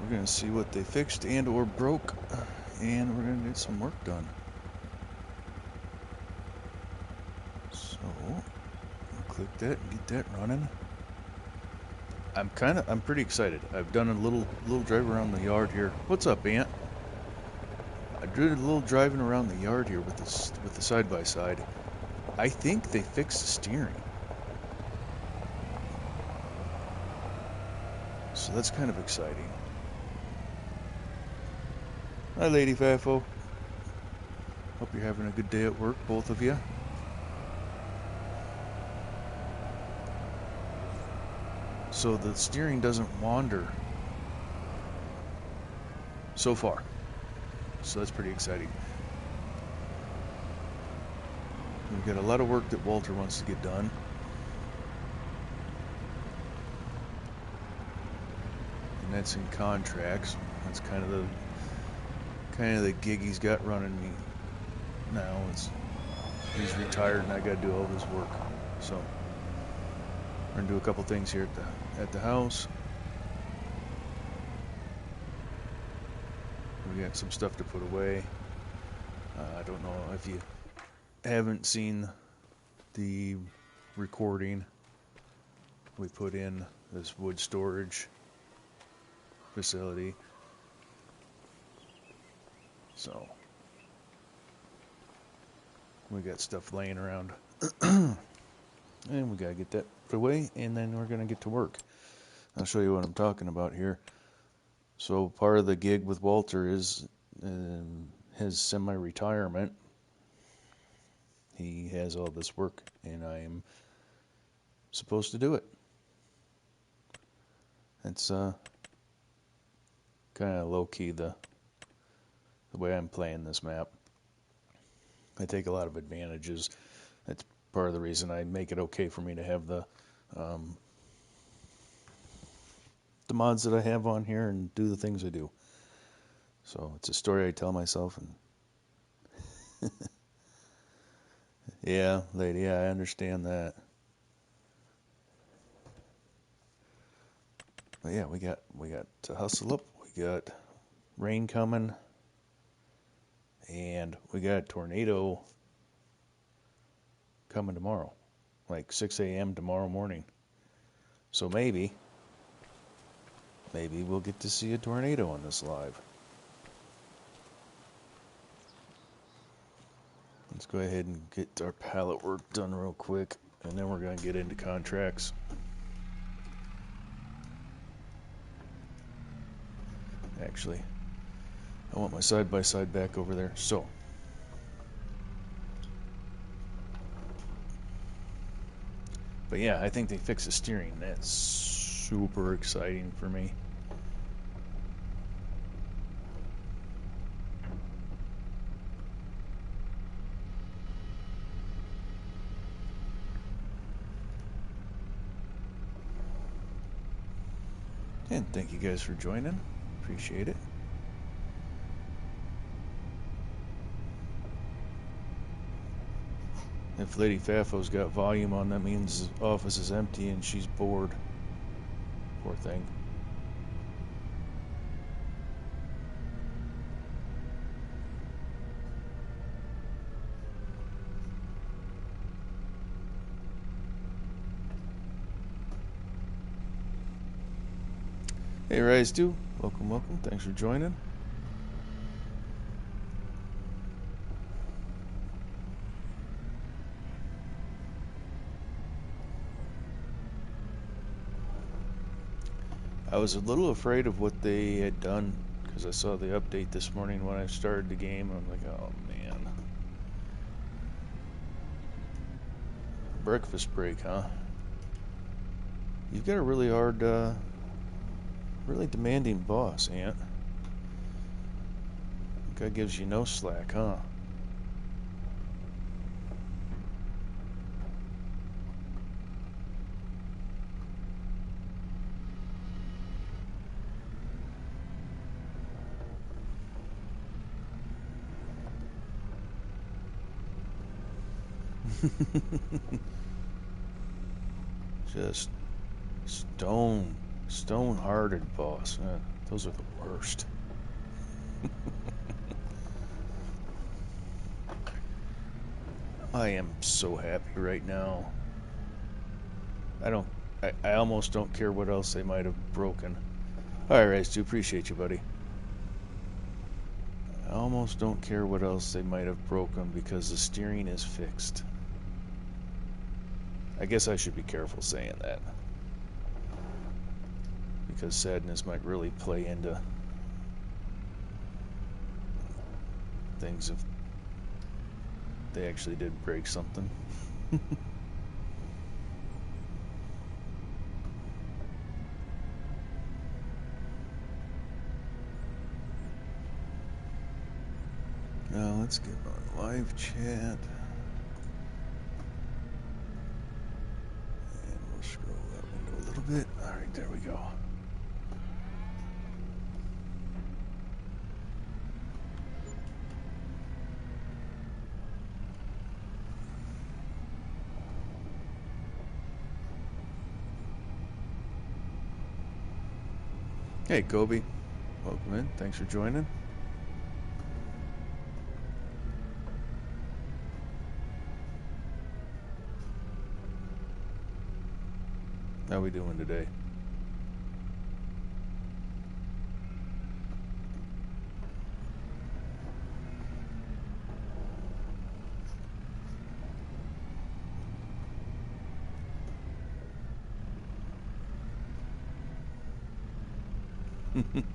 we're going to see what they fixed and or broke, and we're going to get some work done. So, we'll click that and get that running. I'm pretty excited. I've done a little drive around the yard here. What's up, Aunt? I did a little driving around the yard here with the side-by-side. I think they fixed the steering. So that's kind of exciting. Hi, Lady Fafo. Hope you're having a good day at work, both of you. So the steering doesn't wander so far. So that's pretty exciting. We've got a lot of work that Walter wants to get done. And that's in contracts. That's kind of the gig he's got running me now. He's retired and I got to do all this work. So we're gonna do a couple things here at the house. We got some stuff to put away. I don't know if you haven't seen the recording. We put in this wood storage facility. So we got stuff laying around. And we gotta get that put away, and then we're gonna get to work. I'll show you what I'm talking about here. So part of the gig with Walter is his semi-retirement. He has all this work, and I am supposed to do it. It's kind of low-key the way I'm playing this map. I take a lot of advantages. That's part of the reason I make it okay for me to have the mods that I have on here and do the things I do. So it's a story I tell myself. And yeah, lady, I understand that. But yeah, we got to hustle up. We got rain coming, and we got a tornado coming tomorrow, like 6 a.m. tomorrow morning. So maybe we'll get to see a tornado on this live. Let's go ahead and get our pallet work done real quick, and then we're going to get into contracts. Actually, I want my side-by-side back over there. So, but yeah, I think they fixed the steering. That's super exciting for me. And thank you guys for joining. Appreciate it. If Lady Fafo's got volume on, that means the office is empty and she's bored. Poor thing. Hey, Rise 2. Welcome. Thanks for joining. I was a little afraid of what they had done because I saw the update this morning when I started the game. I'm like, oh man. Breakfast break, huh? You've got a really hard, really demanding boss, Aunt. Guy gives you no slack, huh? Just stone-hearted boss. Those are the worst. I am so happy right now. I almost don't care what else they might have broken. Alright, Rice, do appreciate you, buddy. I almost don't care what else they might have broken because the steering is fixed. I guess I should be careful saying that, because sadness might really play into things if they actually did break something. Now let's get on live chat. And we'll scroll that window a little bit. Alright, there we go. Hey, Kobe. Welcome in. Thanks for joining. How we doing today?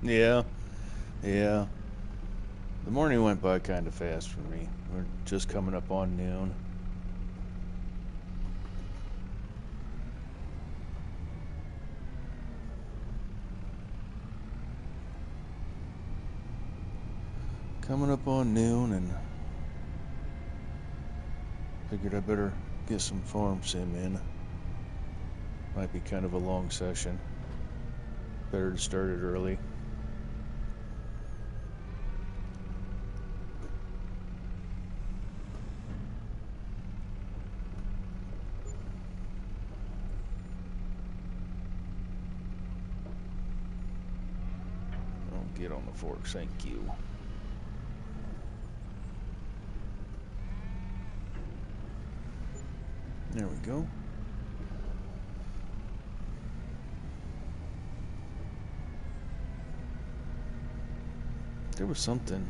Yeah. The morning went by kind of fast for me. We're just coming up on noon. Coming up on noon, and figured I better get some farm sim in. Might be kind of a long session. Better to start it early. Oh, get on the forks, thank you. There we go. There was something.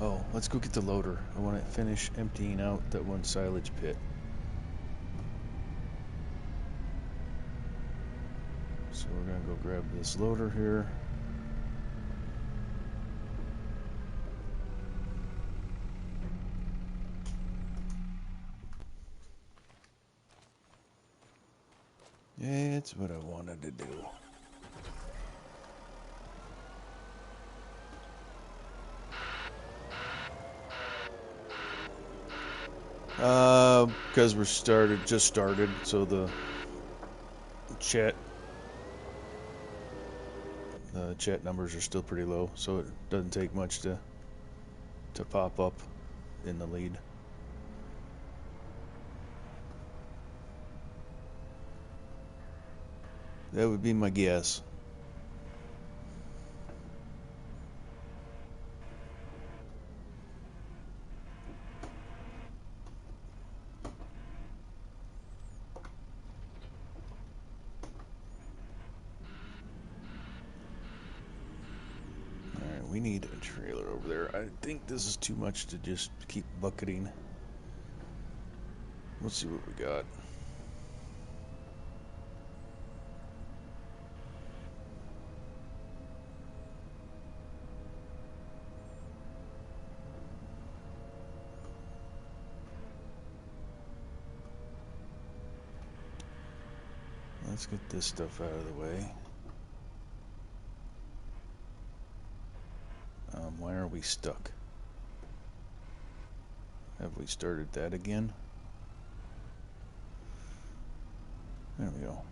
Oh, let's go get the loader. I want to finish emptying out that one silage pit. So we're going to go grab this loader here. Yeah, it's what I wanted to do. Because we're just started, so the chat numbers are still pretty low, so it doesn't take much to pop up in the lead. That would be my guess. Alright, we need a trailer over there. I think this is too much to just keep bucketing. Let's see what we got. Let's get this stuff out of the way. Why are we stuck? Have we started that again? There we go.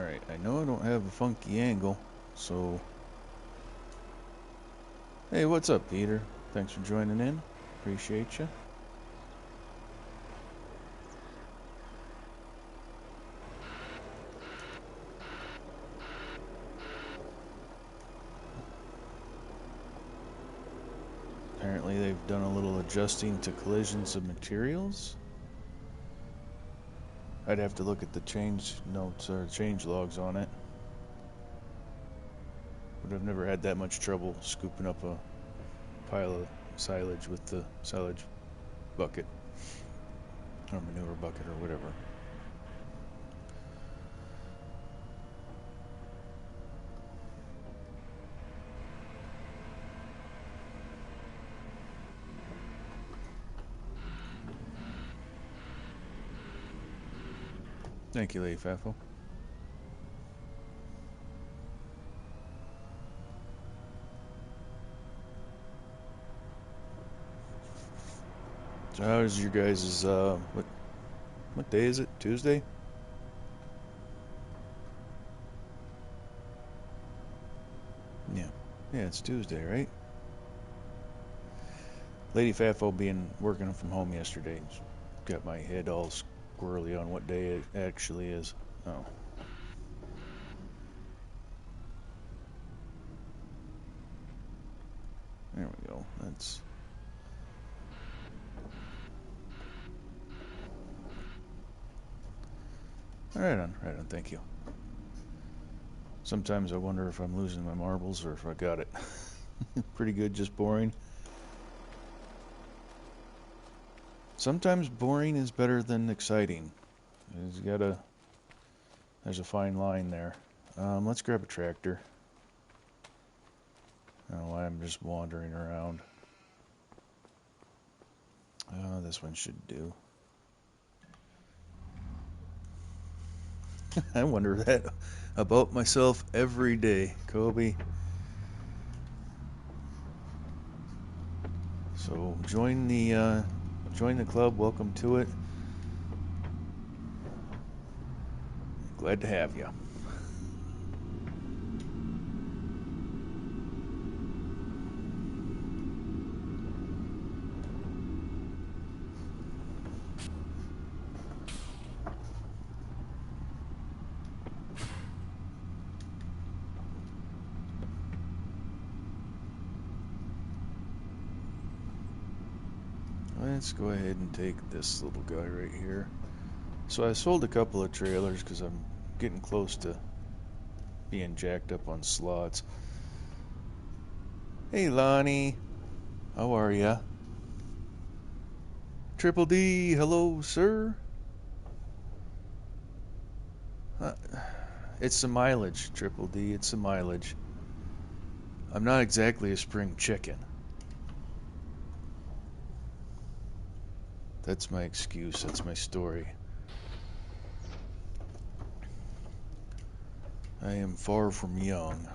Alright, I know I don't have a funky angle, so... Hey, what's up, Peter? Thanks for joining in. Appreciate you. Apparently they've done a little adjusting to collisions of materials. I'd have to look at the change notes or change logs on it. But I've never had that much trouble scooping up a pile of silage with the silage bucket or manure bucket or whatever. Thank you, Lady Fafo. So how's your guys' what day is it? Tuesday? Yeah. Yeah, it's Tuesday, right? Lady Fafo working from home yesterday. Got my head all squirrely on what day it actually is. Oh. There we go. That's... Right on, thank you. Sometimes I wonder if I'm losing my marbles or if I got it. Pretty good, just boring. Sometimes boring is better than exciting. There's a fine line there. Let's grab a tractor. I don't know why I'm just wandering around. This one should do. I wonder that about myself every day, Kobe. So join the club. Welcome to it. Glad to have you. Let's go ahead and take this little guy right here. So I sold a couple of trailers because I'm getting close to being jacked up on slots. Hey Lonnie, how are ya? Triple D, hello sir. It's the mileage, Triple D, it's the mileage. I'm not exactly a spring chicken. That's my excuse, that's my story. I am far from young.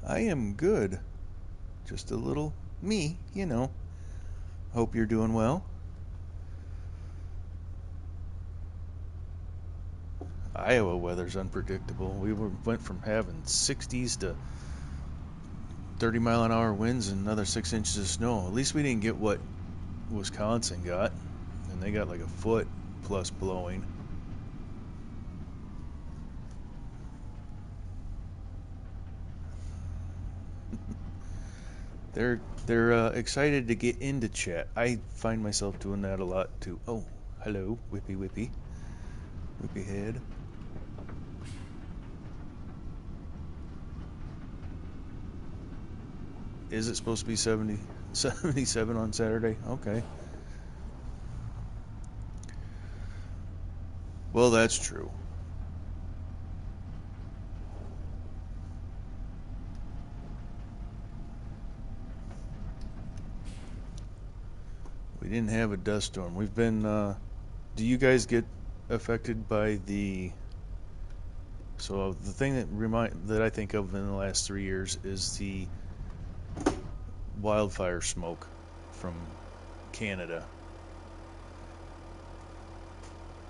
I am good. Just a little me, you know. Hope you're doing well. Iowa weather's unpredictable. Went from having 60s to 30-mile-an-hour winds and another 6 inches of snow. At least we didn't get what Wisconsin got, and they got like a foot plus blowing. They're excited to get into chat. I find myself doing that a lot too. Oh, hello, whippy head. Is it supposed to be 77 on Saturday? Okay. Well, that's true. We didn't have a dust storm. We've been, do you guys get affected by so the thing that I think of in the last 3 years is the wildfire smoke from Canada.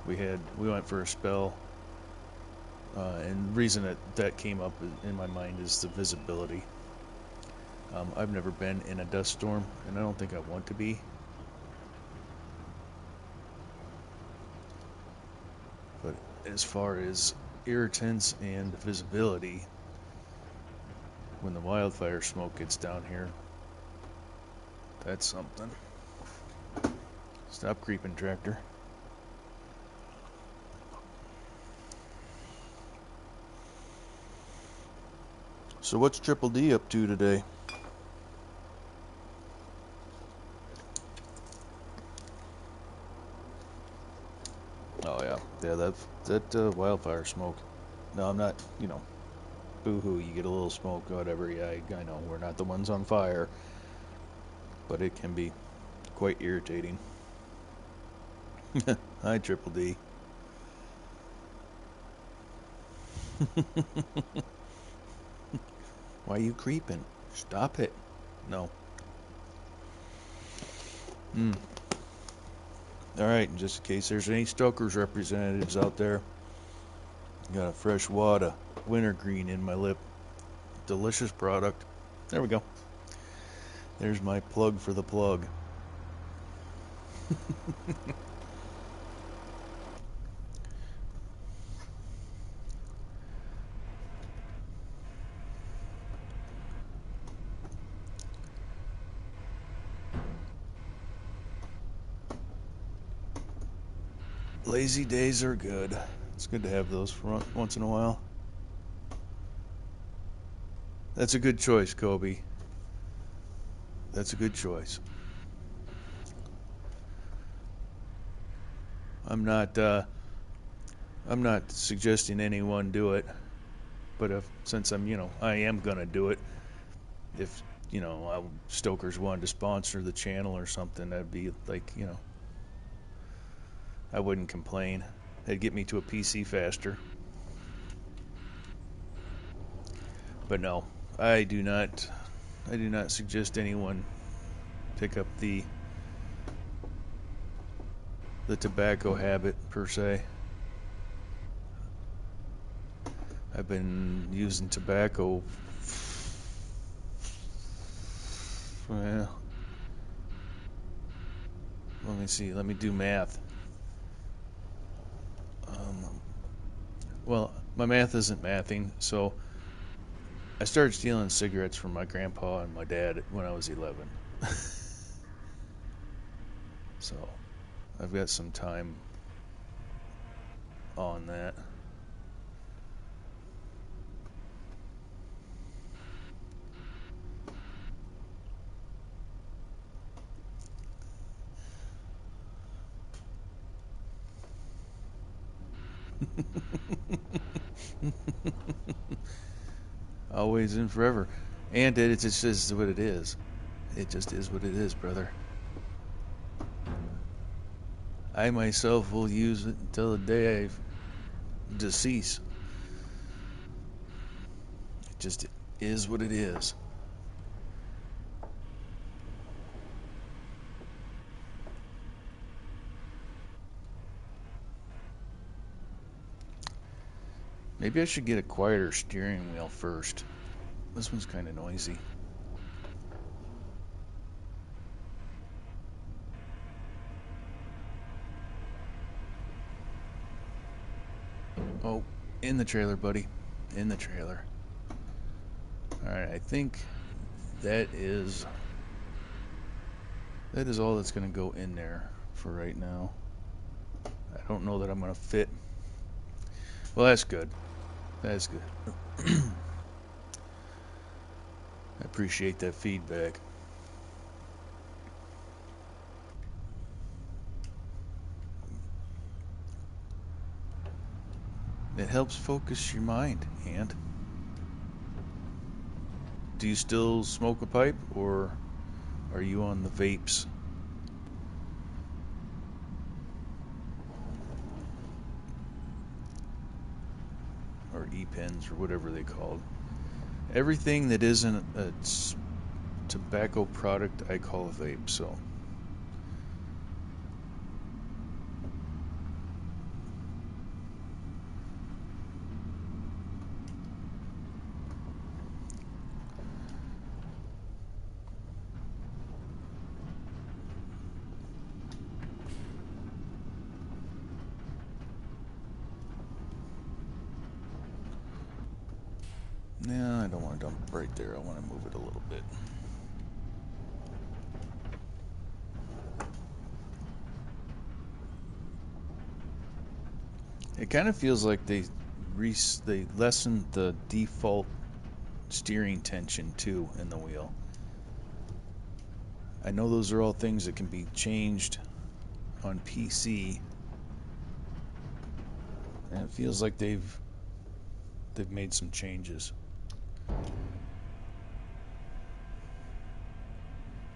We went for a spell, and the reason that came up in my mind is the visibility. I've never been in a dust storm, and I don't think I want to be. But as far as irritants and visibility, when the wildfire smoke gets down here, that's something. Stop creeping, tractor. So what's Triple D up to today? Oh yeah, that wildfire smoke. No, I'm not. Boo-hoo. You get a little smoke, whatever. Yeah, I know we're not the ones on fire, but it can be quite irritating. Hi, Triple D. Why are you creeping? Stop it. No. Alright, just in case there's any Stoker's representatives out there, got a fresh wad of wintergreen in my lip. Delicious product. There we go. There's my plug for the plug. Lazy days are good. It's good to have those for once in a while. That's a good choice, Kobe. That's a good choice. I'm not suggesting anyone do it, but since I am gonna do it, if Stoker's wanted to sponsor the channel or something, that'd be like, I wouldn't complain. It'd get me to a PC faster. But no, I do not suggest anyone pick up the tobacco habit per se. I've been using tobacco, well, let me see, let me do math. Well, my math isn't mathing, so I started stealing cigarettes from my grandpa and my dad when I was 11. So I've got some time on that. Always and forever. And it just is what it is. It just is what it is, brother. I myself will use it until the day I decease. It just is what it is. Maybe I should get a quieter steering wheel first. This one's kind of noisy. Oh, in the trailer, buddy. In the trailer. Alright, I think that is all that's going to go in there for right now. I don't know that I'm going to fit. Well, that's good. That's good. I appreciate that feedback. It helps focus your mind, and do you still smoke a pipe, or are you on the vapes? Or e-pens, or whatever they called. Everything that isn't a tobacco product I call a vape, so Nah, I don't want to dump it right there. I want to move it a little bit. It kind of feels like they lessened the default steering tension too in the wheel. I know those are all things that can be changed on PC, and it feels like they've made some changes.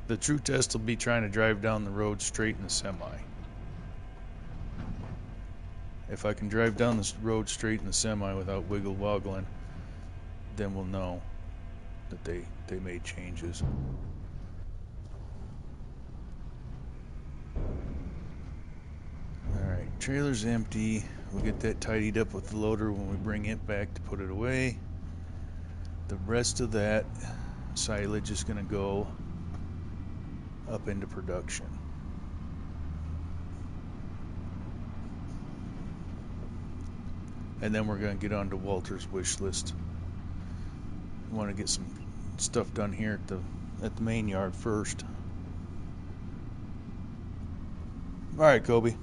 The true test will be trying to drive down the road straight in the semi. If I can drive down this road straight in the semi without wiggle woggling, then we'll know that they made changes. Alright, trailer's empty. We'll get that tidied up with the loader when we bring it back to put it away. The rest of that silage is going to go up into production. And then we're going to get on to Walter's wish list. We want to get some stuff done here at the main yard first. All right, Kobe.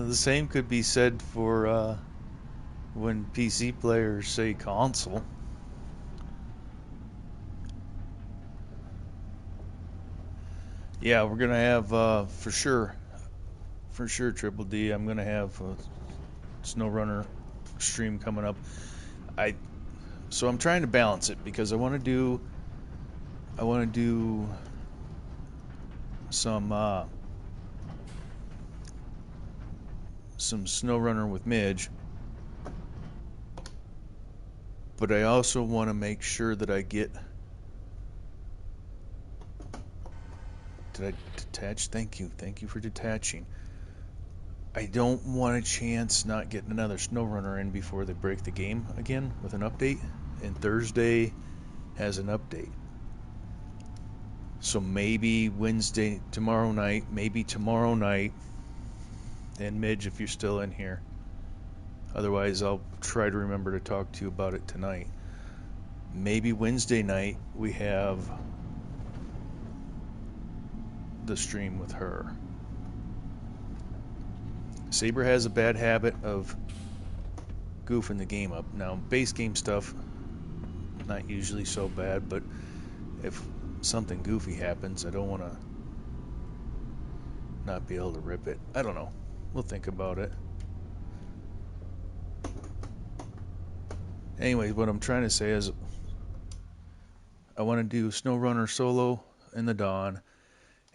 The same could be said for when PC players say console. Yeah, we're gonna have for sure, Triple D. I'm gonna have a SnowRunner stream coming up. So I'm trying to balance it because I want to do some SnowRunner with Midge, but I also want to make sure that I get. Did I detach? Thank you for detaching. I don't want a chance not getting another SnowRunner in before they break the game again with an update. And Thursday has an update. So maybe tomorrow night, and Midge, if you're still in here. Otherwise, I'll try to remember to talk to you about it tonight. Maybe Wednesday night we have the stream with her. Saber has a bad habit of goofing the game up. Now, base game stuff, not usually so bad, but if something goofy happens, I don't want to not be able to rip it. I don't know. We'll think about it. Anyways, what I'm trying to say is I want to do SnowRunner solo in the dawn,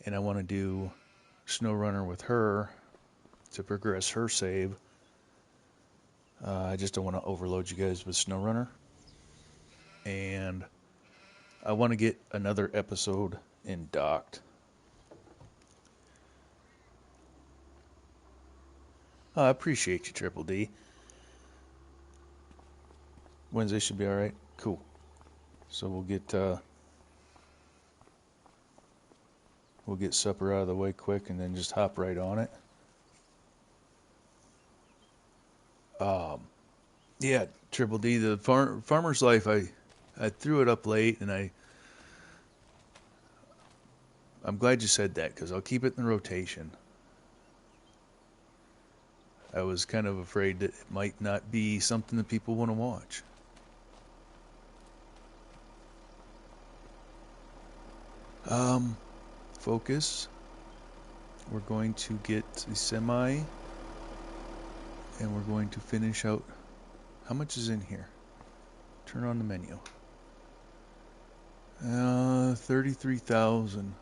and I want to do SnowRunner with her to progress her save. I just don't want to overload you guys with SnowRunner. And I want to get another episode in docked. I appreciate you, Triple D. Wednesday should be alright. Cool. So we'll get supper out of the way quick and then just hop right on it. Yeah, Triple D, the Farmer's Life, I threw it up late, and I'm glad you said that, because I'll keep it in the rotation. I was kind of afraid that it might not be something that people want to watch. Focus. We're going to get the semi, and we're going to finish out. How much is in here? Turn on the menu. 33,000.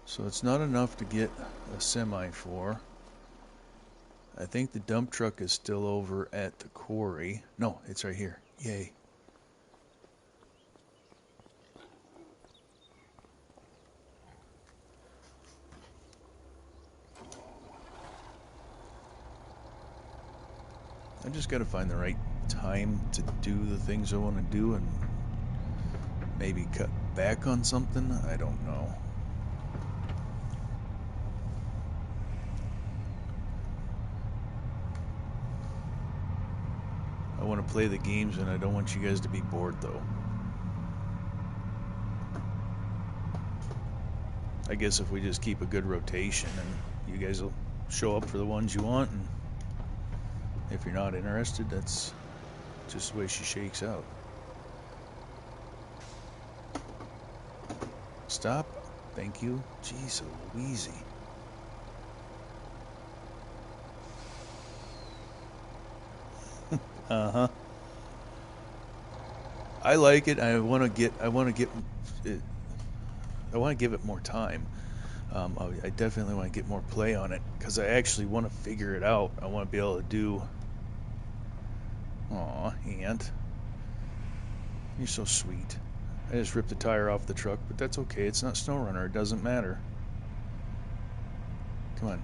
So it's not enough to get a semi for. I think the dump truck is still over at the quarry. No, it's right here. Yay. I just got to find the right time to do the things I want to do and maybe cut back on something. I don't know. want to play the games, and I don't want you guys to be bored, though. I guess if we just keep a good rotation, and you guys will show up for the ones you want, and if you're not interested, that's just the way she shakes out. Stop. Thank you. Jeez Louise. Uh-huh. I like it. I want to give it more time. I definitely want to get more play on it because I actually want to figure it out. I want to be able to do. Aw, Aunt, you're so sweet. I just ripped the tire off the truck, but that's okay. It's not Snow Runner. It doesn't matter. Come on.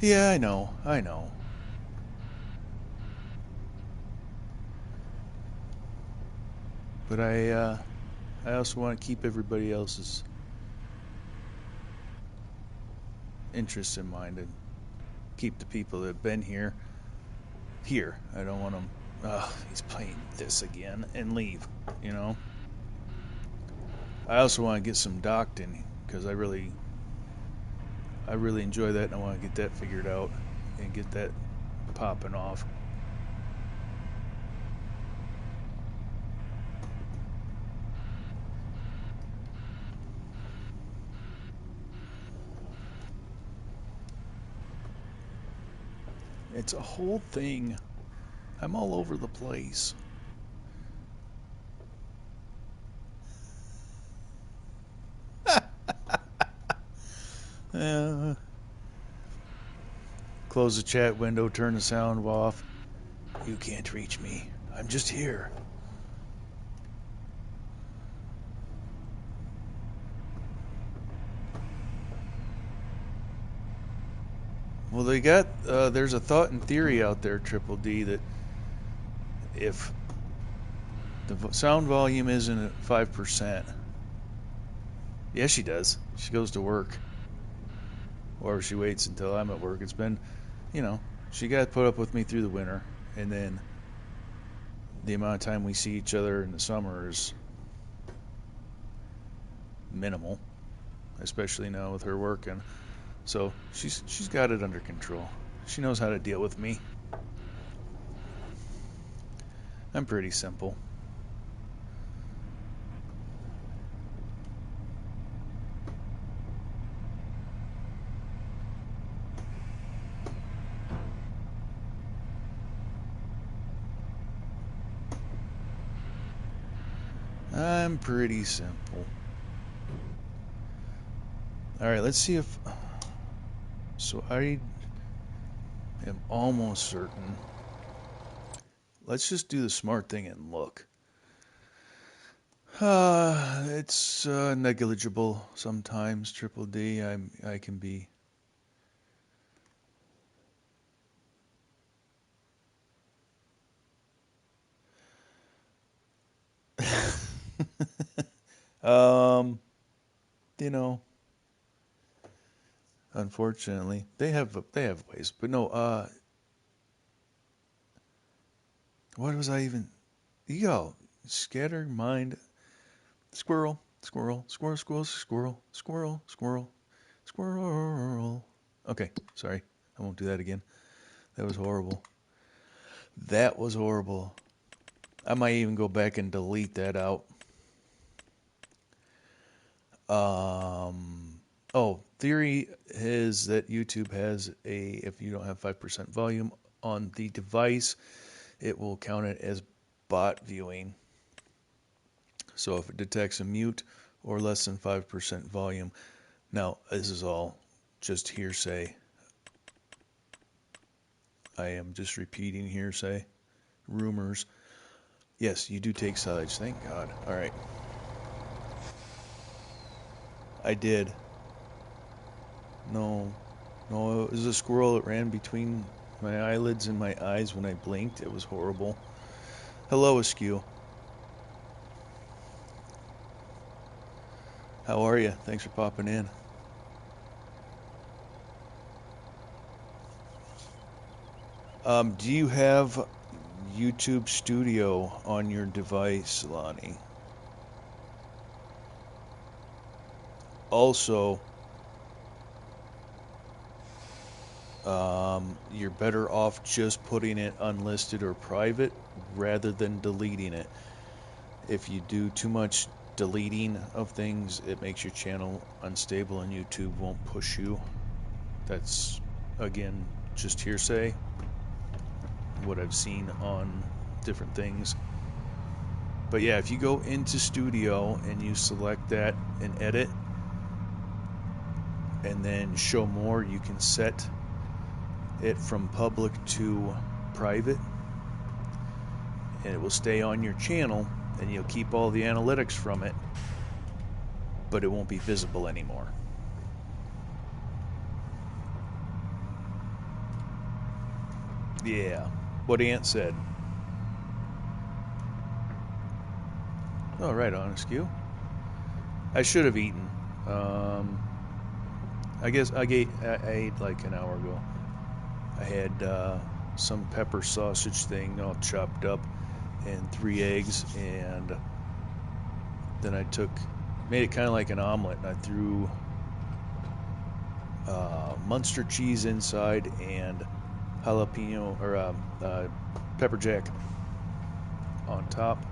Yeah, I know. I know. But I also want to keep everybody else's interests in mind and keep the people that have been here. I don't want them, he's playing this again, and leave, you know? I also want to get some docked in because I really enjoy that, and I want to get that figured out and get that popping off. It's a whole thing. I'm all over the place. Close the chat window, turn the sound off. You can't reach me. I'm just here. Well, they got, there's a thought and theory out there, Triple D, that if the sound volume isn't at 5%, yeah, she does. She goes to work. Or she waits until I'm at work. It's been, she got put up with me through the winter, and then the amount of time we see each other in the summer is minimal, especially now with her working. So she's got it under control. She knows how to deal with me. I'm pretty simple. I'm pretty simple. Alright, let's see if... So I am almost certain. Let's just do the smart thing and look. It's negligible sometimes, Triple D. I can be... unfortunately, they have ways, but no. What was I even? Yo, scatter mind, squirrel, squirrel, squirrel, squirrel, squirrel, squirrel, squirrel, squirrel. Okay, sorry, I won't do that again. That was horrible. That was horrible. I might even go back and delete that out. Theory is that YouTube has if you don't have 5% volume on the device, it will count it as bot viewing. So if it detects a mute or less than 5% volume, now this is all just hearsay. I am just repeating hearsay, rumors. Yes, you do take sides, thank God. All right. I did. No, it was a squirrel that ran between my eyelids and my eyes when I blinked. It was horrible. Hello, Askew. How are you? Thanks for popping in. Do you have YouTube Studio on your device, Lonnie? Also, you're better off just putting it unlisted or private rather than deleting it. If you do too much deleting of things, it makes your channel unstable and YouTube won't push you. That's, again, just hearsay, what I've seen on different things. But yeah, if you go into Studio and you select that and edit, and then show more, you can set it from public to private, and it will stay on your channel, and you'll keep all the analytics from it, but it won't be visible anymore. Yeah, what Aunt said. Oh, right on, Askew. I should have eaten. I guess I ate like an hour ago. I had some pepper sausage thing all chopped up and 3 eggs, and then I made it kind of like an omelet, and I threw Munster cheese inside and jalapeno or pepper jack on top.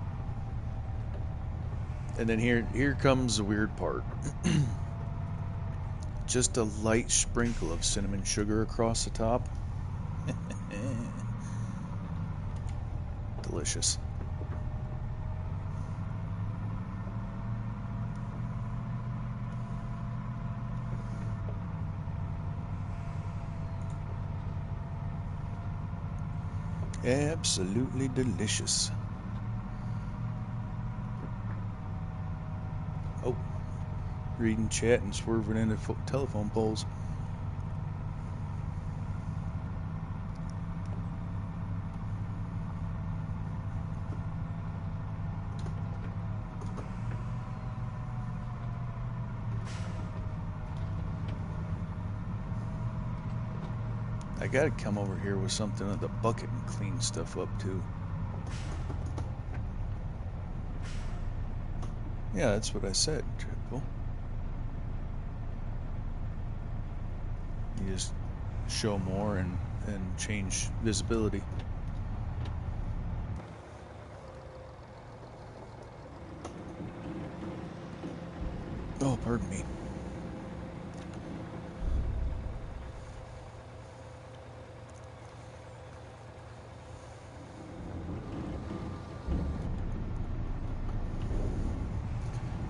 And then here comes the weird part. Just a light sprinkle of cinnamon sugar across the top. Delicious. Absolutely delicious. Oh, reading chat and swerving into telephone poles. I gotta come over here with something with a bucket and clean stuff up too. Yeah, that's what I said, Triple. You just show more and change visibility. Oh, pardon me.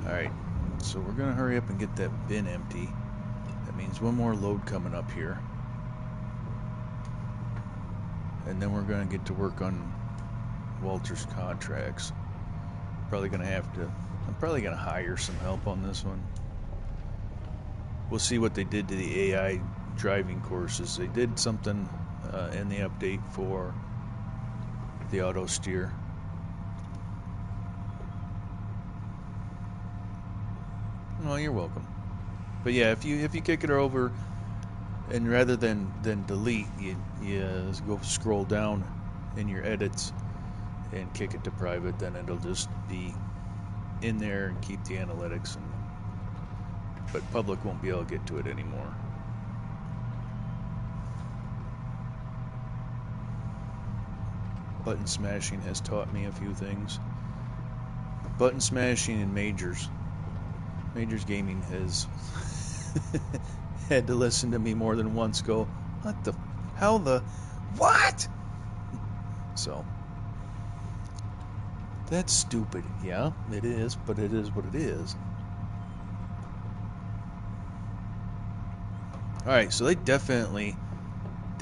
Alright, so we're gonna hurry up and get that bin empty. That means one more load coming up here. And then we're gonna get to work on Walter's contracts. I'm probably gonna hire some help on this one. We'll see what they did to the AI driving courses. They did something in the update for the auto steer. Oh, you're welcome. But yeah, if you kick it over, and rather than delete, you go scroll down in your edits and kick it to private, then it'll just be in there and keep the analytics, but public won't be able to get to it anymore. Button smashing has taught me a few things. Button smashing in Majors Gaming has had to listen to me more than once go, what? So, that's stupid. Yeah, it is, but it is what it is. Alright, so they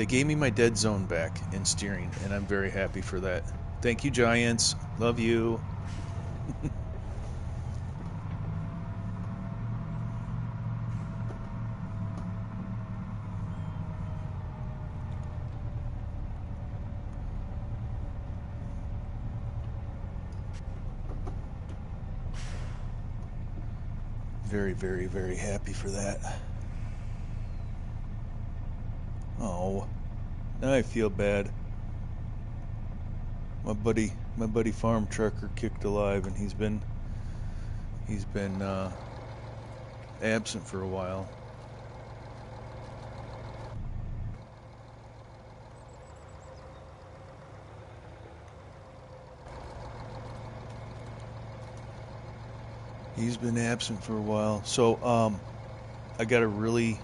gave me my dead zone back in steering, and I'm very happy for that. Thank you, Giants. Love you. very, very, very happy for that. Oh, now I feel bad. My buddy farm trucker kicked alive, and he's been absent for a while. He's been absent for a while. So I got a really...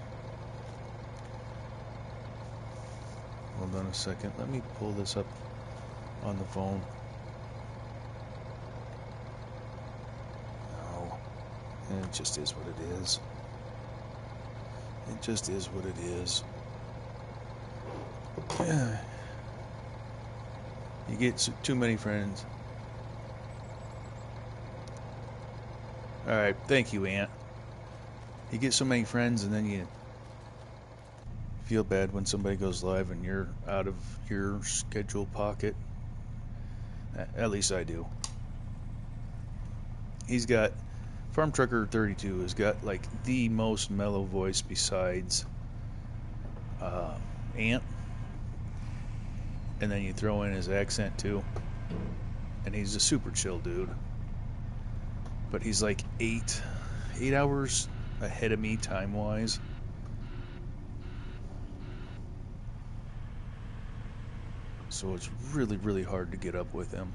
Hold on a second. Let me pull this up on the phone. No. It just is what it is. It just is what it is. You get too many friends. Alright, thank you, Aunt. You get so many friends and then you feel bad when somebody goes live and you're out of your scheduled pocket. At least I do. He's got... Farm Trucker 32 has got like the most mellow voice besides Aunt. And then you throw in his accent too. And he's a super chill dude. But he's like 8 hours ahead of me time-wise. So it's really, really hard to get up with him.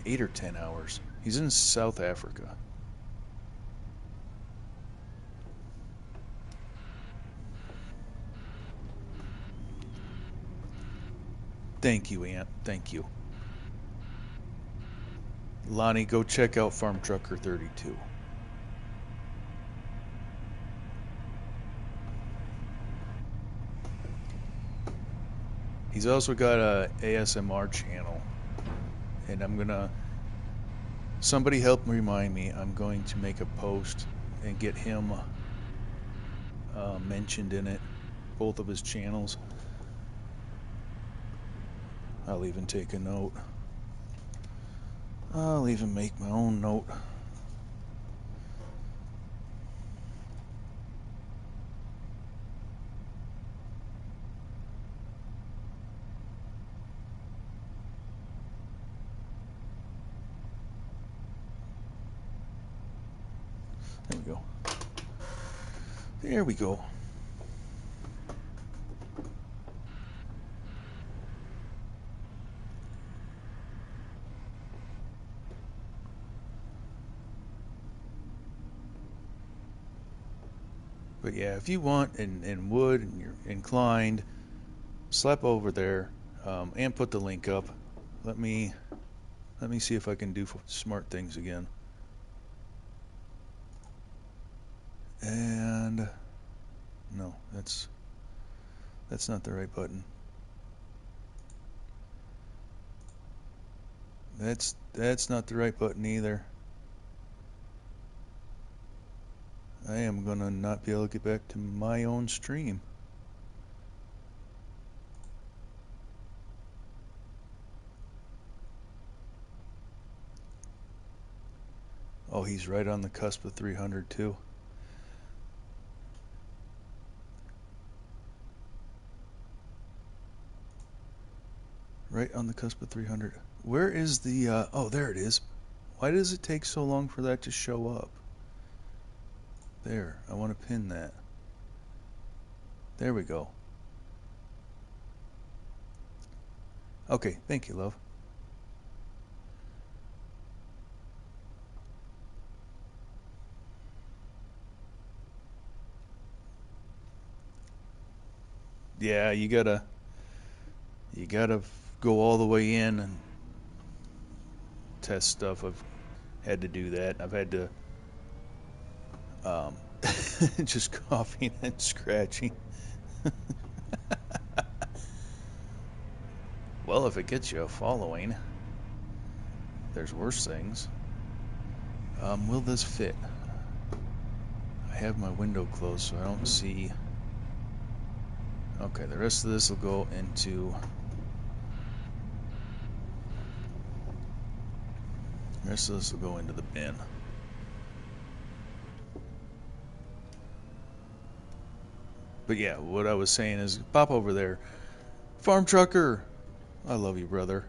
8 or 10 hours. He's in South Africa. Thank you, Aunt. Thank you. Lonnie, go check out Farm Trucker 32. He's also got a ASMR channel. And I'm gonna... Somebody help remind me. I'm going to make a post and get him mentioned in it. Both of his channels. I'll even take a note. I'll even make my own note. There we go. There we go. But yeah, if you want and would and you're inclined, slap over there and put the link up. Let me see if I can do smart things again. And no, that's not the right button. That's not the right button either. I am gonna not be able to get back to my own stream. Oh, he's right on the cusp of 300 too. Right on the cusp of 300. Where is the... oh, there it is. Why does it take so long for that to show up? There, I want to pin that. There we go. Okay, thank you, love. Yeah, you gotta go all the way in and test stuff. I've had to do that. I've had to just coughing and scratching. Well, if it gets you a following, there's worse things. Will this fit? I have my window closed so I don't see. Okay, the rest of this will go into... The rest of this will go into the bin. But yeah, what I was saying is pop over there. Farm Trucker, I love you, brother.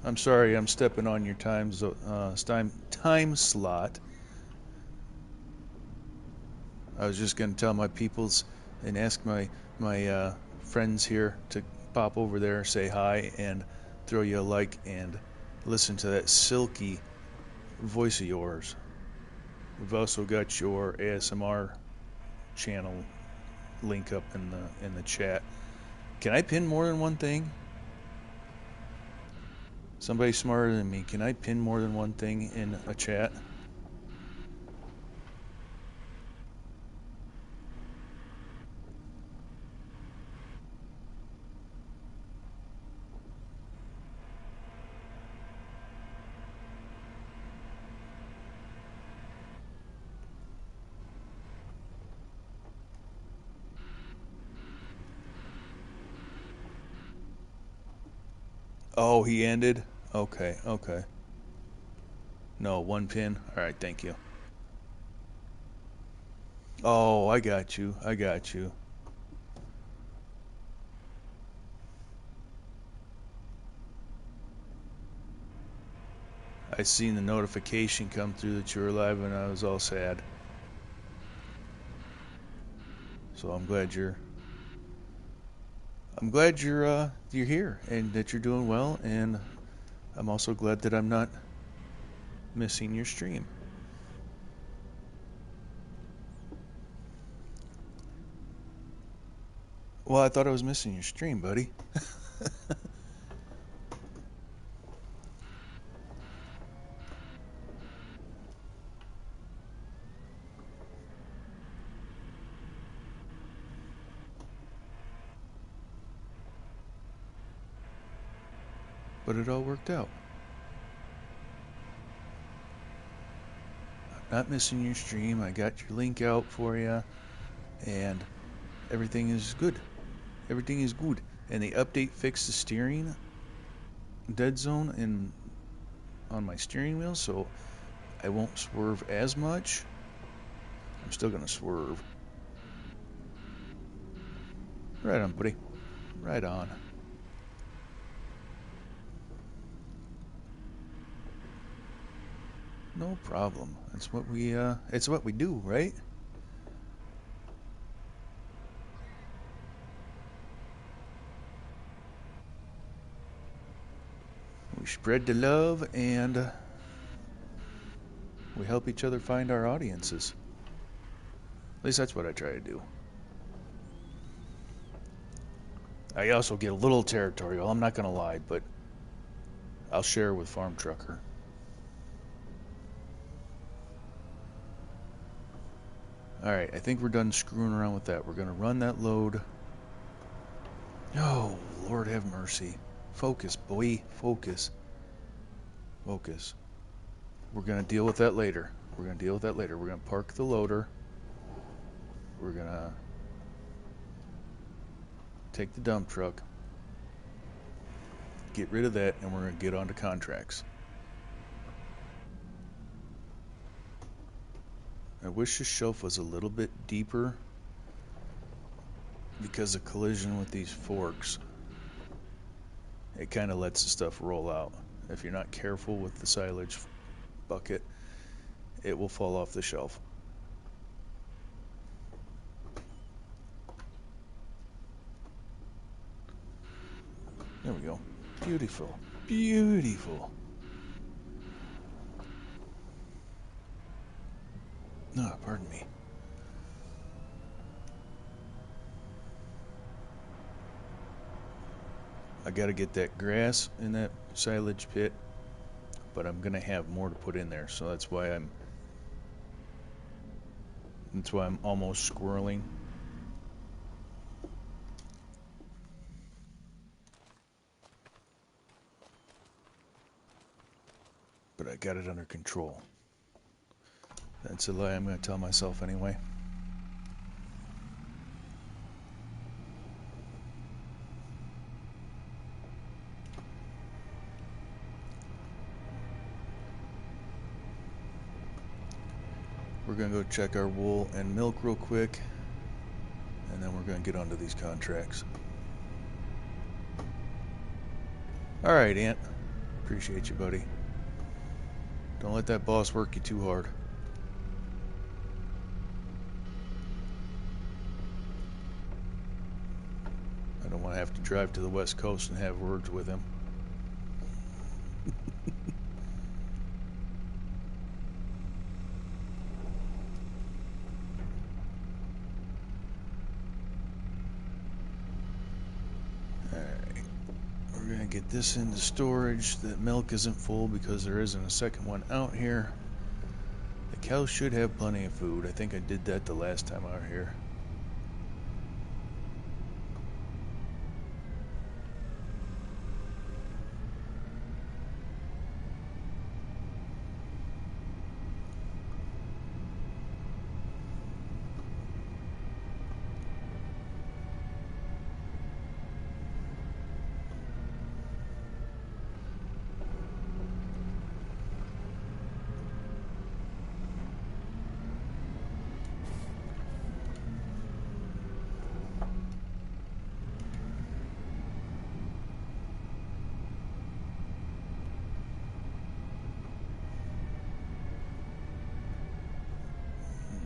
I'm sorry I'm stepping on your time slot. I was just going to tell my peoples and ask my friends here to pop over there, say hi, and throw you a like and listen to that silky voice of yours. We've also got your ASMR channel link up in the chat. Can I pin more than one thing? Somebody smarter than me, can I pin more than one thing in a chat? Oh, he ended? Okay, okay. No, one pin? Alright, thank you. Oh, I got you. I got you. I seen the notification come through that you were live and I was all sad. So I'm glad you're here and that you're doing well, and I'm also glad that I'm not missing your stream. Well, I thought I was missing your stream, buddy. But it all worked out. I'm not missing your stream. I got your link out for you, and everything is good. Everything is good. And the update fixed the steering dead zone on my steering wheel, so I won't swerve as much. I'm still gonna swerve. Right on, buddy. Right on. No problem. It's what we do, right? We spread the love and we help each other find our audiences. At least that's what I try to do. I also get a little territorial, I'm not gonna lie, but I'll share with Farm Trucker. Alright, I think we're done screwing around with that. We're gonna run that load. Oh, Lord have mercy. Focus, boy. Focus. Focus. We're gonna deal with that later. We're gonna park the loader. We're gonna take the dump truck, get rid of that, and we're gonna get onto contracts. I wish the shelf was a little bit deeper because of collision with these forks. It kind of lets the stuff roll out. If you're not careful with the silage bucket, it will fall off the shelf. There we go. Beautiful. Beautiful. No, pardon me. I gotta get that grass in that silage pit, but I'm gonna have more to put in there, so that's why I'm almost squirreling. But I got it under control. That's a lie I'm gonna tell myself anyway. We're gonna go check our wool and milk real quick, and and then we're going to get onto these contracts. All right, Ant. Appreciate you, buddy. Don't let that boss work you too hard. I don't want to have to drive to the West Coast and have words with him. Alright. We're going to get this into storage. The milk isn't full because there isn't a second one out here. The cows should have plenty of food. I think I did that the last time I was here.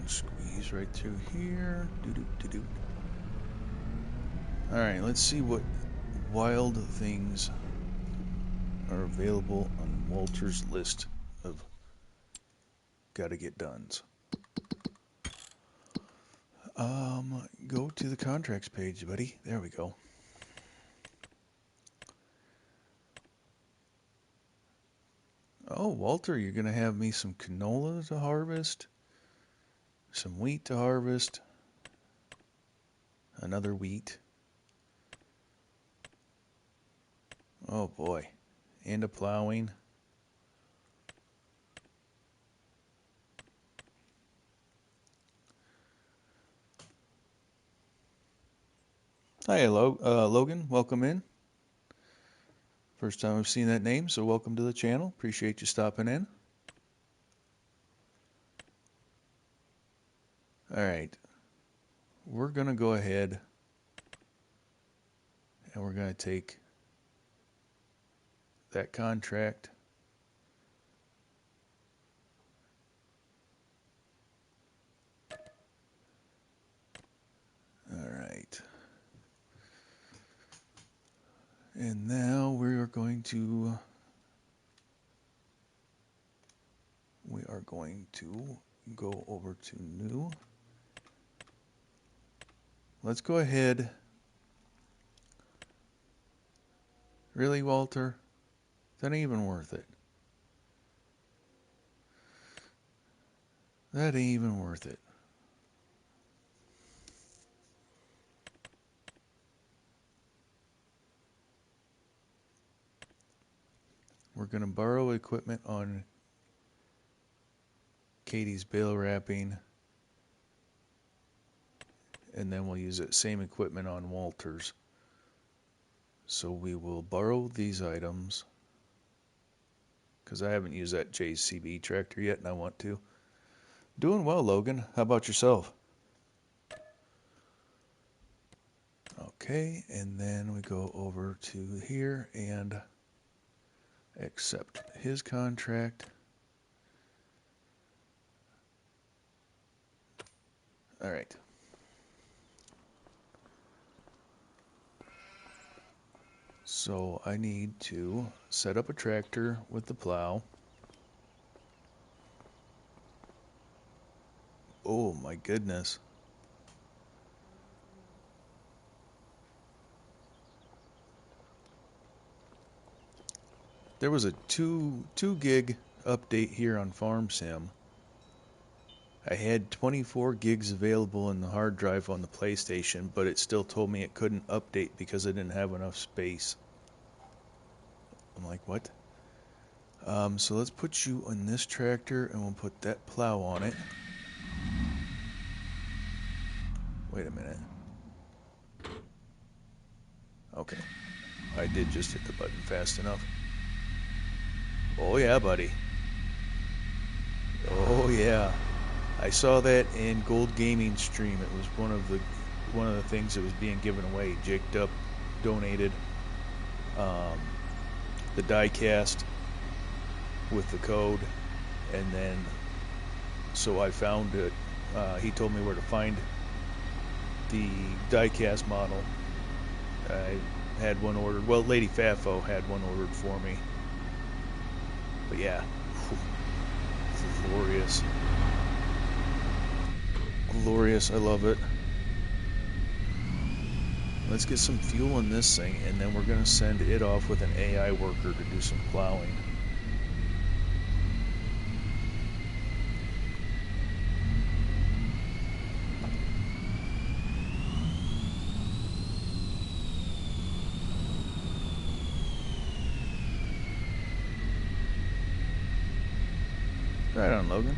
Squeeze right through here. Alright, let's see what wild things are available on Walter's list of gotta get dones. Go to the contracts page, buddy. There we go. Oh, Walter, you're gonna have me some canola to harvest, some wheat to harvest, another wheat. Oh boy, and a plowing. Hi, hello, Logan. Welcome in. First time I've seen that name, so welcome to the channel. Appreciate you stopping in. All right, we're gonna go ahead and we're gonna take that contract. All right. And now we are going to go over to new. Let's go ahead. Really, Walter? That ain't even worth it. That ain't even worth it. We're going to borrow equipment on Katie's bale wrapping, and then we'll use that same equipment on Walter's. So we will borrow these items, because I haven't used that JCB tractor yet, and I want to. Doing well, Logan. How about yourself? Okay, and then we go over to here and accept his contract. All right. So I need to set up a tractor with the plow. Oh my goodness. There was a 2 gig update here on Farm Sim. I had 24 gigs available in the hard drive on the PlayStation, but it still told me it couldn't update because I didn't have enough space. I'm like, what? So let's put you on this tractor and we'll put that plow on it. Wait a minute. Okay. I did just hit the button fast enough. Oh yeah, buddy. Oh yeah. I saw that in Gold Gaming stream. It was one of the one of the things that was being given away. Jake Dupp donated um, the die cast with the code, and then so I found it. He told me where to find the die cast model. I had one ordered. Well, Lady Fafo had one ordered for me. But yeah, whew, glorious. Glorious, I love it. Let's get some fuel in this thing, and then we're going to send it off with an AI worker to do some plowing. Right on, Logan.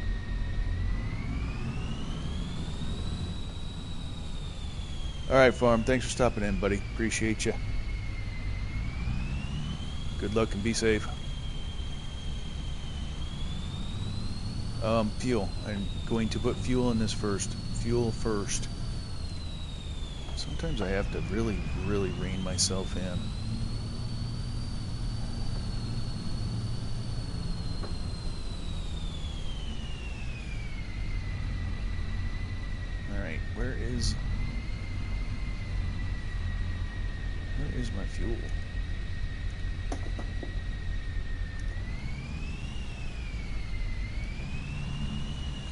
All right, Farm. Thanks for stopping in, buddy. Appreciate you. Good luck and be safe. Fuel. I'm going to put fuel in this first. Fuel first. Sometimes I have to really, really rein myself in. All right, where is my fuel?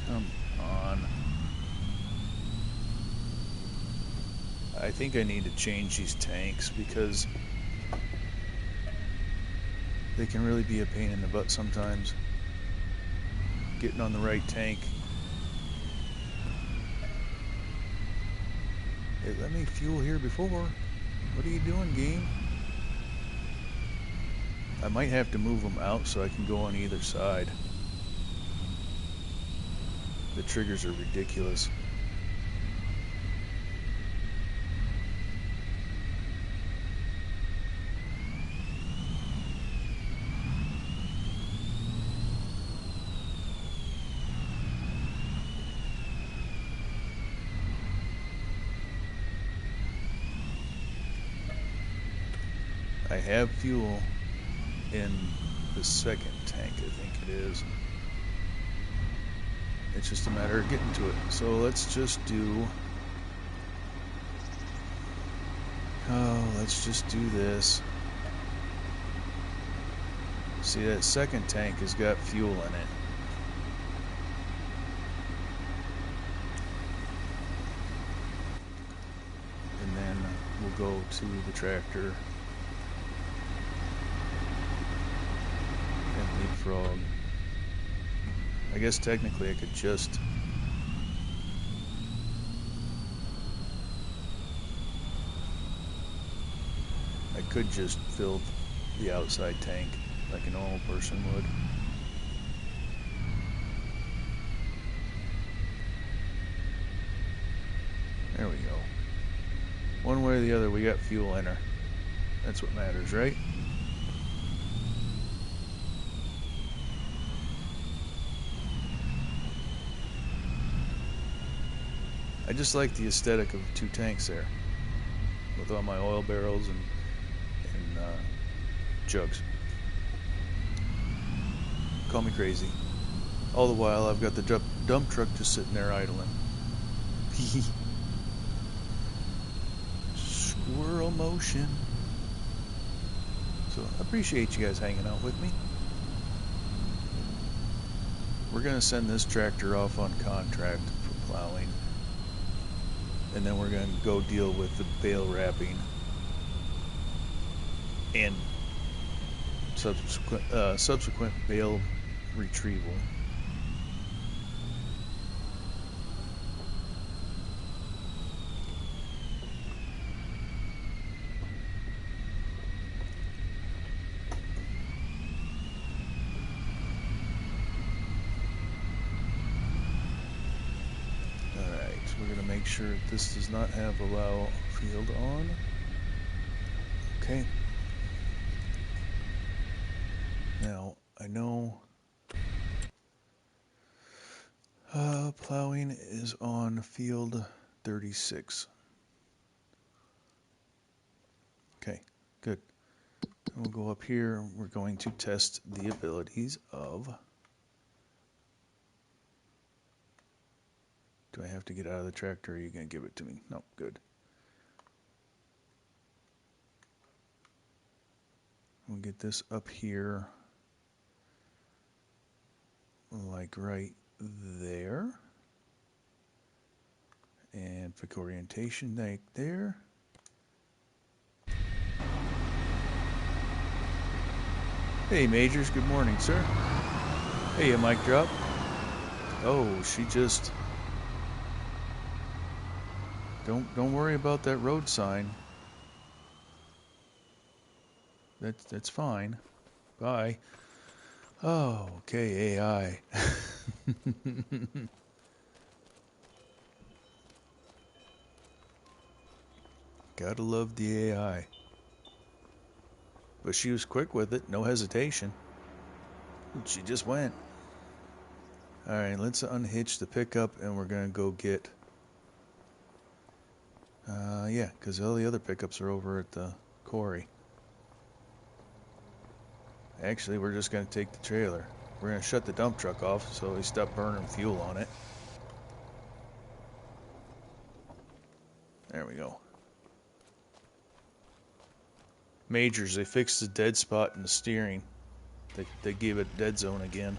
Come on. I think I need to change these tanks because they can really be a pain in the butt sometimes. Getting on the right tank. Hey, let me fuel here before. What are you doing, game? I might have to move them out so I can go on either side. The triggers are ridiculous. I have fuel in the second tank, I think it is. It's just a matter of getting to it. So let's just do... let's just do this. See, that second tank has got fuel in it. And then we'll go to the tractor and leapfrog. I guess technically I could just... fill the outside tank like a normal person would. There we go. One way or the other, we got fuel in her. That's what matters, right? I just like the aesthetic of two tanks there, with all my oil barrels and jugs. Call me crazy. All the while, I've got the dump truck just sitting there idling. Squirrel motion. So I appreciate you guys hanging out with me. We're going to send this tractor off on contract for plowing. And then we're going to go deal with the bale wrapping and subsequent bale retrieval. We're going to make sure this does not have allow field on. Okay. Now, I know plowing is on field 36. We'll go up here. We're going to test the abilities of... Do I have to get out of the tractor, or are you going to give it to me? No, good. We'll get this up here, like right there. And pick orientation like there. Hey Majors, good morning, sir. Hey, a mic drop. Oh, she just... Don't worry about that road sign. That's fine. Bye. Oh, okay, AI. Gotta love the AI. But she was quick with it, no hesitation. She just went. Alright, let's unhitch the pickup and we're gonna go get... yeah, because all the other pickups are over at the quarry. Actually, we're just gonna take the trailer. We're gonna shut the dump truck off so we stop burning fuel on it. There we go. Majors, they fixed the dead spot in the steering. They gave it dead zone again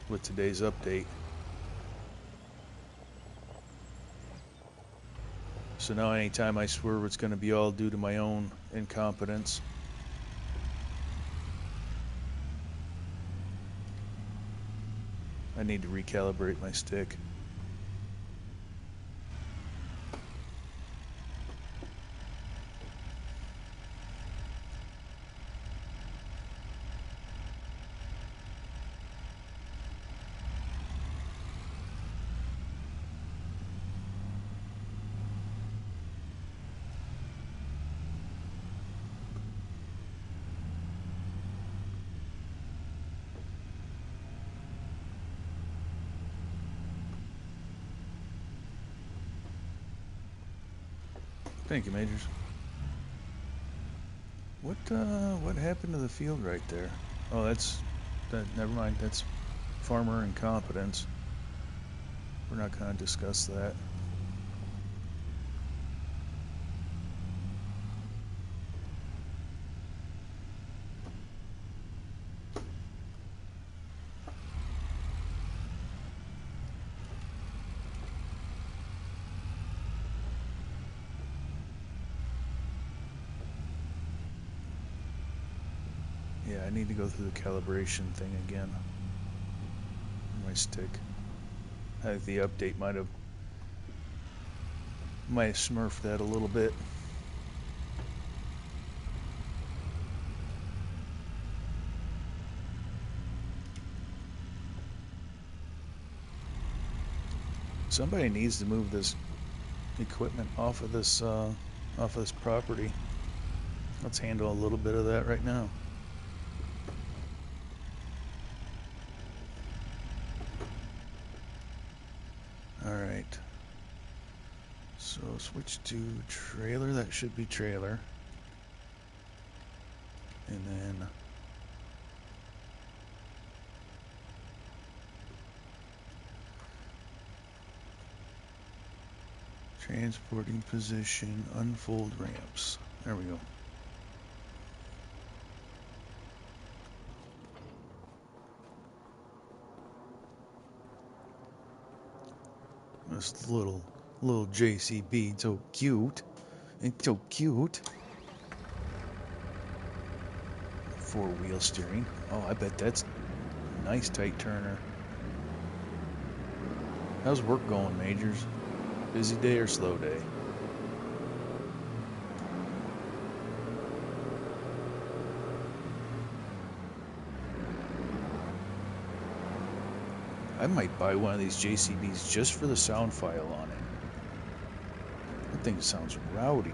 with today's update. So now anytime I swerve, it's going to be all due to my own incompetence. I need to recalibrate my stick. Thank you, Majors. What happened to the field right there? Oh, that. Never mind. That's farmer incompetence. We're not going to discuss that. Yeah, I need to go through the calibration thing again. My stick. I think the update might have smurfed that a little bit. Somebody needs to move this equipment off of this property. Let's handle a little bit of that right now. Alright. So switch to trailer. That should be trailer. And then transporting position, unfold ramps. There we go. This little JCB, so cute. It's so cute. Four-wheel steering. Oh, I bet that's a nice tight turner. How's work going, Majors? Busy day or slow day? I might buy one of these JCBs just for the sound file on it. That thing sounds rowdy.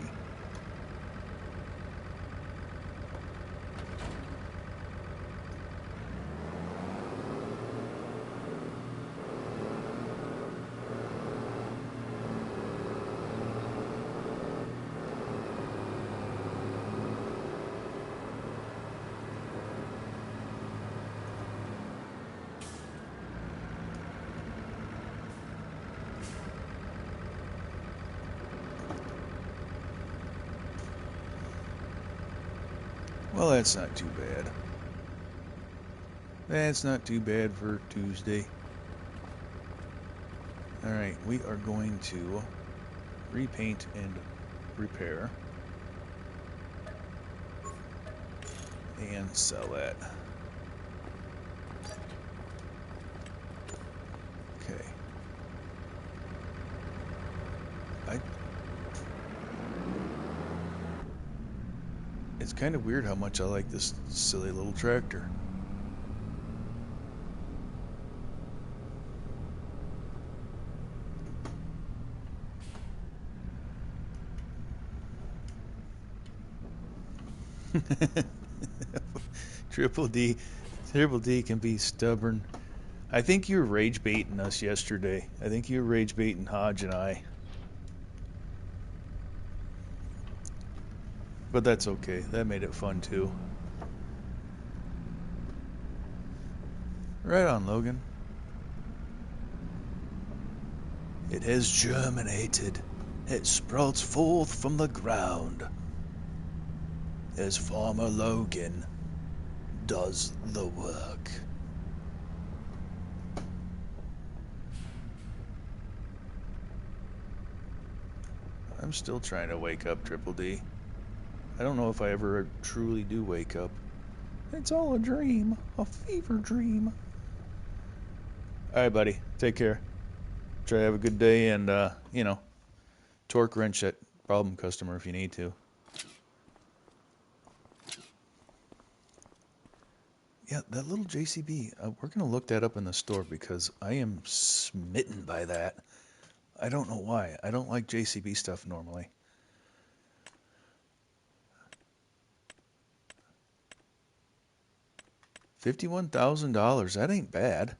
Well, that's not too bad. That's not too bad for Tuesday. Alright, we are going to repaint and repair. And sell that. Okay. It's kind of weird how much I like this silly little tractor. Triple D can be stubborn. I think you were rage baiting us yesterday. I think you were rage baiting Hodge and I. But that's okay. That made it fun too. Right on, Logan. It has germinated. It sprouts forth from the ground as Farmer Logan does the work. I'm still trying to wake up, Triple D. I don't know if I ever truly do wake up. It's all a dream, a fever dream. Alright, buddy. Take care. Try to have a good day and, torque wrench that problem customer if you need to. Yeah, that little JCB, we're going to look that up in the store because I am smitten by that. I don't know why. I don't like JCB stuff normally. $51,000, that ain't bad.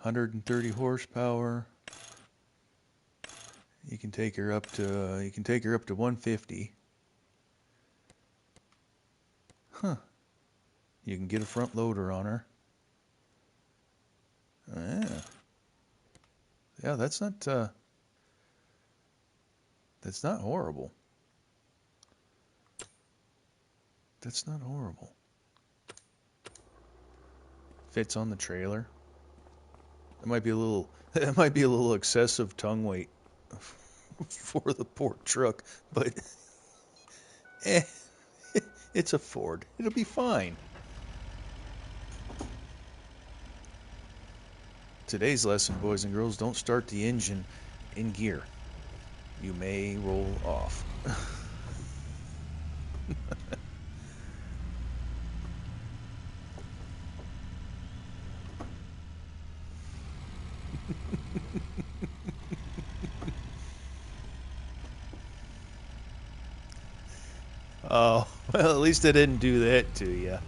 130 horsepower. You can take her up to 150. Huh. You can get a front loader on her. Yeah, that's not horrible. That's not horrible. Fits on the trailer. It might be a little excessive tongue weight for the poor truck, but it's a Ford. It'll be fine. Today's lesson, boys and girls, don't start the engine in gear. You may roll off. Oh, well, at least I didn't do that to you.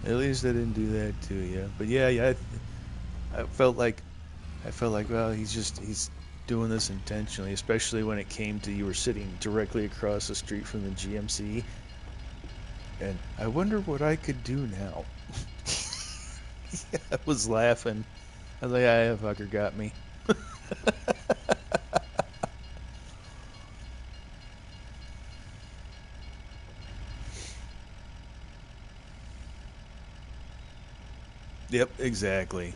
At least I didn't do that to you. But yeah, I felt like, well, he's doing this intentionally, especially when it came to you were sitting directly across the street from the GMC. And I wonder what I could do now. Yeah, I was laughing. I was like, that fucker got me. Yep, exactly.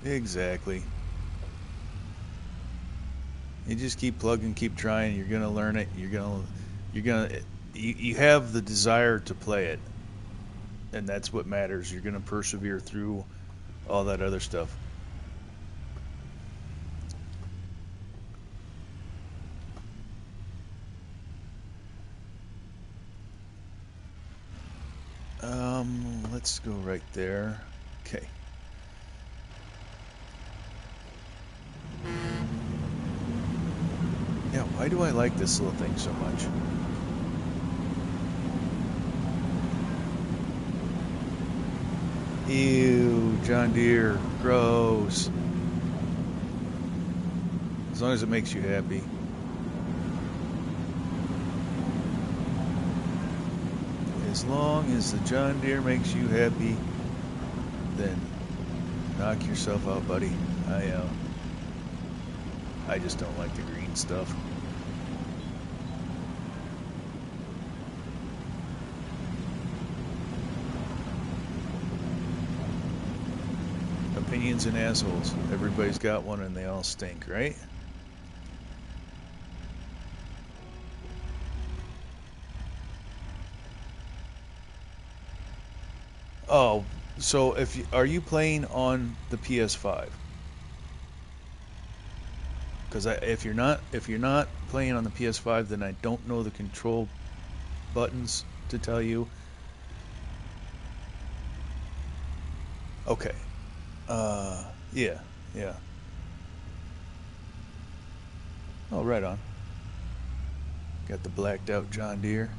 Exactly. You just keep plugging, keep trying. You're gonna learn it. You have the desire to play it, and that's what matters. You're gonna persevere through all that other stuff. Let's go right there. Okay. Yeah, why do I like this little thing so much? Ew, John Deere, gross. As long as it makes you happy. As long as the John Deere makes you happy, then Knock yourself out, buddy. I just don't like the green stuff. Opinions and assholes. Everybody's got one and they all stink, right? Oh, so are you playing on the PS5? Because if you're not playing on the PS5, then I don't know the control buttons to tell you. Okay. Yeah, yeah. Oh, right on. Got the blacked out John Deere.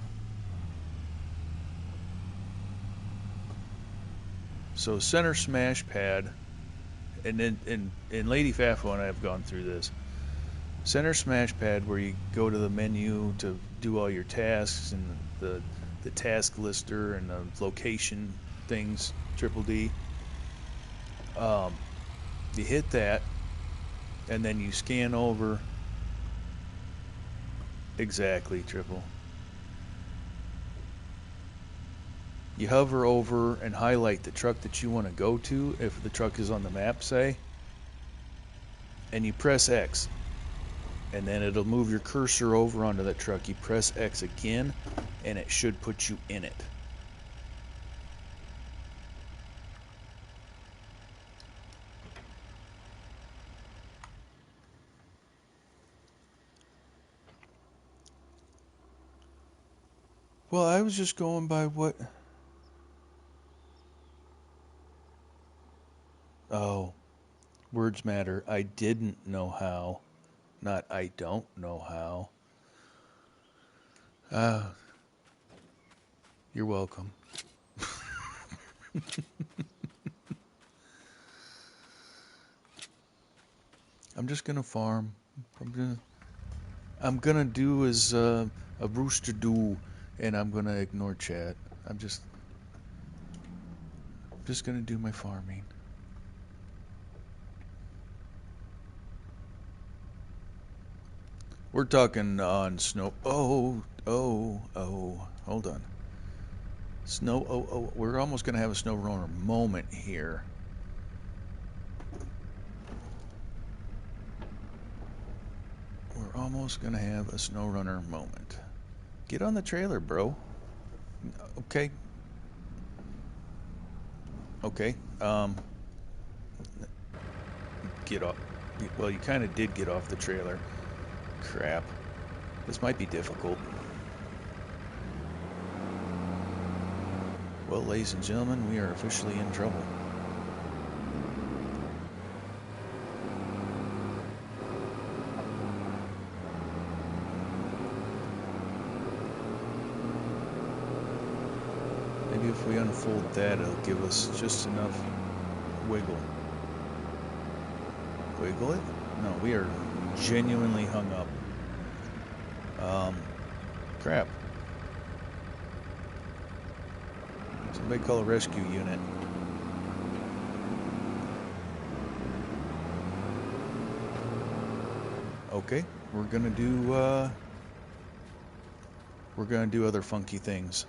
So center smash pad, and then in Lady Fafo and I have gone through this. Center smash pad where you go to the menu to do all your tasks and the task lister and the location things, triple D. You hit that, and then you scan over. Exactly, triple. You hover over and highlight the truck that you want to go to, if the truck is on the map, say, and you press X, and then it'll move your cursor over onto that truck. You press X again, and it should put you in it. Well, I was just going by what... Oh, words matter. I didn't know how. Not I don't know how. You're welcome. I'm just gonna farm. I'm gonna do as a rooster do, and I'm gonna ignore chat. I'm just gonna do my farming. We're talking on snow. Oh. Hold on. Snow. Oh. We're almost gonna have a snow runner moment here. We're almost gonna have a snow runner moment. Get on the trailer, bro. Okay. Okay. Get off. Well, you kind of did get off the trailer. Crap. This might be difficult. Well, ladies and gentlemen, we are officially in trouble. Maybe if we unfold that, it'll give us just enough wiggle. Wiggle it? No, we are genuinely hung up. Crap. Somebody call a rescue unit. Okay, we're gonna do other funky things.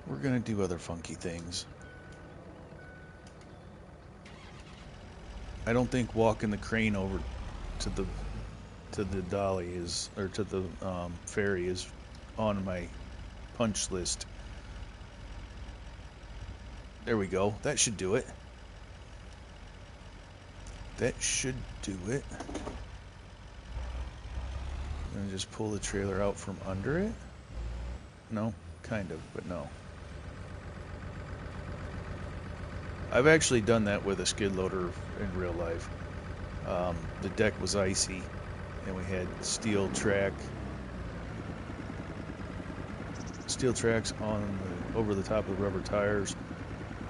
We're gonna do other funky things. I don't think walking the crane over to the dolly is, or to the ferry is on my punch list. There we go. That should do it. That should do it. I'm gonna just pull the trailer out from under it. No, kind of, but no. I've actually done that with a skid loader in real life. The deck was icy, and we had steel tracks on over the top of the rubber tires,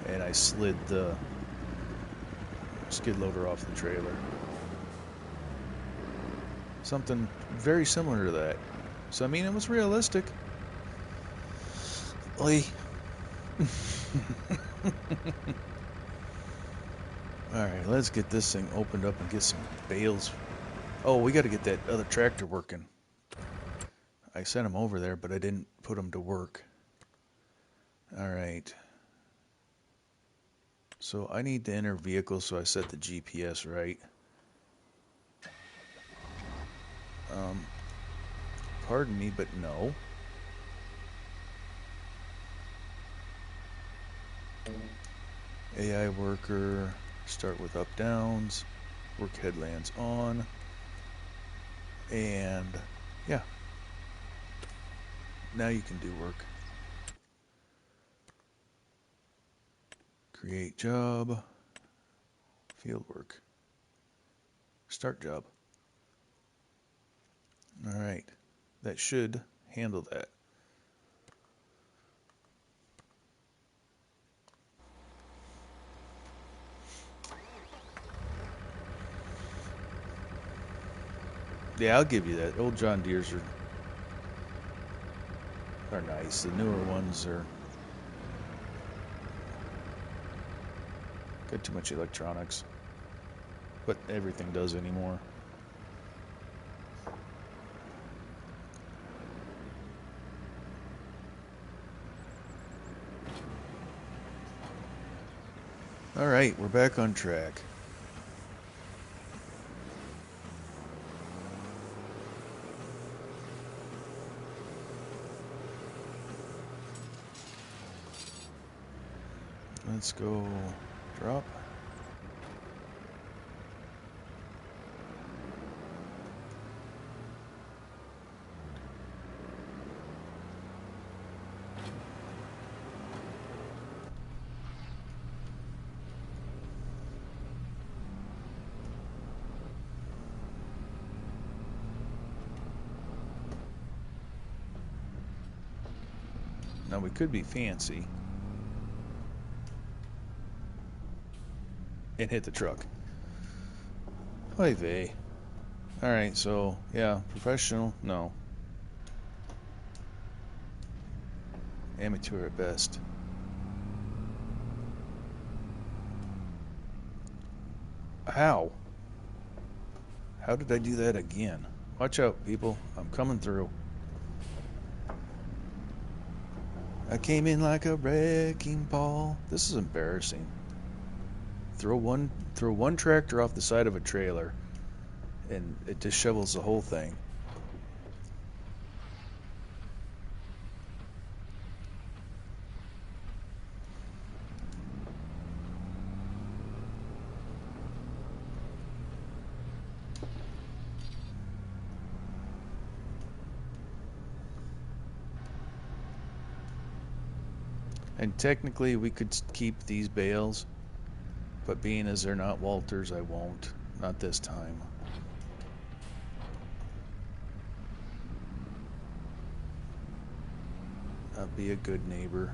and I slid the skid loader off the trailer. Something very similar to that. So I mean, it was realistic. Lee. Alright, let's get this thing opened up and get some bales. Oh, we got to get that other tractor working. I sent him over there, but I didn't put him to work. Alright. So I need to enter vehicle, so I set the GPS right. Pardon me, but no. AI worker, start with up downs, work headlands on, and yeah, now you can do work. Create job, field work, start job. All right, that should handle that. Yeah, I'll give you that. Old John Deere's are nice. The newer ones are got too much electronics, but everything does anymore. All right, we're back on track. Let's go drop. Now we could be fancy and hit the truck. Oy vey. Alright, so yeah, professional, no. Amateur at best. How? How did I do that again? Watch out, people. I'm coming through. I came in like a wrecking ball. This is embarrassing. Throw one tractor off the side of a trailer and it dishevels the whole thing. And technically we could keep these bales, but being as they're not Walters, I won't. Not this time. I'll be a good neighbor.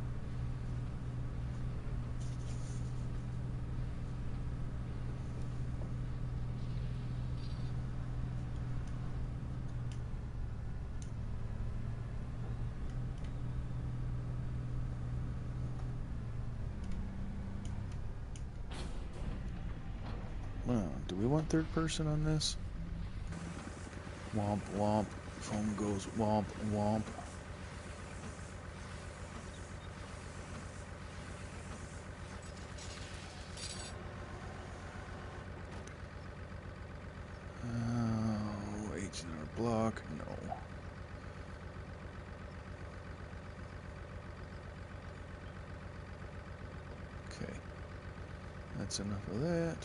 Do we want third person on this? Womp womp. Phone goes womp womp. H&R Block, no. Okay, that's enough of that.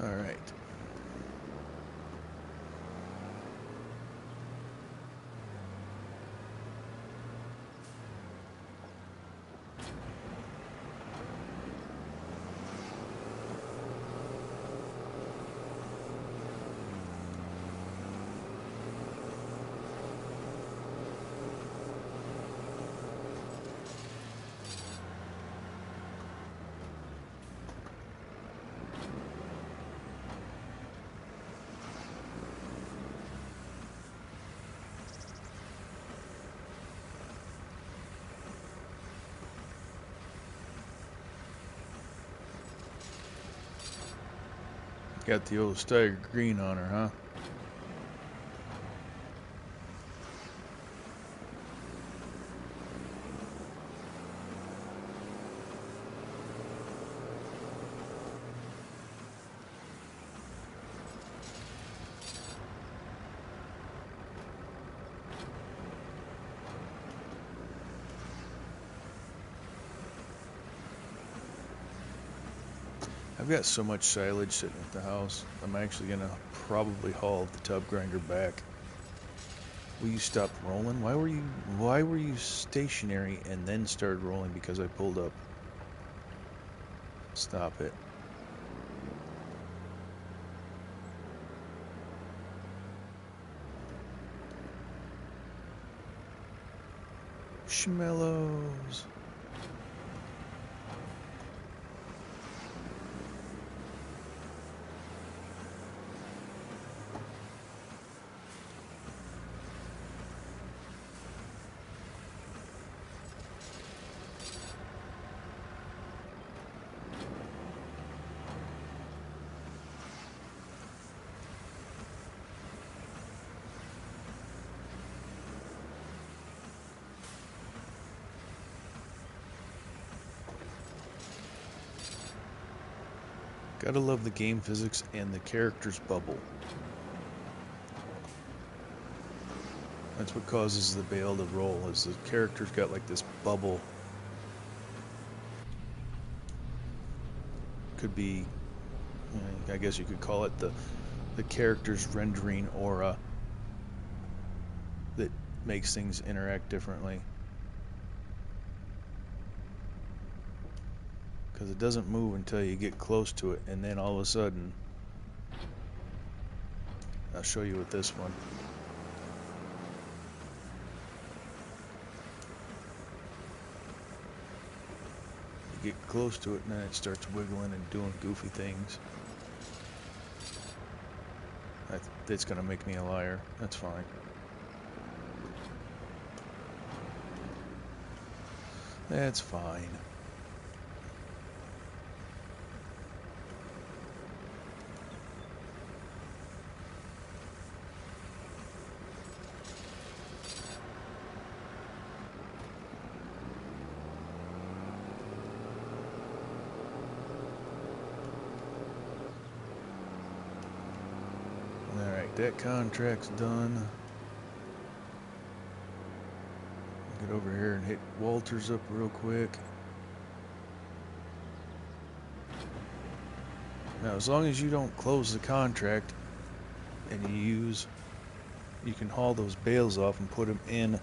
All right. Got the old Steiger green on her, huh? I've got so much silage sitting at the house, I'm actually gonna probably haul the tub grinder back. Will you stop rolling? Why were you stationary and then started rolling because I pulled up? Stop it. Schmellows. Gotta love the game physics and the characters bubble. That's what causes the bale to roll, is the character's got like this bubble. Could be, I guess you could call it the character's rendering aura that makes things interact differently. Because it doesn't move until you get close to it, and then all of a sudden, I'll show you with this one. You get close to it and then it starts wiggling and doing goofy things. It's gonna make me a liar. That's fine. That's fine. Alright, that contract's done. Get over here and hit Walters up real quick. Now, as long as you don't close the contract and you can haul those bales off and put them in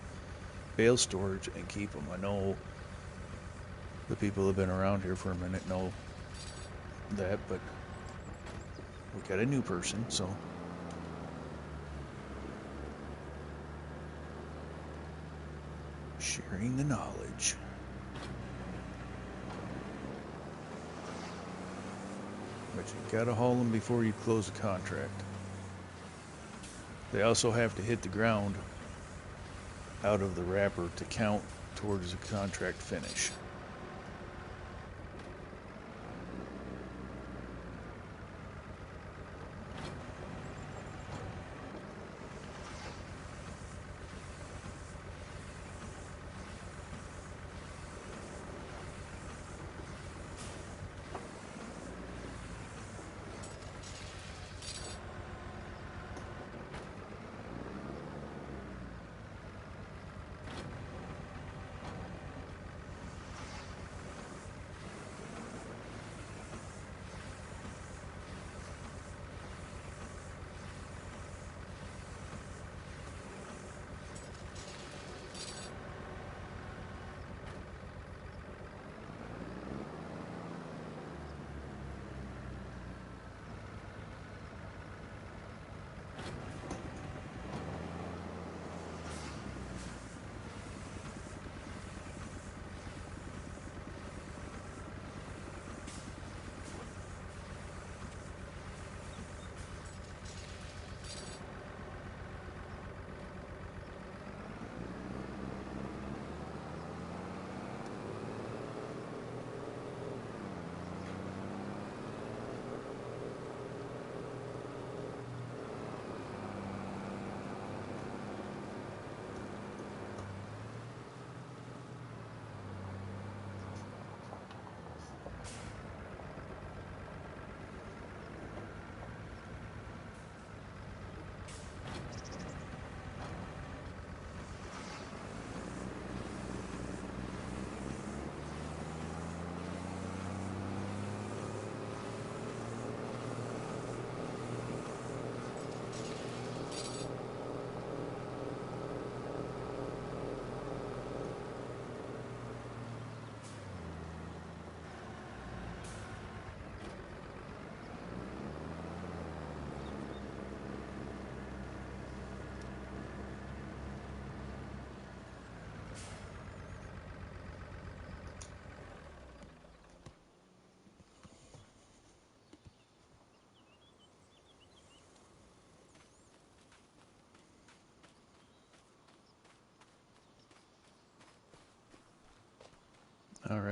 bale storage and keep them. I know the people who have been around here for a minute know that, but we got a new person, so sharing the knowledge. But you gotta haul them before you close the contract. They also have to hit the ground out of the wrapper to count towards the contract finish.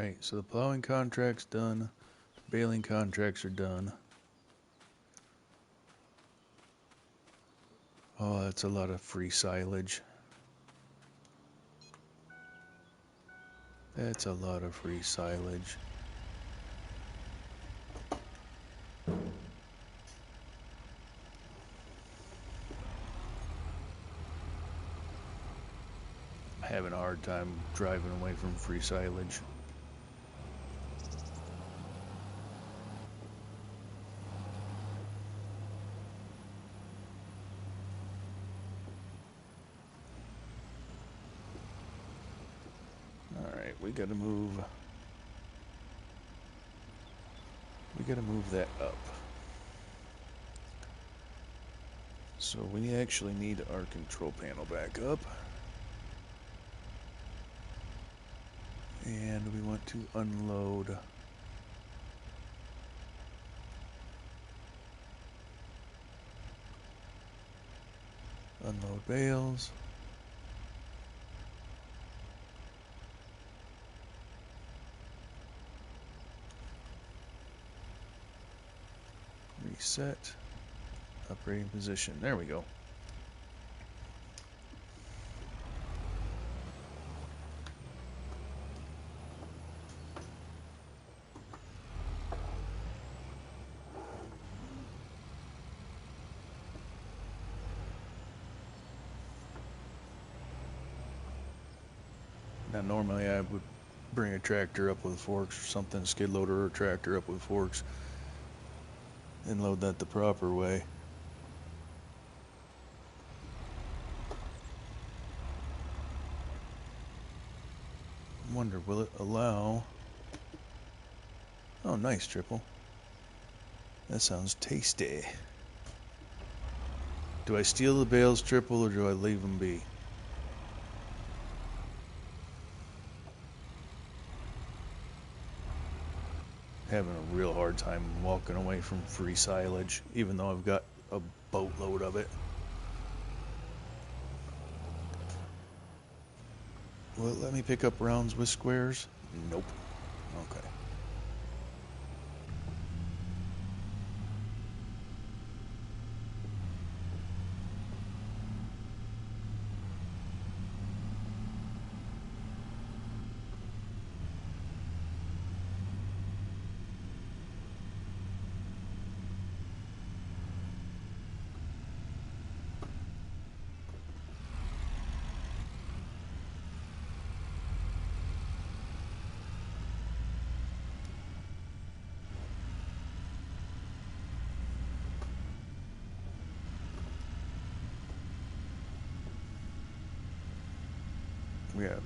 Alright, so the plowing contract's done. Baling contracts are done. Oh, that's a lot of free silage. That's a lot of free silage. Having a hard time driving away from free silage. Alright, we gotta move that up. So we actually need our control panel back up. And we want to unload bales. Reset. Operating position. There we go. Now normally I would bring a tractor up with forks or something, a skid loader or a tractor up with forks, and load that the proper way. Wonder, will it allow... Oh, nice, triple. That sounds tasty. Do I steal the bales, triple, or do I leave them be? Having a real hard time walking away from free silage, even though I've got a boatload of it. Will it let me pick up rounds with squares? Nope. Okay. We gotta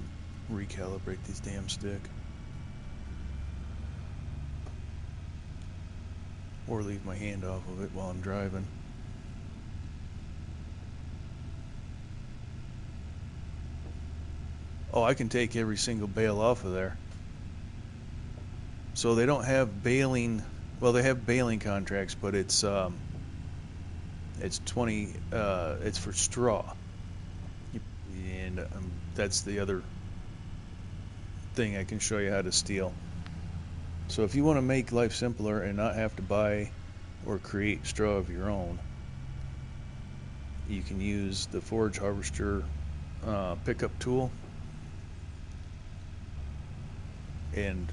recalibrate this damn stick. Or leave my hand off of it while I'm driving. Oh, I can take every single bale off of there. So they don't have baling, well, they have baling contracts, but it's 20, it's for straw. And that's the other thing I can show you how to steal. So if you want to make life simpler and not have to buy or create straw of your own, you can use the forage harvester pickup tool and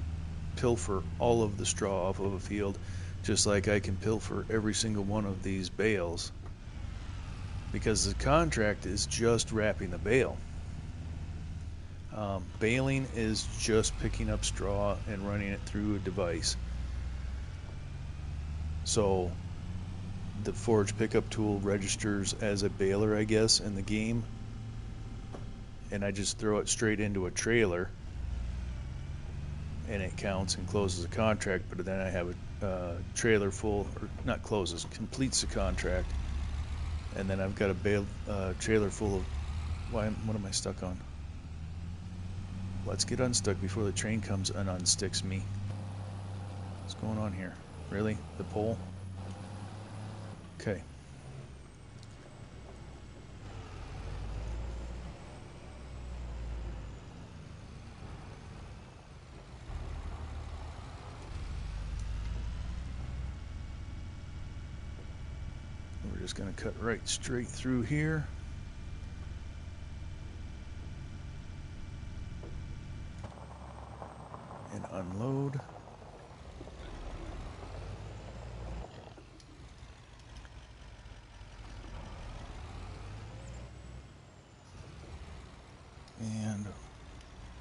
pilfer all of the straw off of a field, just like I can pilfer every single one of these bales, because the contract is just wrapping the bale. Baling is just picking up straw and running it through a device. So the forage pickup tool registers as a baler, I guess, in the game, and I just throw it straight into a trailer and it counts and closes the contract. But then I have a trailer full, or not closes, completes the contract, and then I've got a trailer full of, what am I stuck on? Let's get unstuck before the train comes and unsticks me. What's going on here? Really? The pole? Okay. just going to cut right straight through here. And unload. And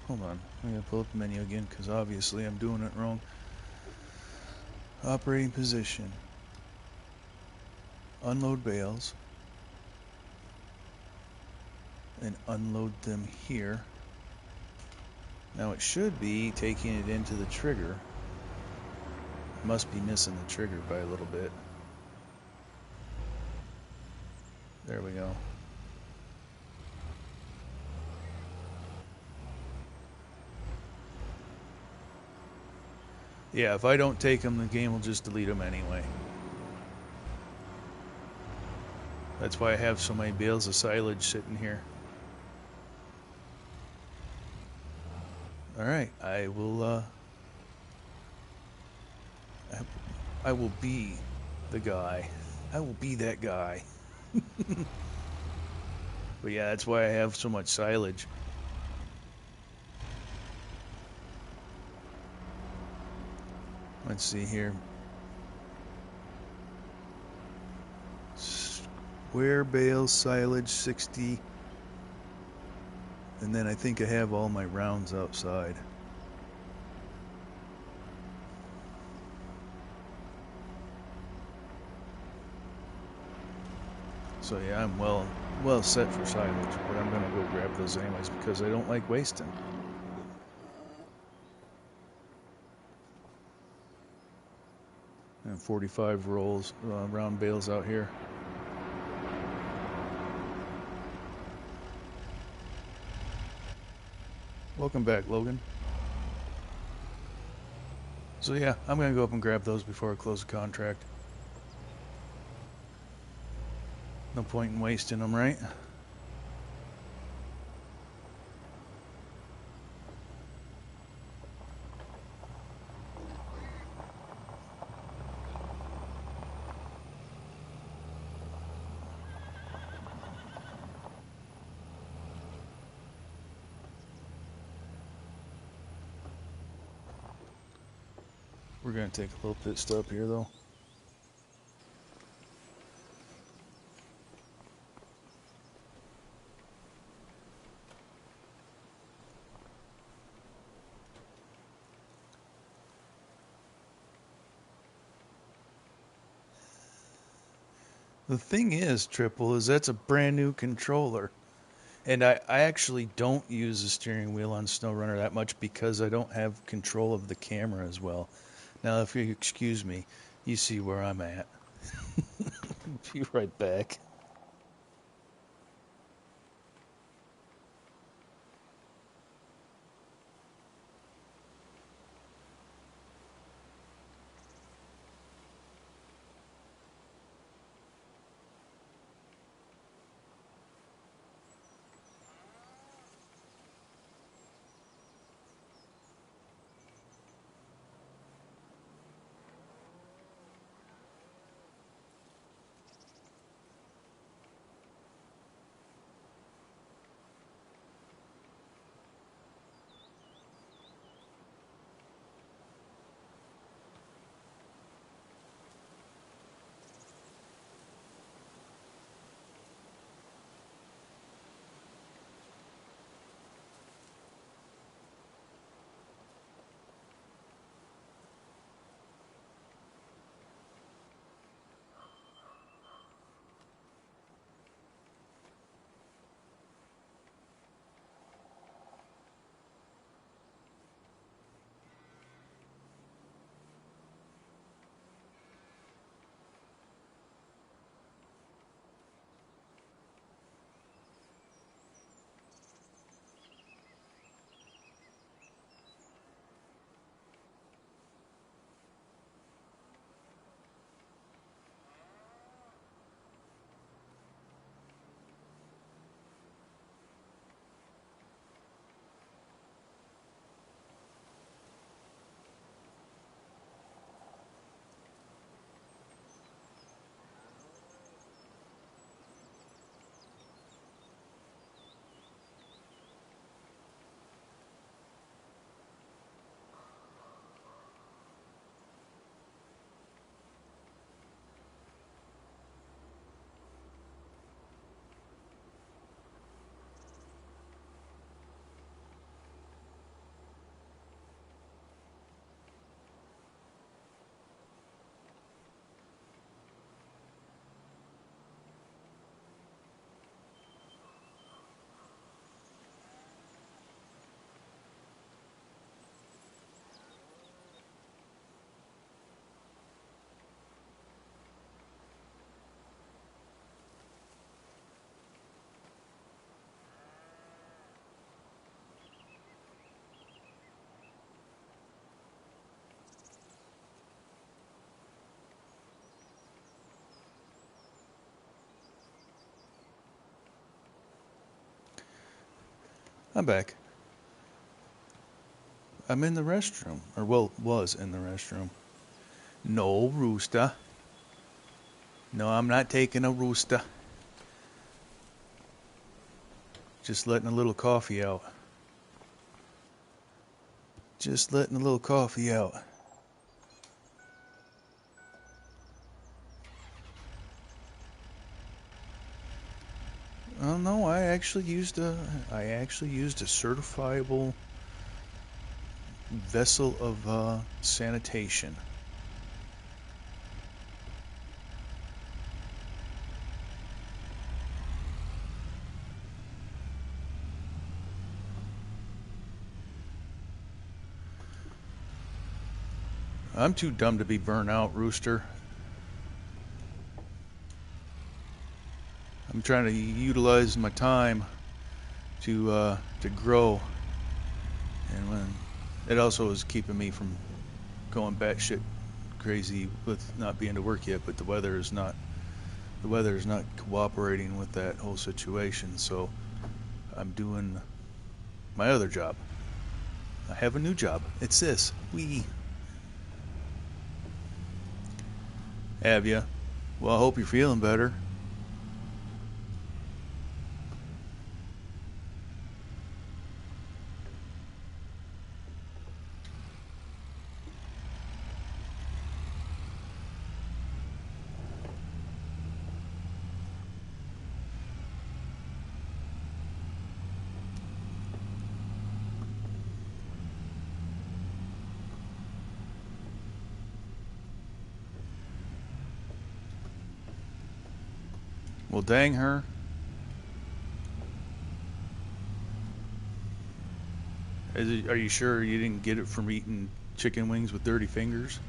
hold on, I'm going to pull up the menu again because obviously I'm doing it wrong. Operating position. Unload bales. And unload them here. Now it should be taking it into the trigger. Must be missing the trigger by a little bit. There we go. Yeah, if I don't take them, the game will just delete them anyway. That's why I have so many bales of silage sitting here. Alright, I will be the guy. I will be that guy. But yeah, that's why I have so much silage. Let's see here. Square bales, silage, 60. And then I think I have all my rounds outside. So yeah, I'm well set for silage, but I'm gonna go grab those anyways because I don't like wasting. And 45 rolls, round bales out here. Welcome back, Logan. So yeah, I'm gonna go up and grab those before I close the contract. No point in wasting them, right? We're gonna take a little pit stop here though. The thing is, Triple, is that's a brand new controller. And I actually don't use the steering wheel on SnowRunner that much because I don't have control of the camera as well. Now, if you excuse me, you see where I'm at. Be right back. I'm back. I'm in the restroom. Or, well, was in the restroom. No, Rooster. No, I'm not taking a Rooster. Just letting a little coffee out. Just letting a little coffee out. Oh no, I actually used a certifiable vessel of sanitation. I'm too dumb to be burnt out, Rooster. I'm trying to utilize my time to grow, and when it also is keeping me from going batshit crazy with not being to work yet. But the weather is not cooperating with that whole situation. So I'm doing my other job. I have a new job. It's this. Have ya? Well, I hope you're feeling better. Well, dang her. Are you sure you didn't get it from eating chicken wings with dirty fingers?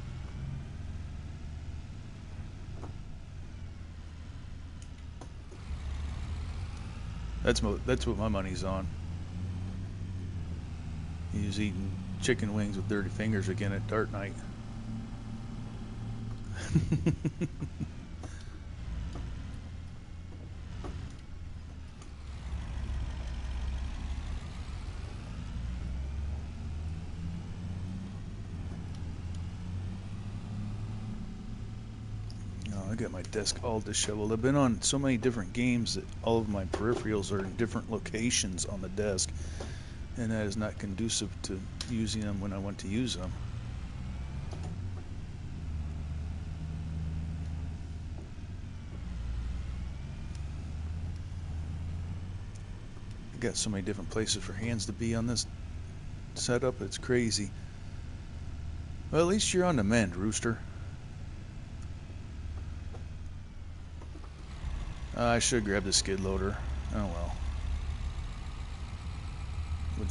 That's what my money's on. He's eating chicken wings with dirty fingers again at dart night. I got my desk all disheveled. I've been on so many different games that all of my peripherals are in different locations on the desk, and that is not conducive to using them when I want to use them. Got so many different places for hands to be on this setup, it's crazy. Well, at least you're on the mend, Rooster. I should grab the skid loader. Oh well. We'll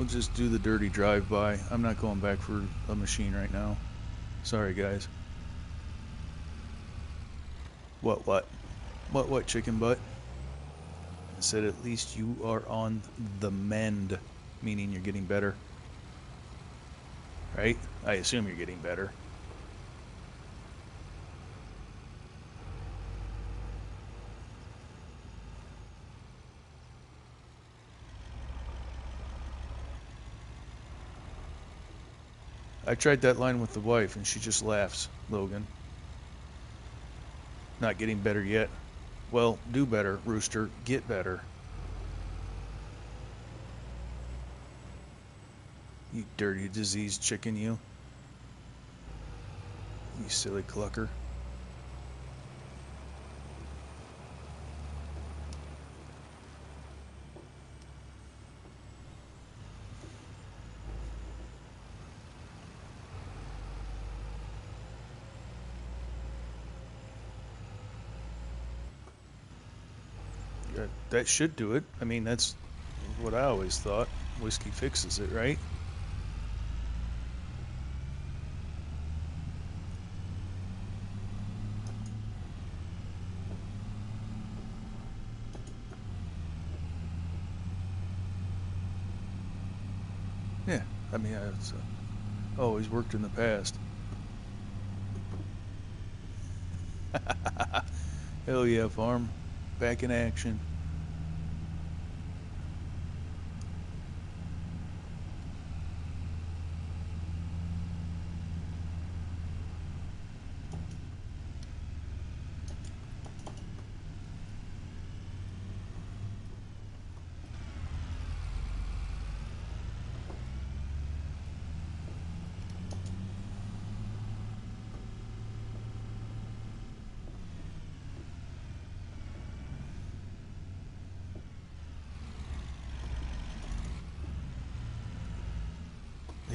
just do the dirty drive-by. I'm not going back for a machine right now. Sorry, guys. What, chicken butt? I said at least you are on the mend, meaning you're getting better. Right? I assume you're getting better. I tried that line with the wife and she just laughs, Logan. Not getting better yet. Well, do better, Rooster. Get better. You dirty, diseased chicken, you. You silly clucker. That should do it. I mean, that's what I always thought. Whiskey fixes it, right? Yeah, I mean, it's always worked in the past. Hell yeah, farm. Back in action.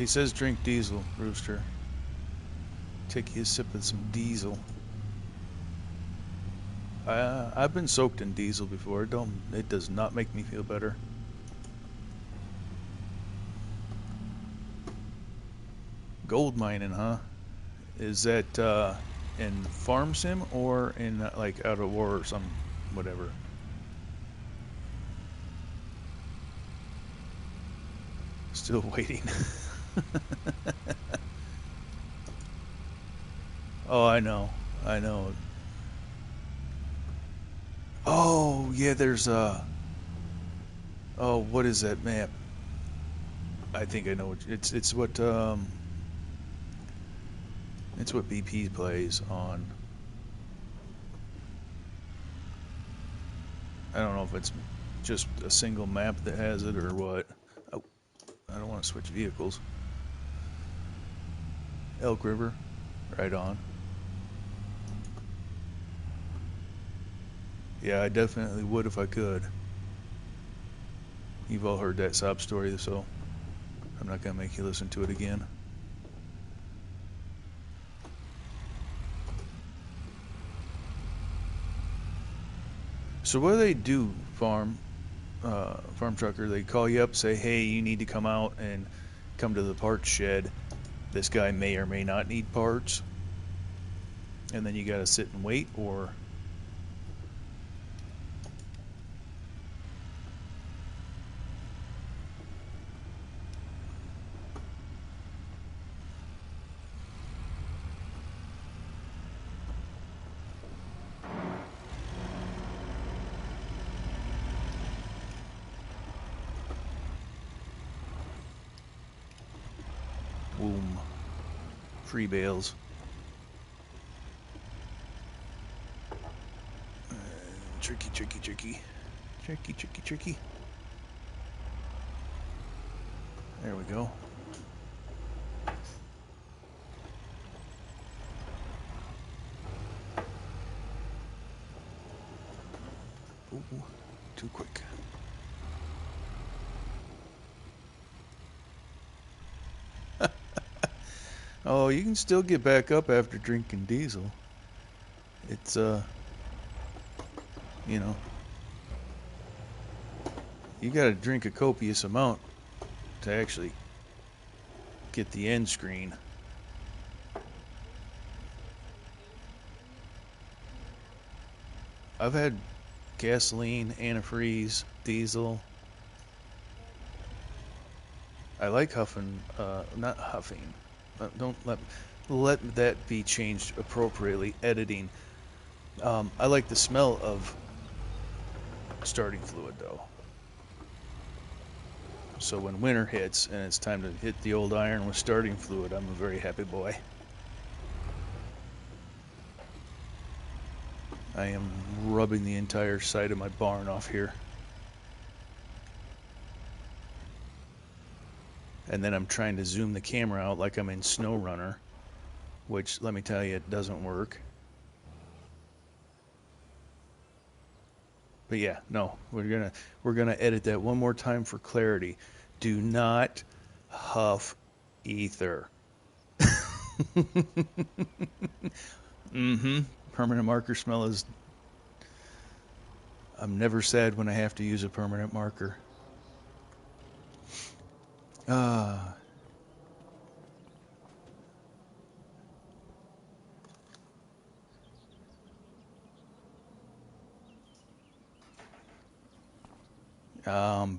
He says drink diesel, Rooster. Take you a sip of some diesel. I've been soaked in diesel before. It does not make me feel better. Gold mining, huh? Is that in Farm Sim or in like Out of War or some whatever? Still waiting. Oh, I know. Oh, yeah, there's oh, what is that map? I think I know what it's what it's what BP plays on. I don't know if it's just a single map that has it or what. Oh, I don't want to switch vehicles. Elk River, right on. Yeah, I definitely would if I could. You've all heard that sob story, so I'm not gonna make you listen to it again. So what do they do, farm trucker? They call you up, say, hey, you need to come out and come to the parts shed. This guy may or may not need parts. And then you gotta sit and wait, or... Boom. Free bales. Tricky. There we go. Ooh, too quick. Oh, you can still get back up after drinking diesel. It's, you know, you gotta drink a copious amount to actually get the end screen. I've had gasoline, antifreeze, diesel. I like huffing, not huffing. Don't let that be changed appropriately. Editing. I like the smell of starting fluid though. So when winter hits and it's time to hit the old iron with starting fluid, I'm a very happy boy. I am rubbing the entire side of my barn off here. And then I'm trying to zoom the camera out like I'm in SnowRunner, which, let me tell you, it doesn't work. But yeah, no, we're gonna edit that one more time for clarity. Do not huff ether. Permanent marker smell is... I'm never sad when I have to use a permanent marker.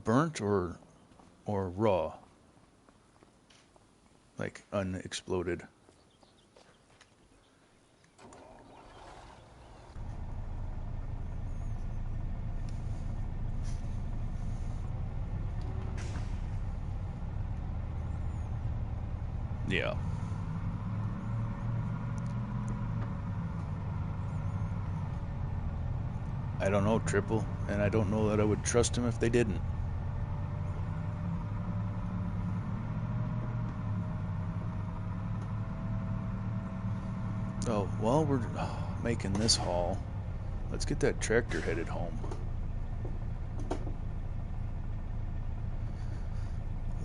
Burnt or raw? Like unexploded. Yeah. I don't know, Triple, and I don't know that I would trust him if they didn't. Oh, while we're making this haul, let's get that tractor headed home.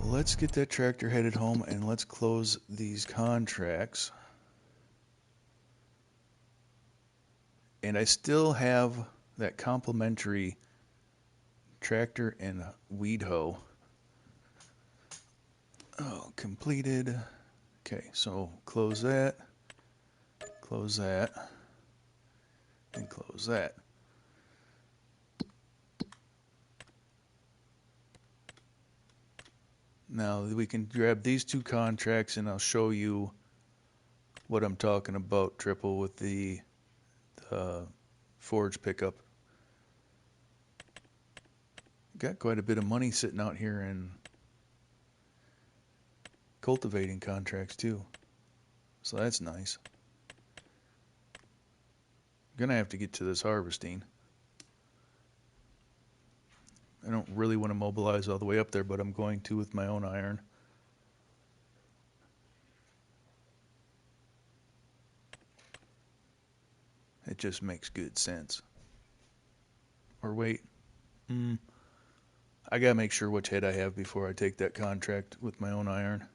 let's get that tractor headed home and let's close these contracts. And I still have that complimentary tractor and weed hoe. Oh, completed. Okay, so close that, and close that. Now we can grab these two contracts and I'll show you what I'm talking about, Triple, with the forage pickup. Got quite a bit of money sitting out here in cultivating contracts too, so that's nice. Gonna have to get to this harvesting. I don't really want to mobilize all the way up there, but I'm going to with my own iron. It just makes good sense. Or wait, I gotta make sure which head I have before I take that contract with my own iron.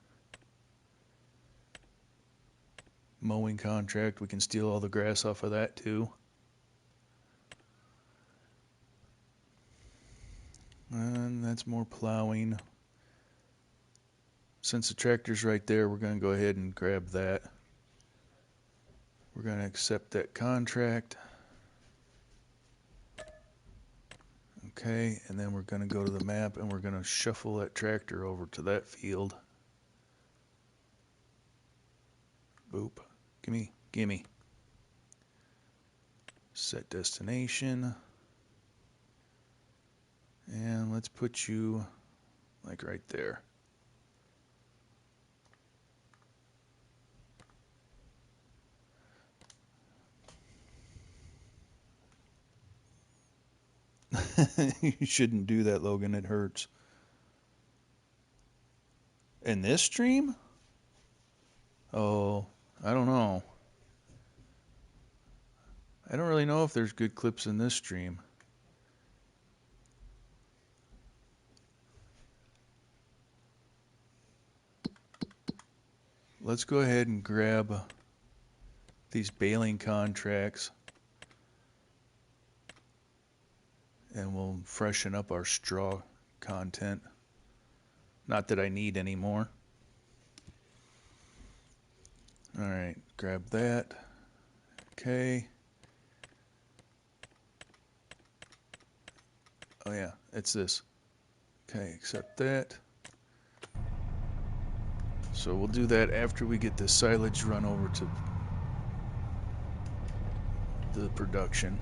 Mowing contract, we can steal all the grass off of that too. And that's more plowing. Since the tractor's right there, we're going to go ahead and grab that. We're going to accept that contract. Okay, and then we're going to go to the map and we're going to shuffle that tractor over to that field. Boop. Gimme. Set destination. And let's put you like right there. You shouldn't do that, Logan. It hurts. In this stream? Oh, I don't know. I don't really know if there's good clips in this stream. Let's go ahead and grab these baling contracts and we'll freshen up our straw content. Not that I need any more. Alright, grab that. Okay. Oh yeah, it's this. Okay, accept that. So we'll do that after we get the silage run over to the production.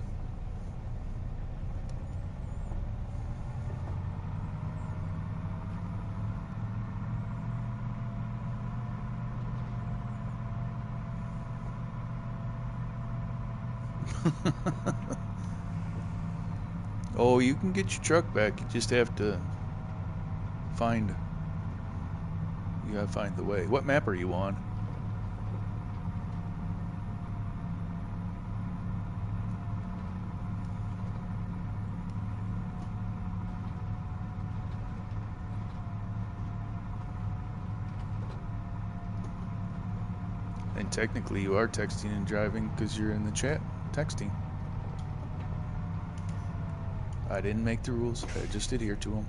Oh, you can get your truck back. You just have to find the way. What map are you on? And technically you are texting and driving because you're in the chat texting. I didn't make the rules. I just adhere to them.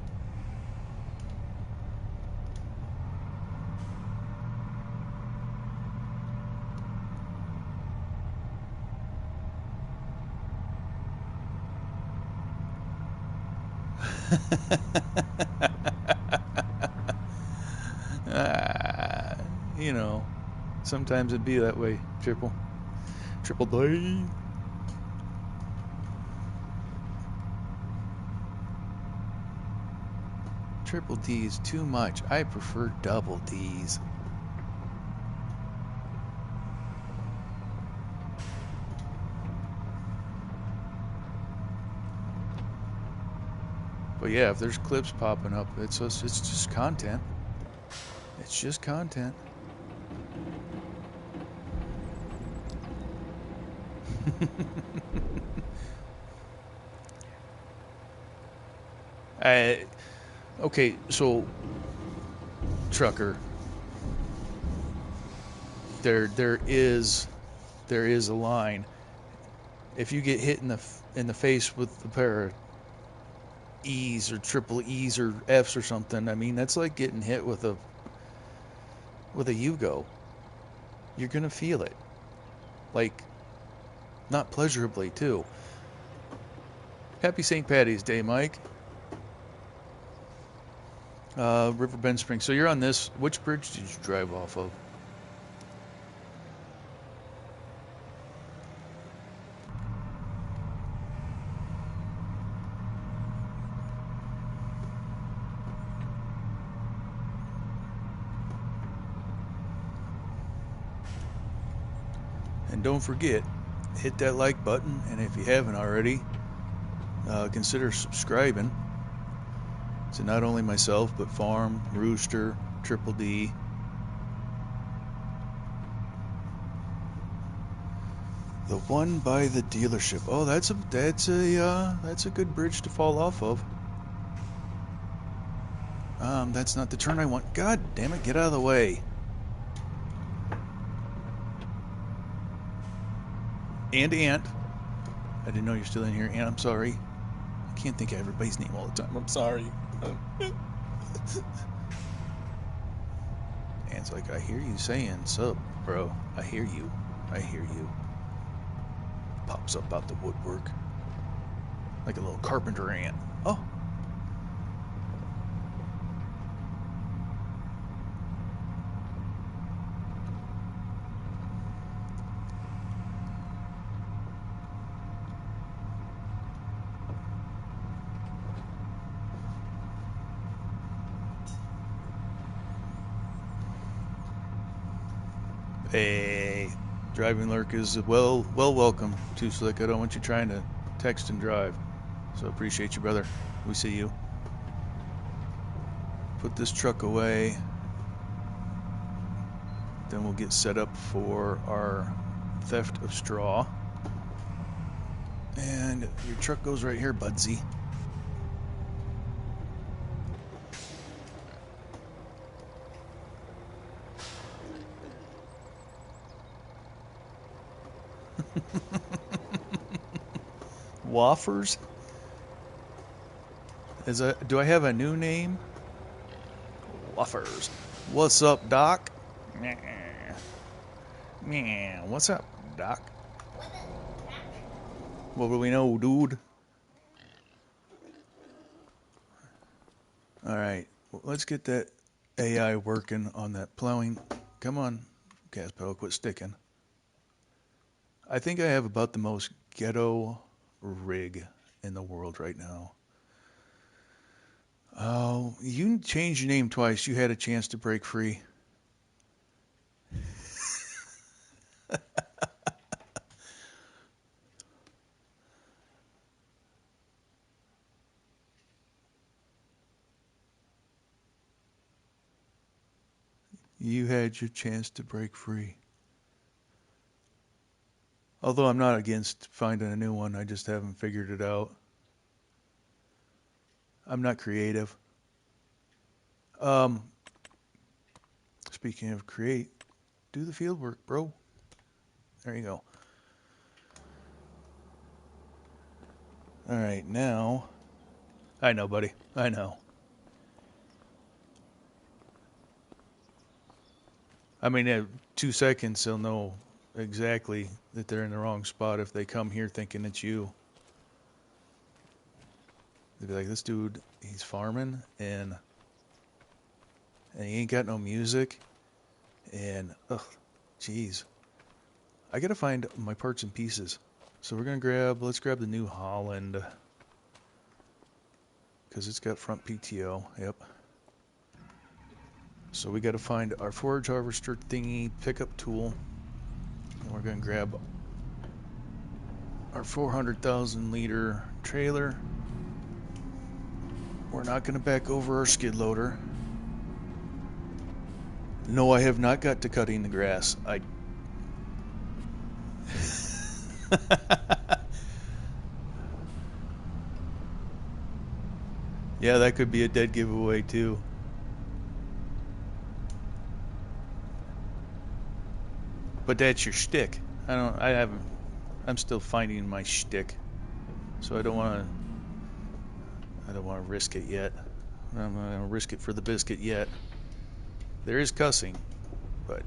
You know, sometimes it'd be that way. Triple D. Triple D is too much. I prefer double D's. But yeah, if there's clips popping up, it's just content. It's just content. Okay, so trucker, there is a line. If you get hit in the face with a pair of E's or triple E's or F's or something, I mean, that's like getting hit with a Yugo. You're gonna feel it, like, not pleasurably too. Happy St. Patty's Day, Mike. Riverbend Springs. So you're on this. Which bridge did you drive off of? And don't forget, hit that like button, and if you haven't already, consider subscribing to not only myself, but Farm, Rooster, Triple D. The one by the dealership. Oh, that's a good bridge to fall off of. That's not the turn I want. God damn it, get out of the way. And Ant. I didn't know you're still in here. Ant, I'm sorry. I can't think of everybody's name all the time. I'm sorry. Ant's like, I hear you saying sup, bro. I hear you. I hear you. Pops up out the woodwork. Like a little carpenter ant. Oh. Hey, driving lurk is well welcome. Too slick. I don't want you trying to text and drive. So appreciate you, brother. We see you. Put this truck away. Then we'll get set up for our theft of straw. And your truck goes right here, budsy. Waffers? Do I have a new name? Waffers. What's up, Doc? Man, what's up, Doc? What do we know, dude? Alright, well, let's get that AI working on that plowing. Come on, gas pedal, quit sticking. I think I have about the most ghetto rig in the world right now. Oh, you changed your name twice. You had a chance to break free. You had your chance to break free. Although I'm not against finding a new one, I just haven't figured it out. I'm not creative. Speaking of create, do the field work, bro. There you go. All right, now. I know, buddy. I know. I mean, in 2 seconds, they'll know exactly that they're in the wrong spot if they come here thinking it's you. They'll be like, this dude, he's farming, and he ain't got no music, and, ugh, jeez. I gotta find my parts and pieces. So we're gonna let's grab the New Holland, because it's got front PTO, yep. So we gotta find our forage harvester thingy, pickup tool, and we're gonna grab our 400,000 liter trailer. We're not gonna back over our skid loader. No, I have not got to cutting the grass. Yeah, that could be a dead giveaway too. But that's your shtick. I'm still finding my shtick. So I don't want to risk it yet. I'm not going to risk it for the biscuit yet. There is cussing, but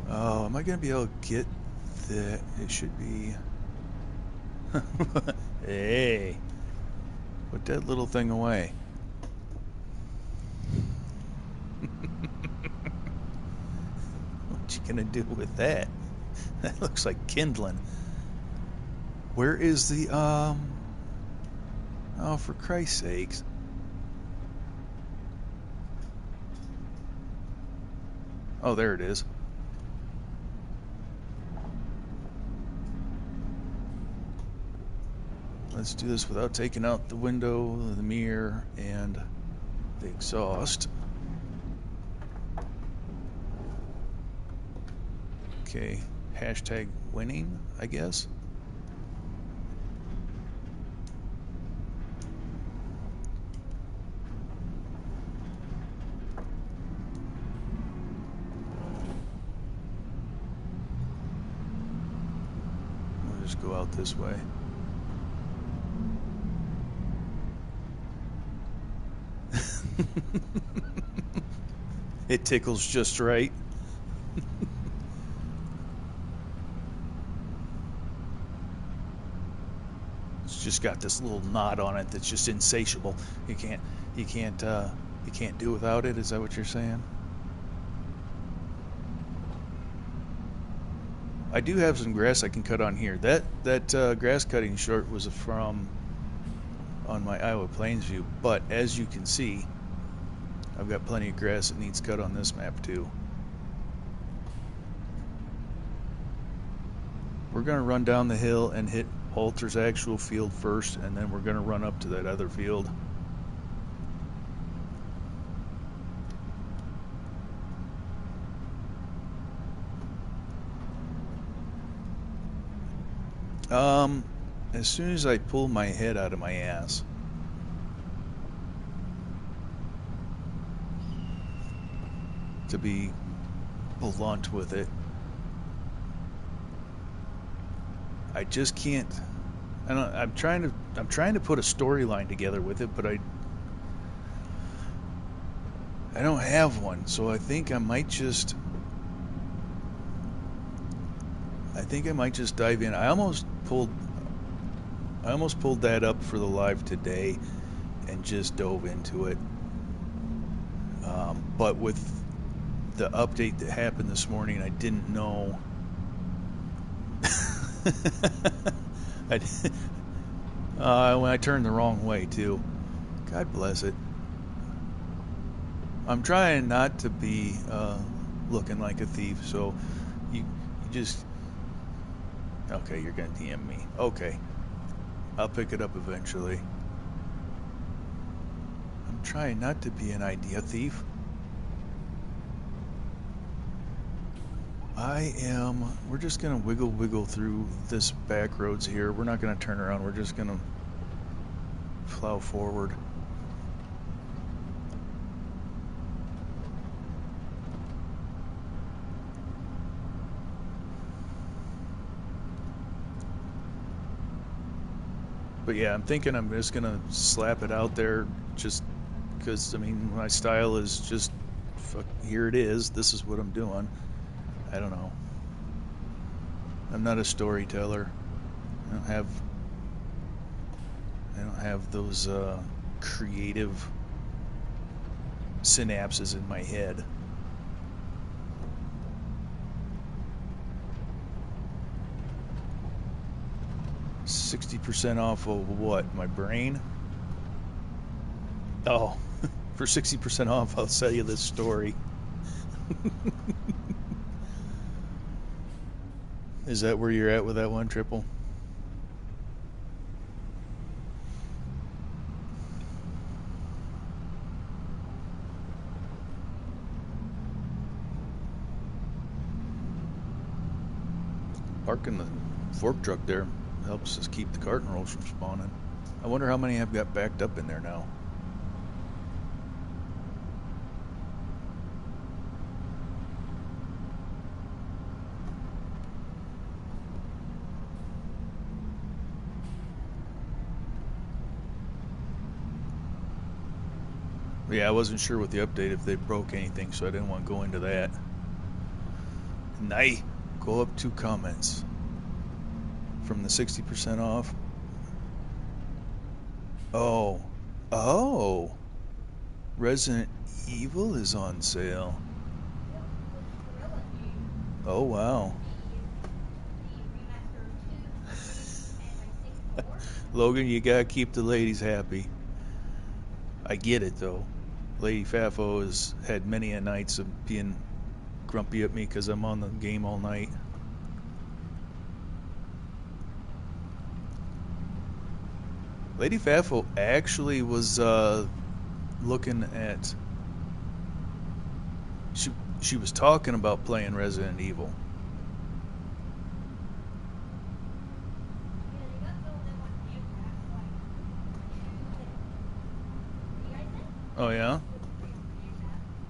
oh, am I going to be able to get that? It should be. Hey, put that little thing away. What you gonna do with that? That looks like kindling. Where is the Oh, for Christ's sakes! Oh, there it is. Let's do this without taking out the window, the mirror, and the exhaust. Okay, hashtag winning, I guess. We'll just go out this way. It tickles just right. It's just got this little knot on it that's just insatiable. You can't do without it. Is that what you're saying? I do have some grass I can cut on here. That grass cutting short was from on my Iowa Plains view, but as you can see, I've got plenty of grass that needs cut on this map too. We're going to run down the hill and hit Halter's actual field first, and then we're going to run up to that other field. As soon as I pull my head out of my ass. To be blunt with it. I just can't. I'm trying to put a storyline together with it, but I don't have one. So I think I might just dive in. I almost pulled that up for the live today and just dove into it. But with the update that happened this morning, I didn't know. When I turned the wrong way too. God bless it. I'm trying not to be looking like a thief, so you just okay. You're gonna DM me. Okay, I'll pick it up eventually. I'm trying not to be an idea thief. We're just gonna wiggle through this back roads here. We're not gonna turn around. We're just gonna plow forward. But yeah, I'm thinking I'm just gonna slap it out there just because, I mean, my style is just, here it is. This is what I'm doing. I don't know. I'm not a storyteller. I don't have those creative synapses in my head. $60% off of what? My brain? Oh, for 60% off, I'll sell you this story. Is that where you're at with that one, Triple? Parking the fork truck there helps us keep the carton rolls from spawning. I wonder how many have got backed up in there now. Yeah, I wasn't sure with the update if they broke anything, so I didn't want to go into that. Nay, go up 2 comments. From the 60% off. Oh. Resident Evil is on sale. Oh, wow. Logan, you gotta keep the ladies happy. I get it, though. Lady Fafo has had many a nights of being grumpy at me because I'm on the game all night. Lady Fafo actually was looking at... She was talking about playing Resident Evil. Oh, yeah?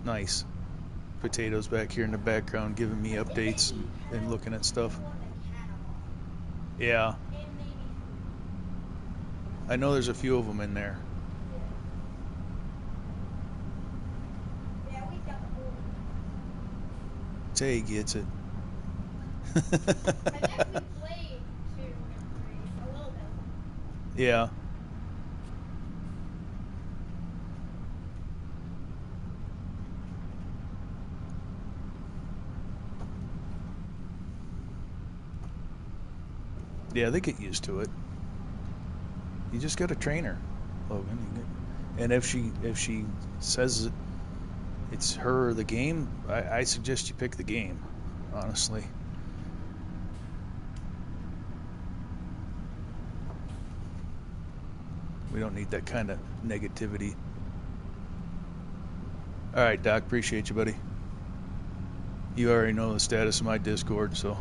Nice. Potatoes back here in the background giving me updates and looking at stuff. Yeah. I know there's a few of them in there. Tay gets it. Yeah. Yeah, they get used to it. You just got to train her, Logan. And if she says it's her or the game, I suggest you pick the game, honestly. We don't need that kind of negativity. All right, Doc, appreciate you, buddy. You already know the status of my Discord, so.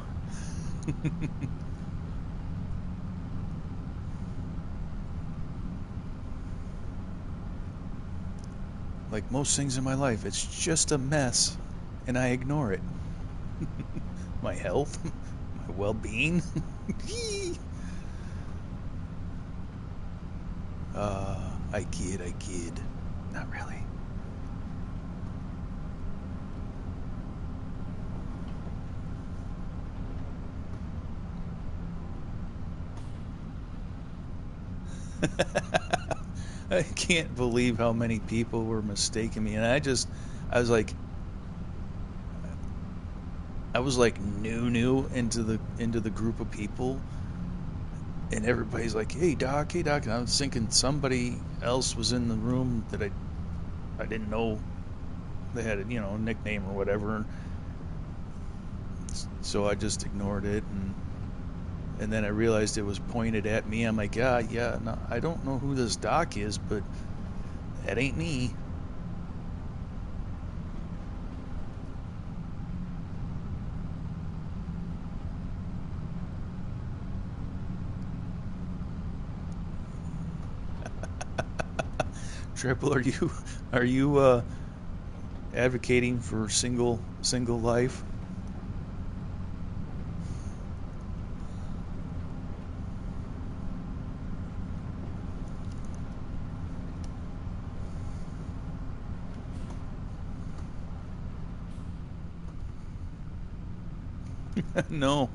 Like most things in my life, it's just a mess, and I ignore it. My health, my well-being. I kid. Not really. I can't believe how many people were mistaking me, and I was like new into the group of people, and everybody's like, hey doc, and I was thinking somebody else was in the room that I didn't know they had a nickname or whatever, so I just ignored it, and then I realized it was pointed at me. I'm like, yeah, no, I don't know who this doc is, but that ain't me. Triple, are you advocating for single life? No,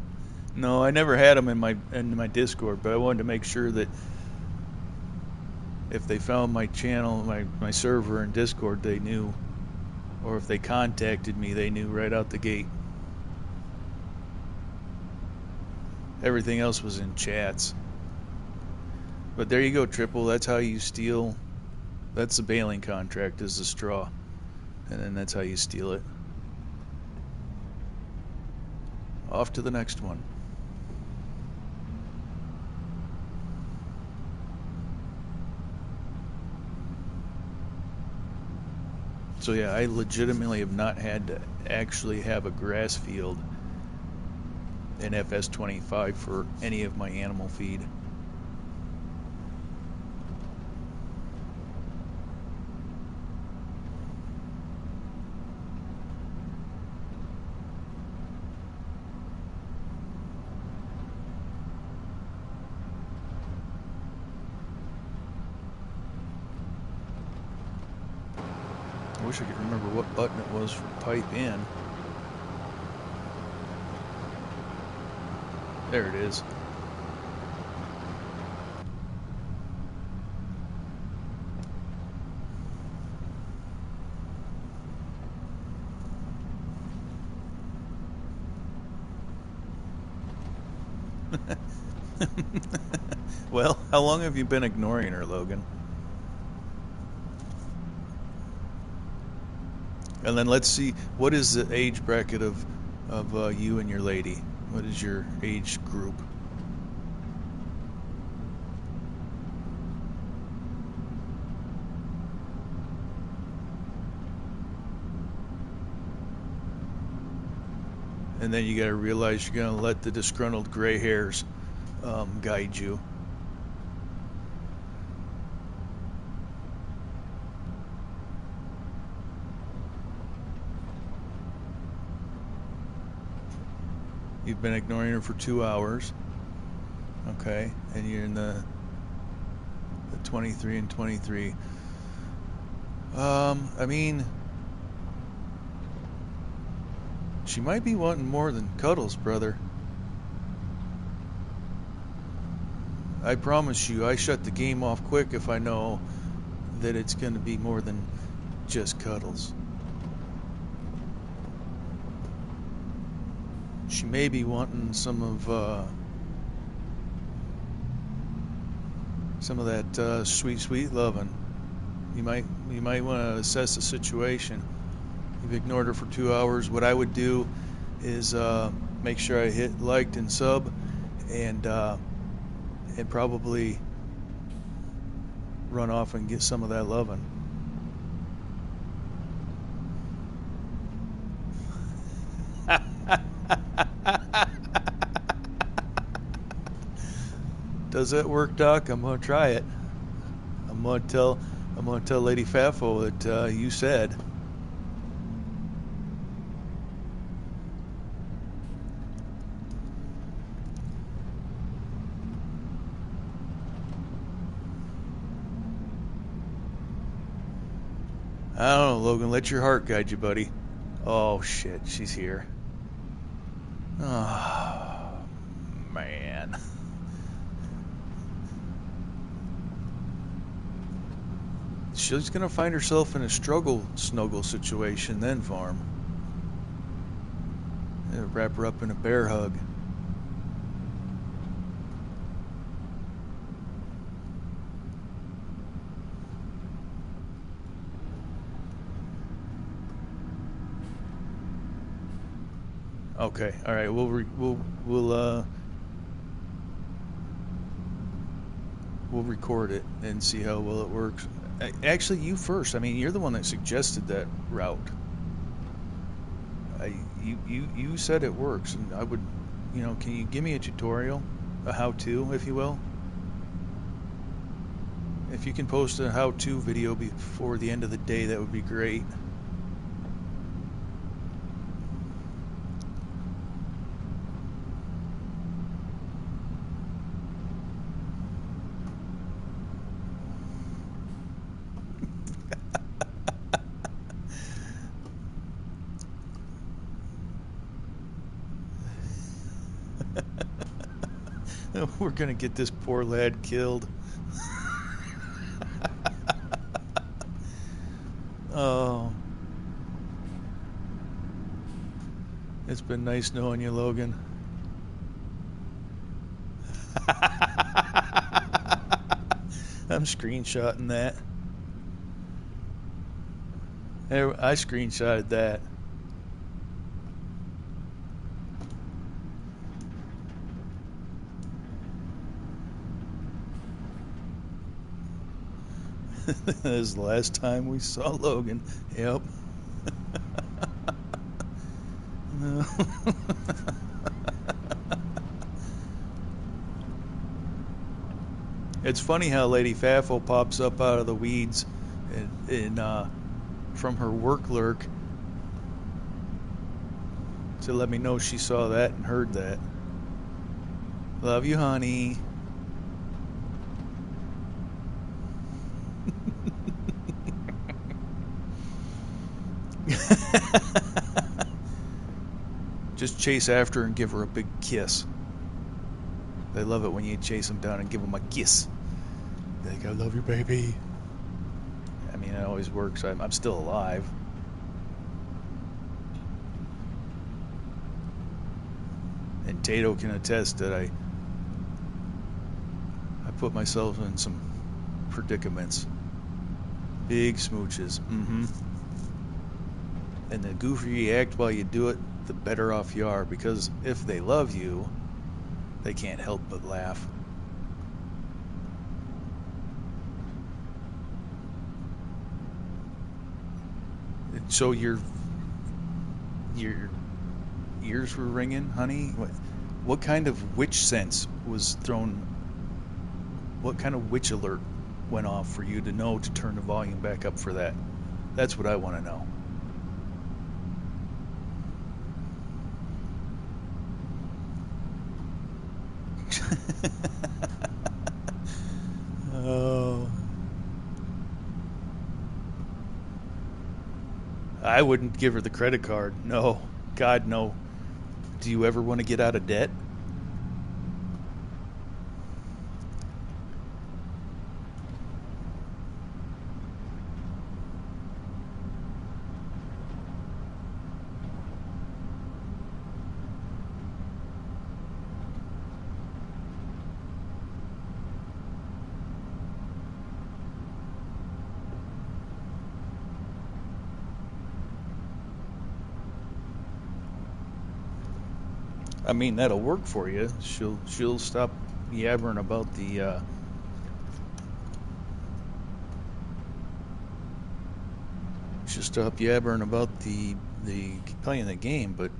I never had them in my Discord, but I wanted to make sure that if they found my channel, my server in Discord, they knew, or if they contacted me, they knew right out the gate. Everything else was in chats. But there you go, Triple. That's how you steal. That's the baling contract, is the straw, and then that's how you steal it. Off to the next one. So yeah, I legitimately have not had to actually have a grass field an FS25 for any of my animal feed. I wish I could remember what button it was for pipe in. There it is. Well, how long have you been ignoring her, Logan? And then let's see, what is the age bracket of you and your lady? What is your age group? And then you got to realize you're going to let the disgruntled gray hairs guide you. You've been ignoring her for 2 hours. Okay, and you're in the 23 and 23. I mean, she might be wanting more than cuddles, brother. I promise you, I shut the game off quick if I know that it's going to be more than just cuddles. She may be wanting some of that sweet loving. You might want to assess the situation. You've ignored her for 2 hours. What I would do is make sure I hit liked and sub, and probably run off and get some of that loving. Does that work, Doc? I'm gonna try it. I'm gonna tell Lady Fafo that you said. I don't know, Logan. Let your heart guide you, buddy. Oh shit, she's here. Oh man. She's gonna find herself in a snuggle situation then, farm. It'll wrap her up in a bear hug. Okay, all right. We'll record it and see how well it works. Actually, you first. I mean, you're the one that suggested that route. You said it works, and I would, can you give me a tutorial, a how-to, if you will? If you can post a how-to video before the end of the day, that would be great. We're gonna get this poor lad killed. Oh, it's been nice knowing you, Logan. I'm screenshotting that. I screenshotted that. This is the last time we saw Logan. Yep. No. It's funny how Lady Faffo pops up out of the weeds from her work lurk to let me know she saw that and heard that. Love you, honey. Just chase after her and give her a big kiss. They love it when you chase them down and give them a kiss. They're like, I love you, baby. I mean, it always works. I'm still alive. And Tato can attest that I put myself in some predicaments. Big smooches. And the goofier you act while you do it, the better off you are. Because if they love you, they can't help but laugh. So your ears were ringing, honey? What kind of witch sense was thrown? What kind of witch alert went off for you to know to turn the volume back up for that? That's what I want to know. Oh. I wouldn't give her the credit card. No. God, no. Do you ever want to get out of debt? I mean, that'll work for you. She'll stop yabbering about the she'll stop yabbering about the playing the game, but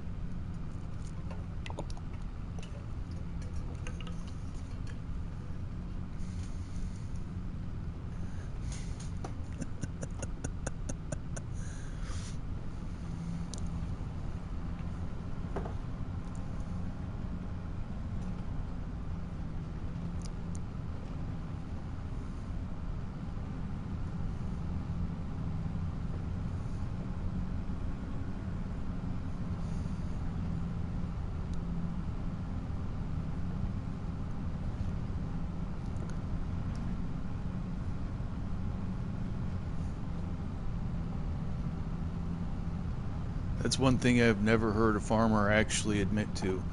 that's one thing I've never heard a farmer actually admit to,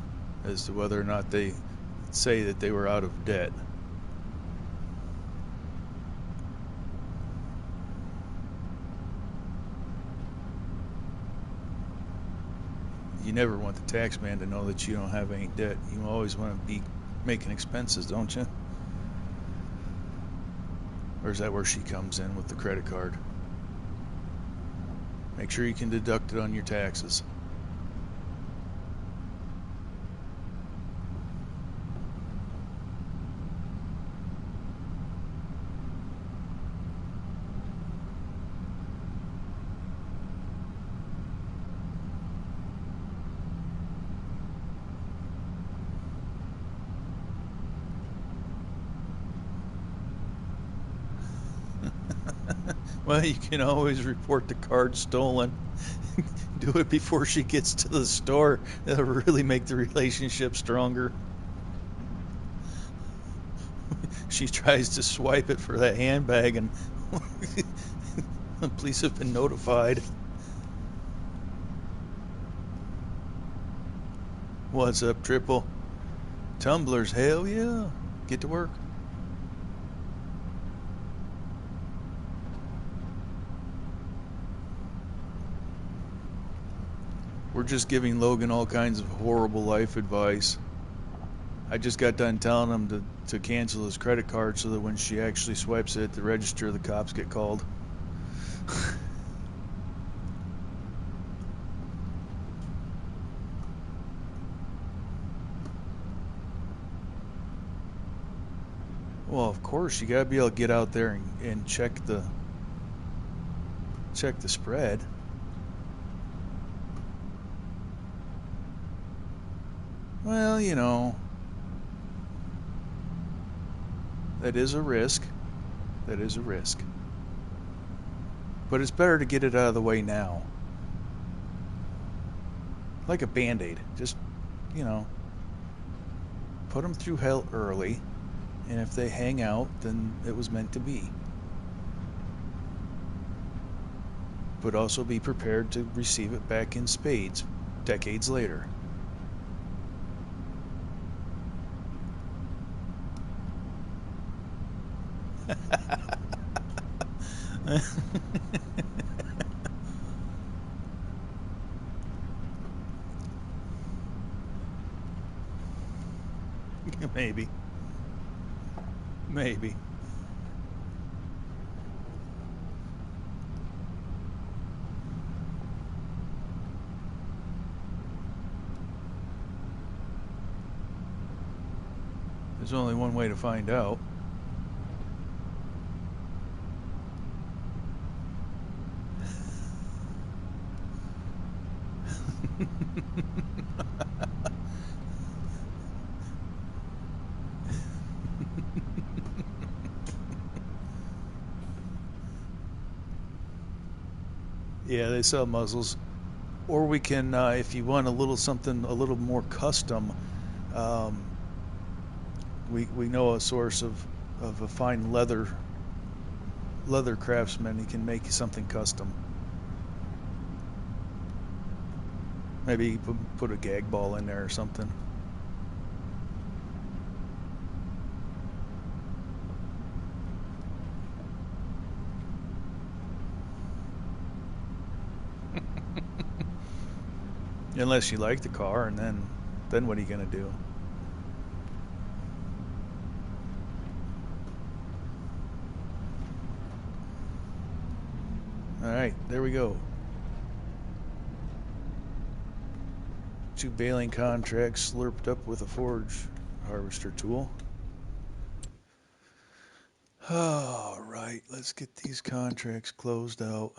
as to whether or not they say that they were out of debt. You never want the tax man to know that you don't have any debt. You always want to be making expenses, don't you? Or is that where she comes in with the credit card? Make sure you can deduct it on your taxes. Well, you can always report the card stolen. Do it before she gets to the store. That'll really make the relationship stronger. She tries to swipe it for that handbag, and the police have been notified. What's up, Triple? Tumblers, hell yeah. Get to work. We're just giving Logan all kinds of horrible life advice. I just got done telling him to cancel his credit card so that when she actually swipes it at the register, the cops get called. Well, of course, you got to be able to get out there and check the spread. Well, you know, that is a risk. That is a risk. But it's better to get it out of the way now. Like a Band-Aid. Just, you know, put them through hell early. And if they hang out, then it was meant to be. But also be prepared to receive it back in spades decades later. Maybe. Maybe. There's only one way to find out. Yeah, they sell muzzles. Or we can, if you want a little something a little more custom, um, we know a source of a fine leather craftsman. He can make you something custom. Maybe put a gag ball in there or something. Unless you like the car, and then what are you gonna do? All right, there we go. 2 baling contracts slurped up with a forage harvester tool. All right, let's get these contracts closed out.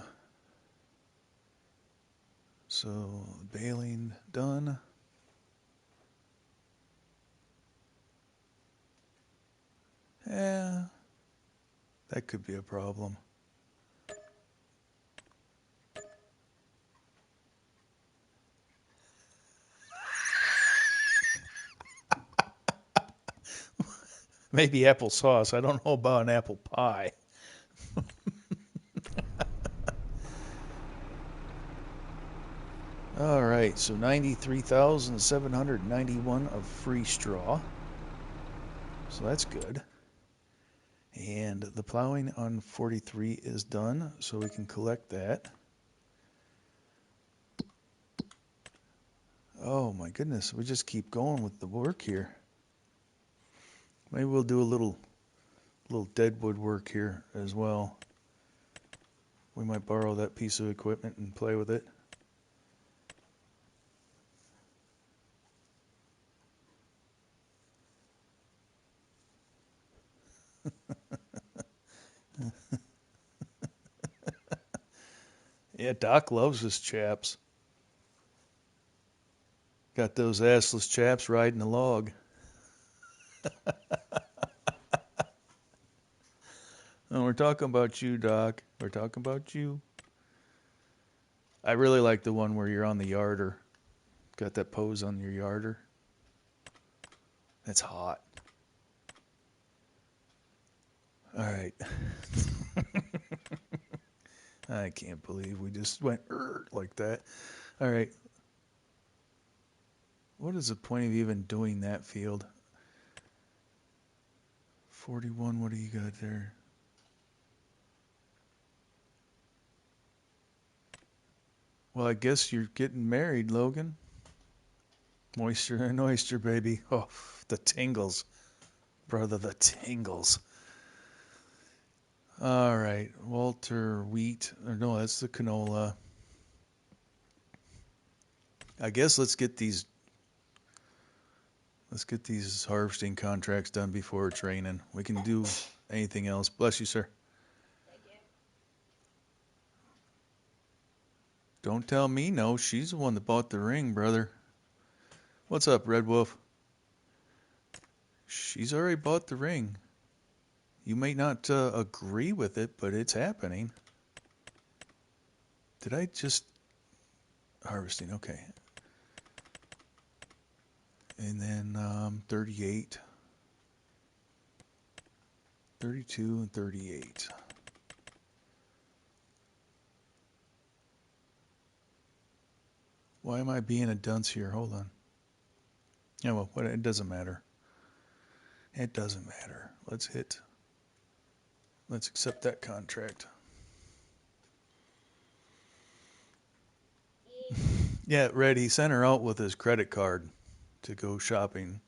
So, baling done. Yeah, that could be a problem. Maybe applesauce. I don't know about an apple pie. All right, so 93,791 of free straw. So that's good. And the plowing on 43 is done, so we can collect that. Oh my goodness, we just keep going with the work here. Maybe we'll do a little deadwood work here as well. We might borrow that piece of equipment and play with it. Yeah, Doc loves his chaps. Got those assless chaps riding a log. And we're talking about you, Doc. We're talking about you. I really like the one where you're on the yarder. Got that pose on your yarder. That's hot. All right. I can't believe we just went like that. All right. What is the point of even doing that field? 41, what do you got there? Well, I guess you're getting married, Logan. Moisture and oyster, baby. Oh, the tingles. Brother, the tingles. All right. Walter wheat. Or no, that's the canola. I guess let's get these Let's get these harvesting contracts done before it's raining. We can do anything else. Bless you, sir. Don't tell me no. She's the one that bought the ring, brother. What's up, Red Wolf? She's already bought the ring. You may not agree with it, but it's happening. Did I just... Harvesting, okay. And then 38. 32 and 38. Why am I being a dunce here? Hold on. Yeah, well, it doesn't matter. It doesn't matter. Let's accept that contract. Yeah, Red, he sent her out with his credit card to go shopping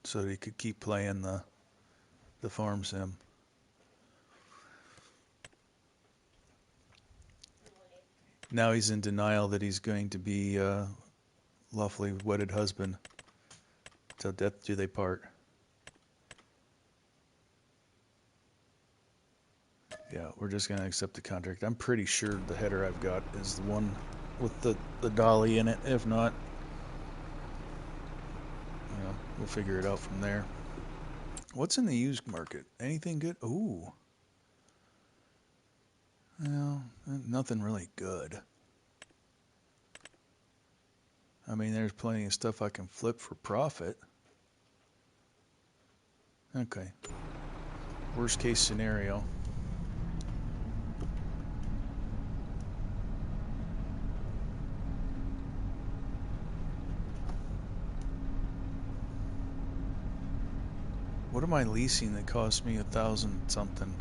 so that he could keep playing the farm sim. Now he's in denial that he's going to be lawfully wedded husband till death do they part. Yeah, we're just going to accept the contract. I'm pretty sure the header I've got is the one with the dolly in it. If not, you know, we'll figure it out from there. What's in the used market? Anything good? Ooh. Well, nothing really good. I mean, there's plenty of stuff I can flip for profit. Okay. Worst case scenario. What am I leasing that cost me 1,000 something?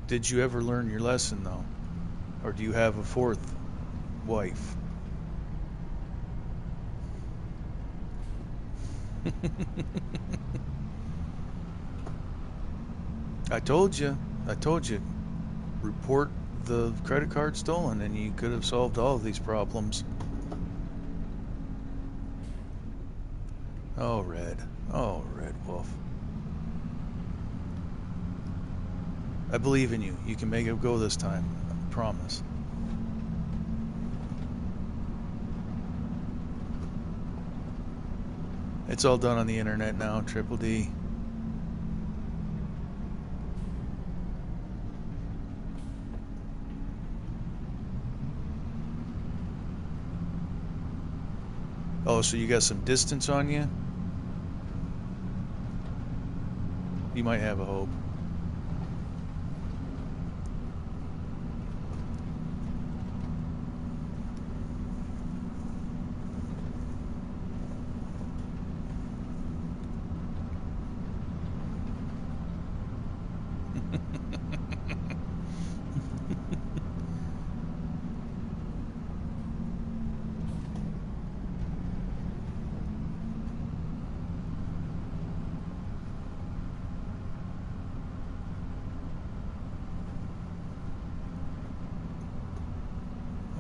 Did you ever learn your lesson though? Or do you have a fourth wife? I told you. Report the credit card stolen and you could have solved all of these problems. Oh, Red Wolf. I believe in you. You can make it go this time. I promise. It's all done on the internet now, Triple D. Oh, so you got some distance on you? You might have a hope.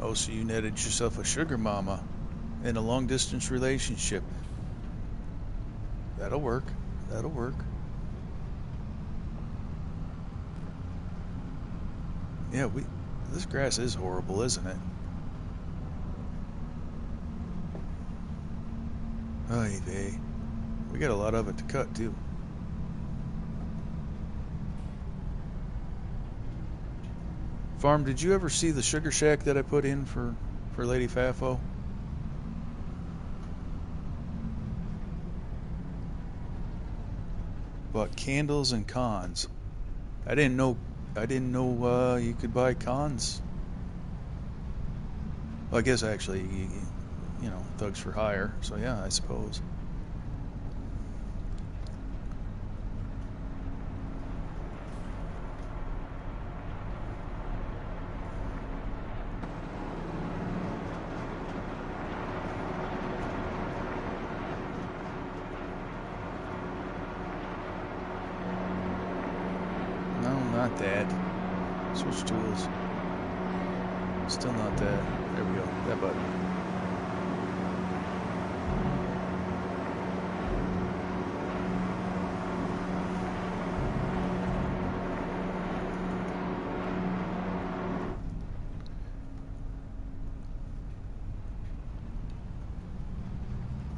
Oh, so you netted yourself a sugar mama in a long distance relationship. That'll work. Yeah, this grass is horrible, isn't it? Oy vey. We got a lot of it to cut too. Farm, did you ever see the sugar shack that I put in for Lady Fafo? Bought candles and cons. I didn't know you could buy cons. Well, I guess actually, you know, thugs for hire. So yeah, I suppose. not that. Switch tools. Still not that. There we go. That button.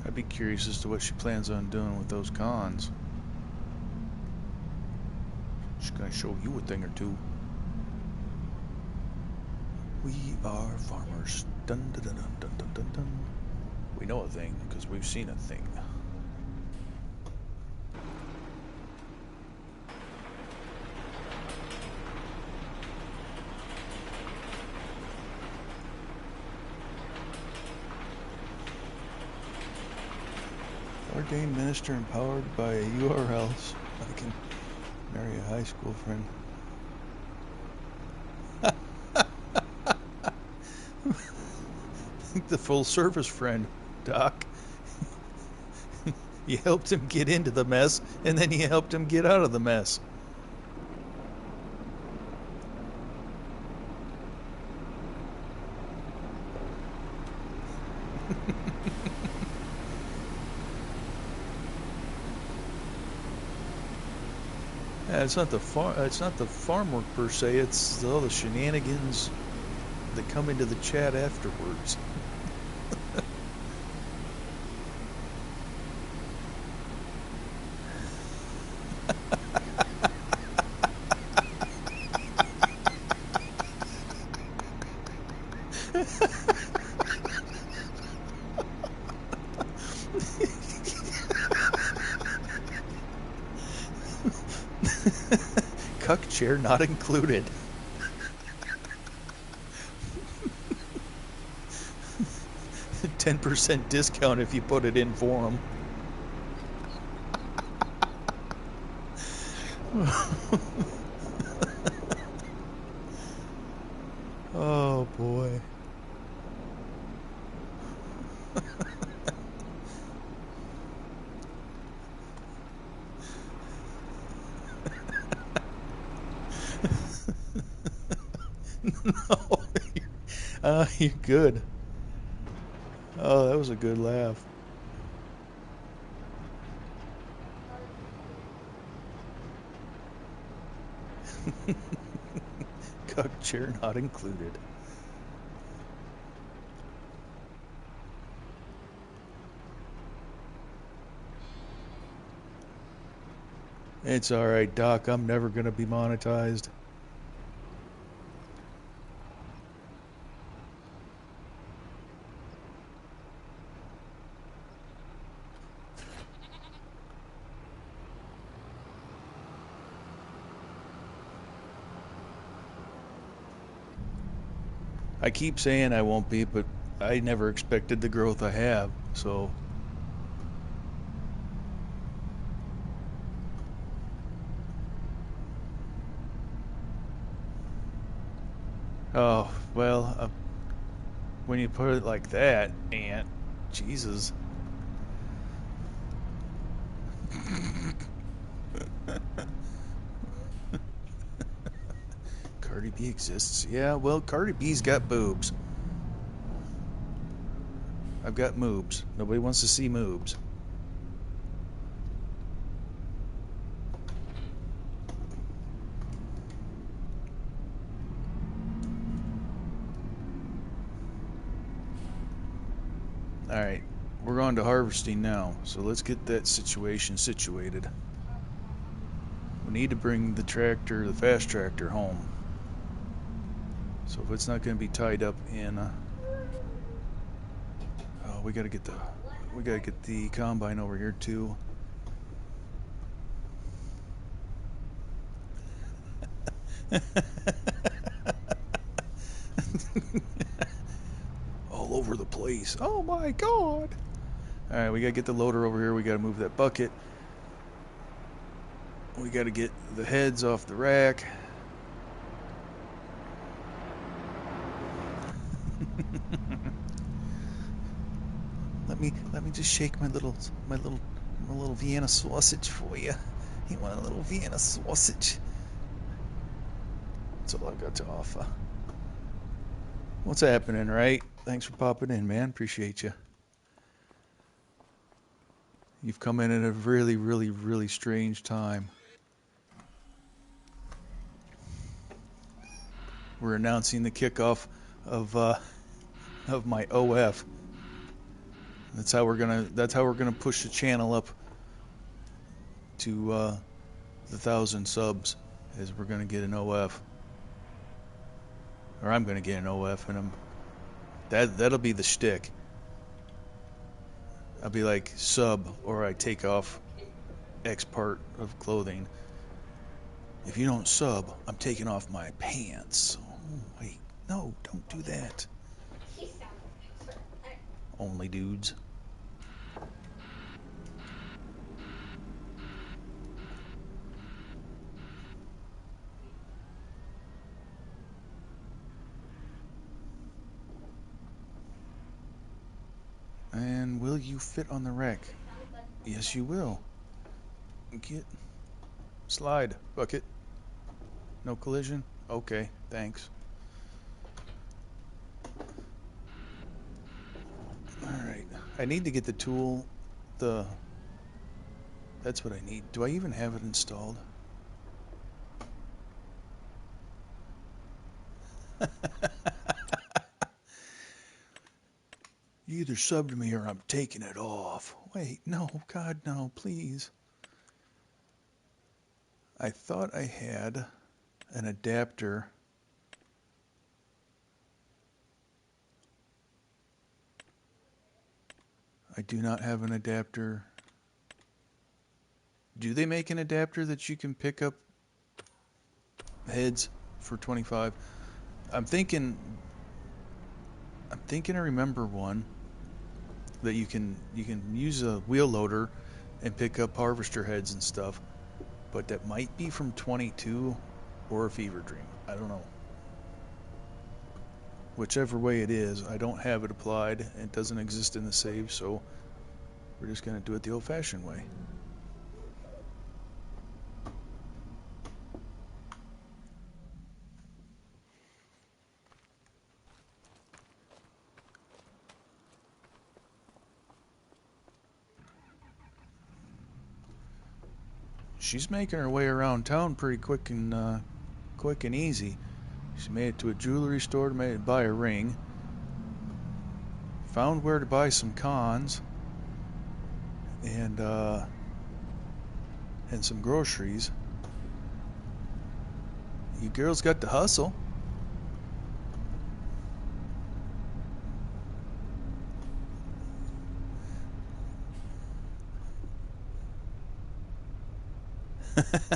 I'd be curious as to what she plans on doing with those cons. She's gonna show you a thing or two. We are farmers. Dun dun dun dun dun dun dun. We know a thing because we've seen a thing. Ordained minister empowered by URLs. I can marry a high school friend. The full service friend, Doc. You helped him get into the mess, and then you helped him get out of the mess. Yeah, it's not the farm work per se. It's all the shenanigans that come into the chat afterwards. Cuck chair not included. 10% discount if you put it in for them. Oh boy. No, you're good. Oh, that was a good laugh. Cuck chair not included. It's alright, Doc. I'm never going to be monetized. I keep saying I won't be, but I never expected the growth I have, so... Oh, well, when you put it like that, Aunt, Jesus. Cardi B exists. Yeah, well, Cardi B's got boobs. I've got moobs. Nobody wants to see moobs. Alright, we're on to harvesting now, so let's get that situation situated. We need to bring the tractor, the fast tractor, home. So if it's not going to be tied up in... oh, we gotta get the combine over here too. All over the place. Oh my god. Alright, we gotta get the loader over here. We gotta move that bucket. We gotta get the heads off the rack. Let me just shake my little Vienna sausage for you. You want a little Vienna sausage? That's all I got to offer. What's happening, right? Thanks for popping in, man. Appreciate you. You've come in at a really, really, really strange time. We're announcing the kickoff of my OF. That's how we're gonna push the channel up to the 1,000 subs. Is we're gonna get an OF, or I'm gonna get an OF, and that'll be the shtick. I'll be like sub, or I take off X part of clothing. If you don't sub, I'm taking off my pants. Oh, wait, no, don't do that. Only dudes. And will you fit on the wreck? Yes, you will. Get slide bucket. No collision. Okay, thanks. All right. I need to get the tool. That's what I need. Do I even have it installed? You either sub to me or I'm taking it off. Wait, no, God, no, please. I thought I had an adapter. I do not have an adapter. Do they make an adapter that you can pick up heads for 25? I'm thinking I remember one that you can use a wheel loader and pick up harvester heads and stuff, but that might be from 22 or a fever dream. I don't know. Whichever way it is, I don't have it applied. It doesn't exist in the save, so we're just going to do it the old-fashioned way. She's making her way around town pretty quick and easy. She made it to a jewelry store to buy a ring. Found where to buy some cons and some groceries. You girls got to hustle.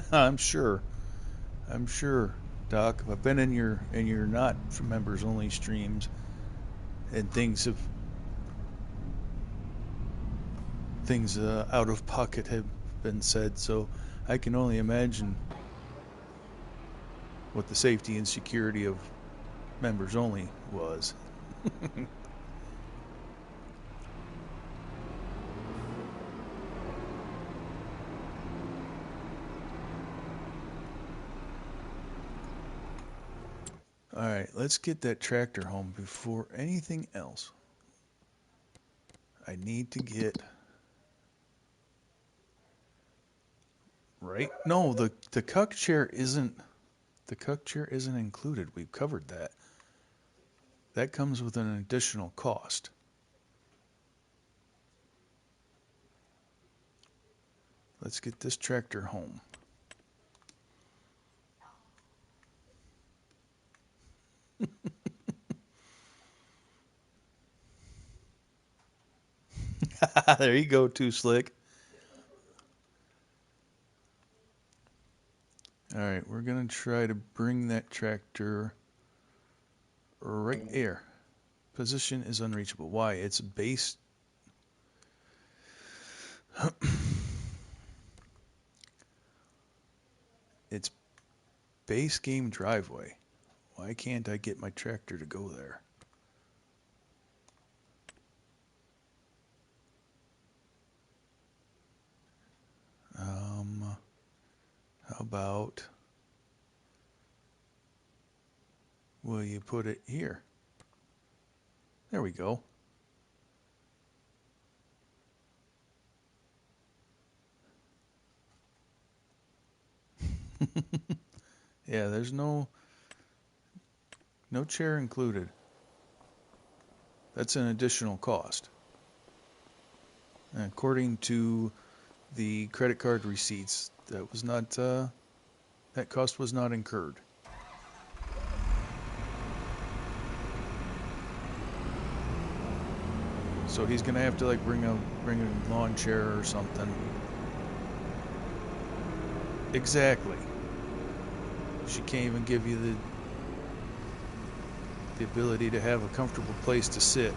I'm sure, Doc. I've been in your not for members only streams, and things out of pocket have been said. So I can only imagine what the safety and security of members only was. All right, let's get that tractor home before anything else. I need to get right. No, the cuck chair isn't included. We've covered that. That comes with an additional cost. Let's get this tractor home. There you go, Too Slick. All right, we're going to try to bring that tractor right there. Position is unreachable. Why? It's base. It's base game driveway. Why can't I get my tractor to go there? How about will you put it here? There we go. Yeah, there's no chair included. That's an additional cost. And according to the credit card receipts, that was not that cost was not incurred. So he's gonna have to like bring a lawn chair or something. Exactly. She can't even give you the ability to have a comfortable place to sit.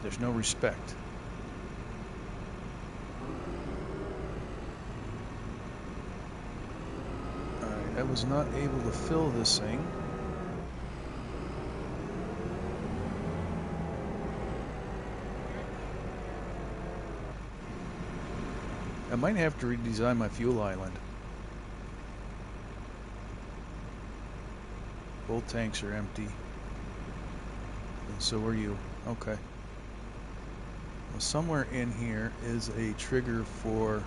There's no respect. Alright, I was not able to fill this thing. I might have to redesign my fuel island. Both tanks are empty. And so are you. Okay. Well, somewhere in here is a trigger for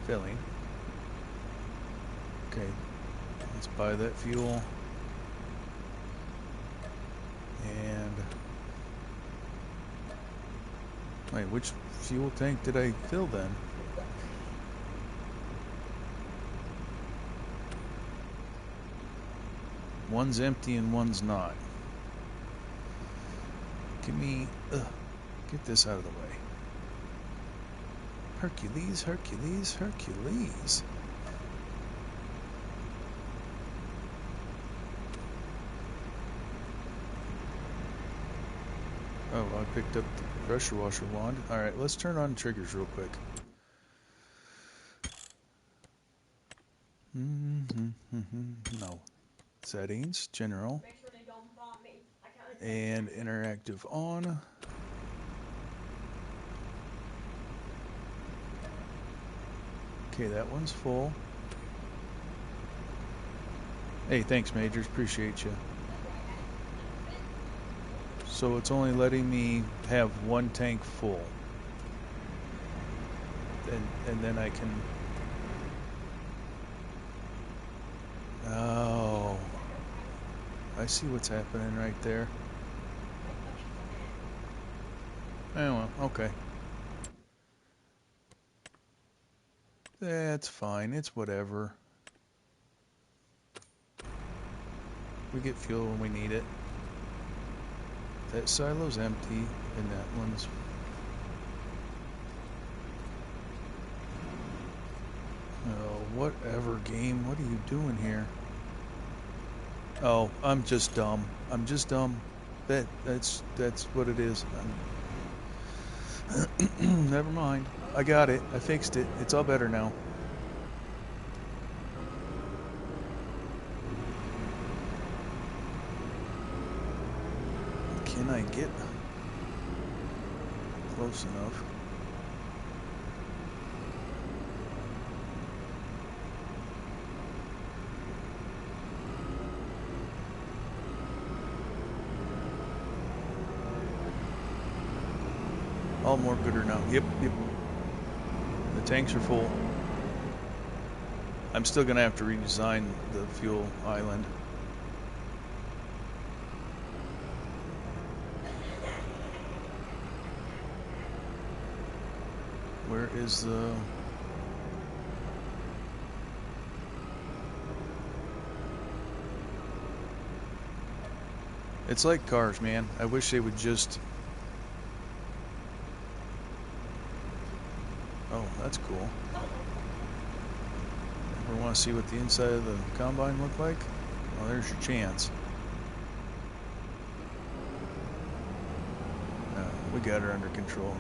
filling. Okay. Let's buy that fuel. And wait, which fuel tank did I fill then? One's empty and one's not. Give me, get this out of the way. Hercules, Hercules, Hercules. Oh, I picked up the pressure washer wand. Alright, let's turn on triggers real quick. No. Settings, general. Make sure they don't bomb me. And interactive on. Okay, that one's full. Hey, thanks, Majors. Appreciate you. So it's only letting me have one tank full. And then I can... Oh. I see what's happening right there. Oh, well, okay. That's fine. It's whatever. We get fuel when we need it. That silo's empty, and that one's... Oh, whatever, game. What are you doing here? Oh, I'm just dumb. I'm just dumb. That's what it is. Never mind. I got it. I fixed it. It's all better now. Can I get close enough? All more gooder now. Yep. The tanks are full. I'm still gonna have to redesign the fuel island. Where is the... It's like cars, man. I wish they would just... Oh, that's cool. Ever want to see what the inside of the combine looked like? Well, there's your chance. We got her under control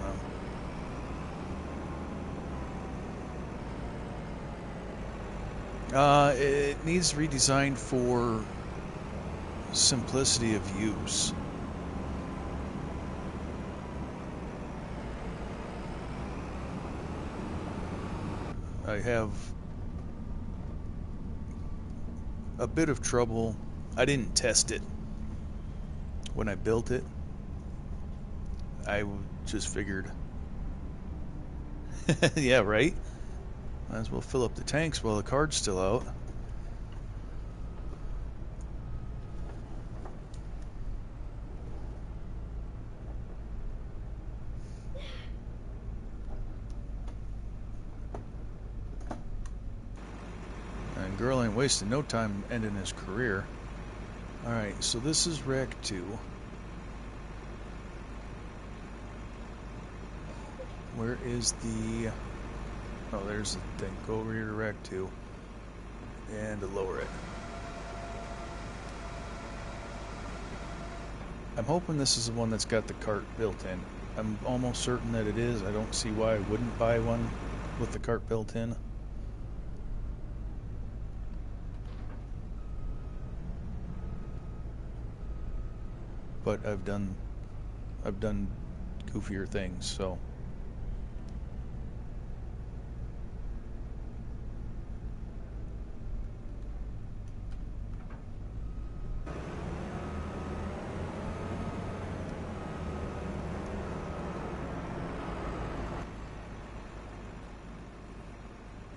now. It needs redesigned for simplicity of use. I have a bit of trouble I didn't test it when I built it. I just figured, yeah, right? Might as well fill up the tanks while the card's still out. And girl ain't wasting no time ending his career. Alright, so this is rack 2. Where is the... Oh, there's the thing. Go over here to rack 2. And to lower it. I'm hoping this is the one that's got the cart built in. I'm almost certain that it is. I don't see why I wouldn't buy one with the cart built in. But I've done goofier things, so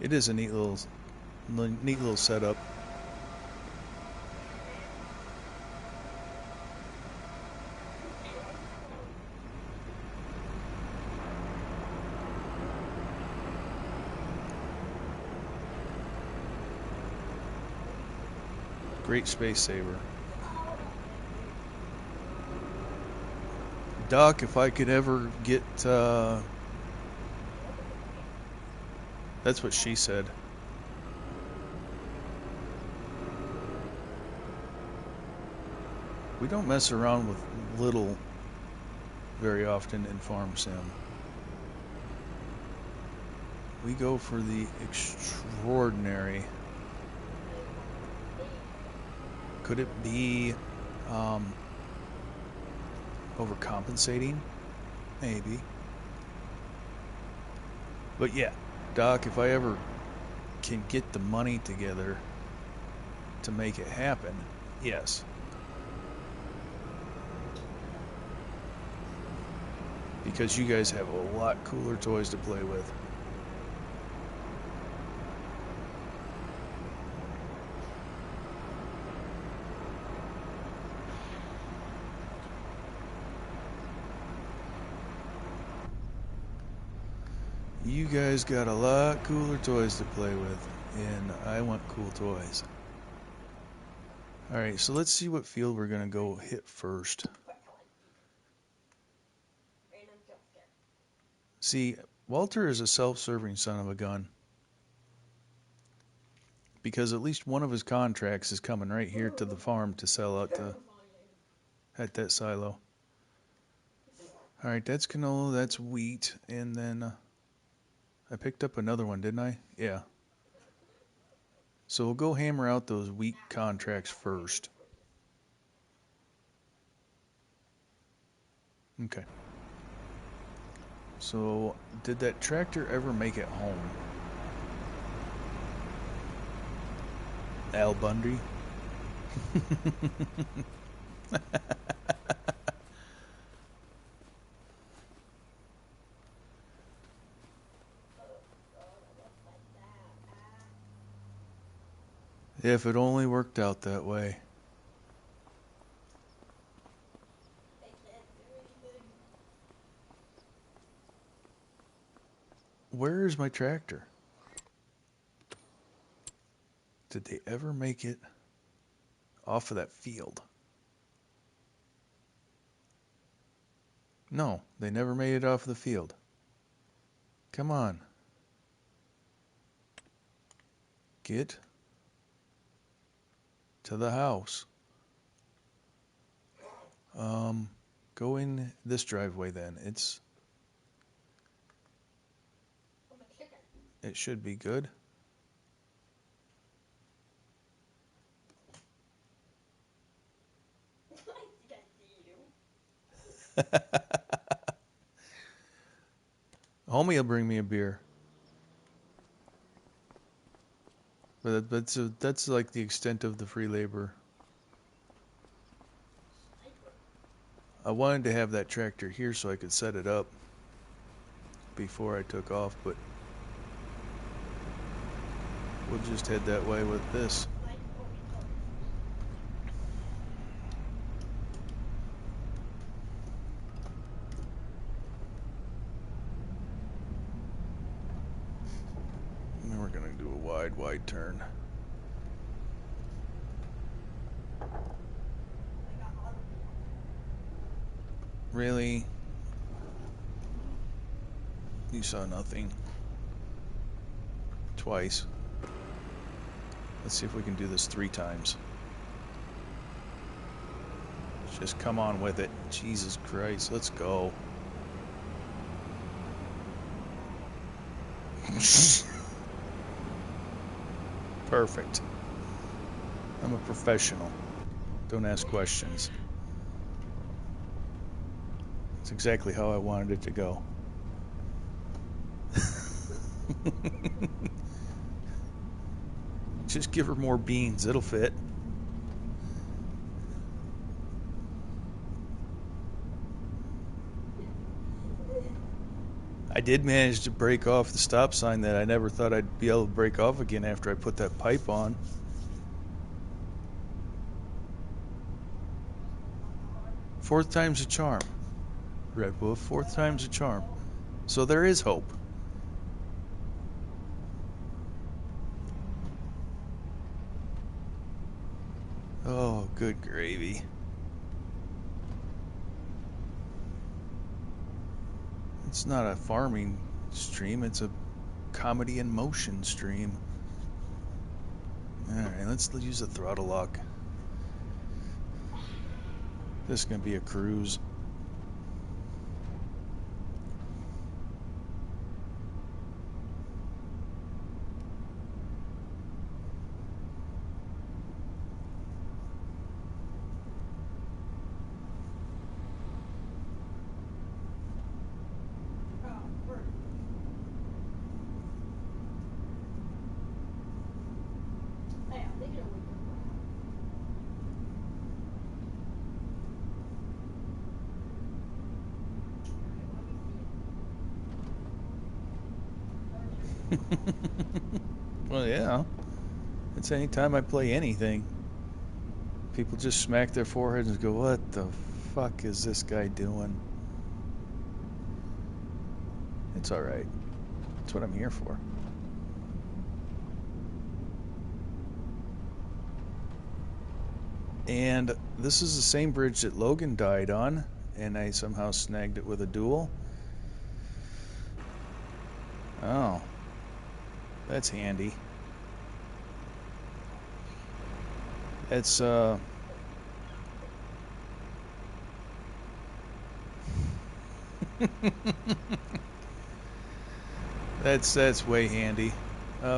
it is a neat little setup. Great space saver. Doc, if I could ever get that's what she said. We don't mess around with little very often in Farm Sim. We go for the extraordinary. Could it be overcompensating? Maybe. But yeah, Doc, if I ever can get the money together to make it happen, yes. Because you guys have a lot cooler toys to play with. You guys got a lot cooler toys to play with, and I want cool toys. Alright, so let's see what field we're going to go hit first. See, Walter is a self-serving son of a gun. Because at least one of his contracts is coming right here to the farm to sell out at that silo. Alright, that's canola, that's wheat, and then I picked up another one, didn't I? Yeah. So we'll go hammer out those wheat contracts first. Okay. So, did that tractor ever make it home? Al Bundy? If it only worked out that way. Where is my tractor? Did they ever make it off of that field? No, they never made it off of the field. Come on. Get to the house. Go in this driveway then. It should be good. Homie will bring me a beer. But that's like the extent of the free labor. I wanted to have that tractor here so I could set it up before I took off, but we'll just head that way with this. And then we're going to do a wide turn. Really? You saw nothing. Twice. Let's see if we can do this 3 times. Just come on with it. Jesus Christ, let's go. Perfect. I'm a professional. Don't ask questions. That's exactly how I wanted it to go. Just give her more beans, it'll fit. I did manage to break off the stop sign that I never thought I'd be able to break off again after I put that pipe on. Fourth time's a charm, Red Wolf. Fourth time's a charm. So there is hope. Oh, good gravy. It's not a farming stream, it's a comedy in motion stream. Alright, let's use the throttle lock. This is going to be a cruise. Well, yeah. It's any time I play anything. People just smack their foreheads and go, what the fuck is this guy doing? It's alright. That's what I'm here for. And this is the same bridge that Logan died on, and I somehow snagged it with a duel. Oh. That's handy. It's, that's way handy.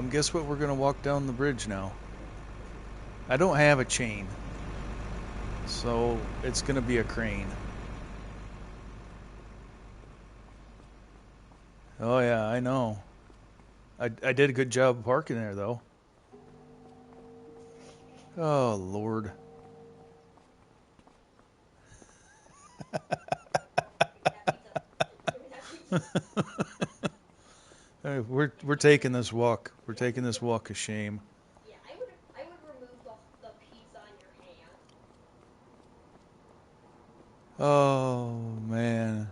Guess what? We're gonna walk down the bridge now. I don't have a chain, so it's gonna be a crane. Oh yeah, I know. I did a good job parking there, though. Oh Lord. We're taking this walk. We're taking this walk of shame. Yeah, I would remove the pizza on your hand. Oh man.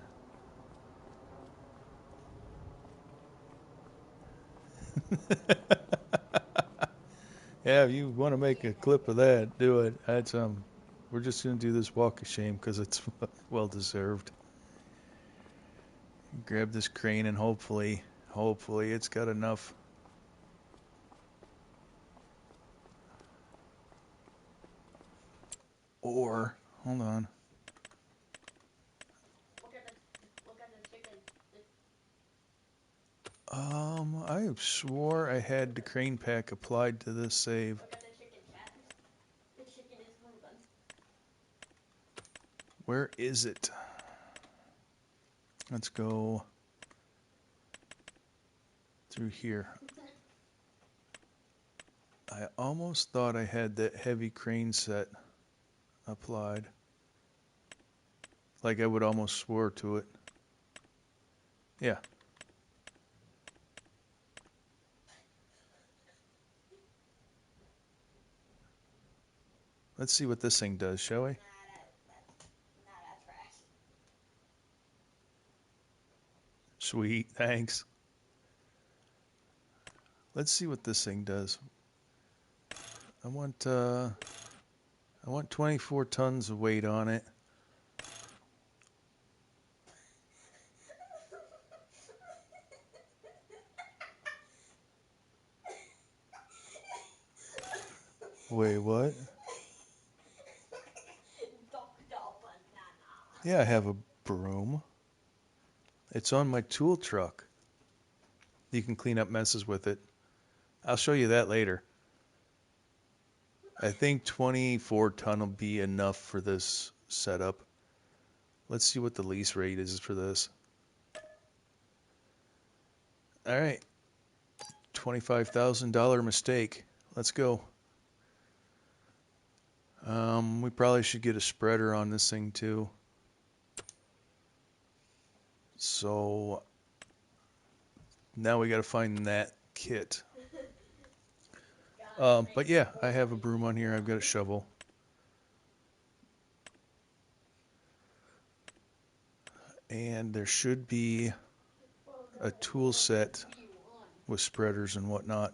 Yeah, if you want to make a clip of that, do it. That's we're just gonna do this walk of shame because it's well deserved. Grab this crane and hopefully it's got enough. Or hold on. Look at the chicken. I swore I had the crane pack applied to this save. Look at the chicken, chat. The chicken is moving. Where is it? Let's go through here. I almost thought I had that heavy crane set applied. Like I would almost swear to it. Yeah. Let's see what this thing does, shall we? Nah, that's trash. Sweet, thanks. Let's see what this thing does. I want 24 tons of weight on it. Wait, what? Dr. Banana. Yeah, I have a broom. It's on my tool truck. You can clean up messes with it. I'll show you that later. I think 24 ton will be enough for this setup. Let's see what the lease rate is for this. All right. $25,000 mistake. Let's go. We probably should get a spreader on this thing too. So now we got to find that kit. But yeah, I have a broom on here. I've got a shovel. And there should be a tool set with spreaders and whatnot.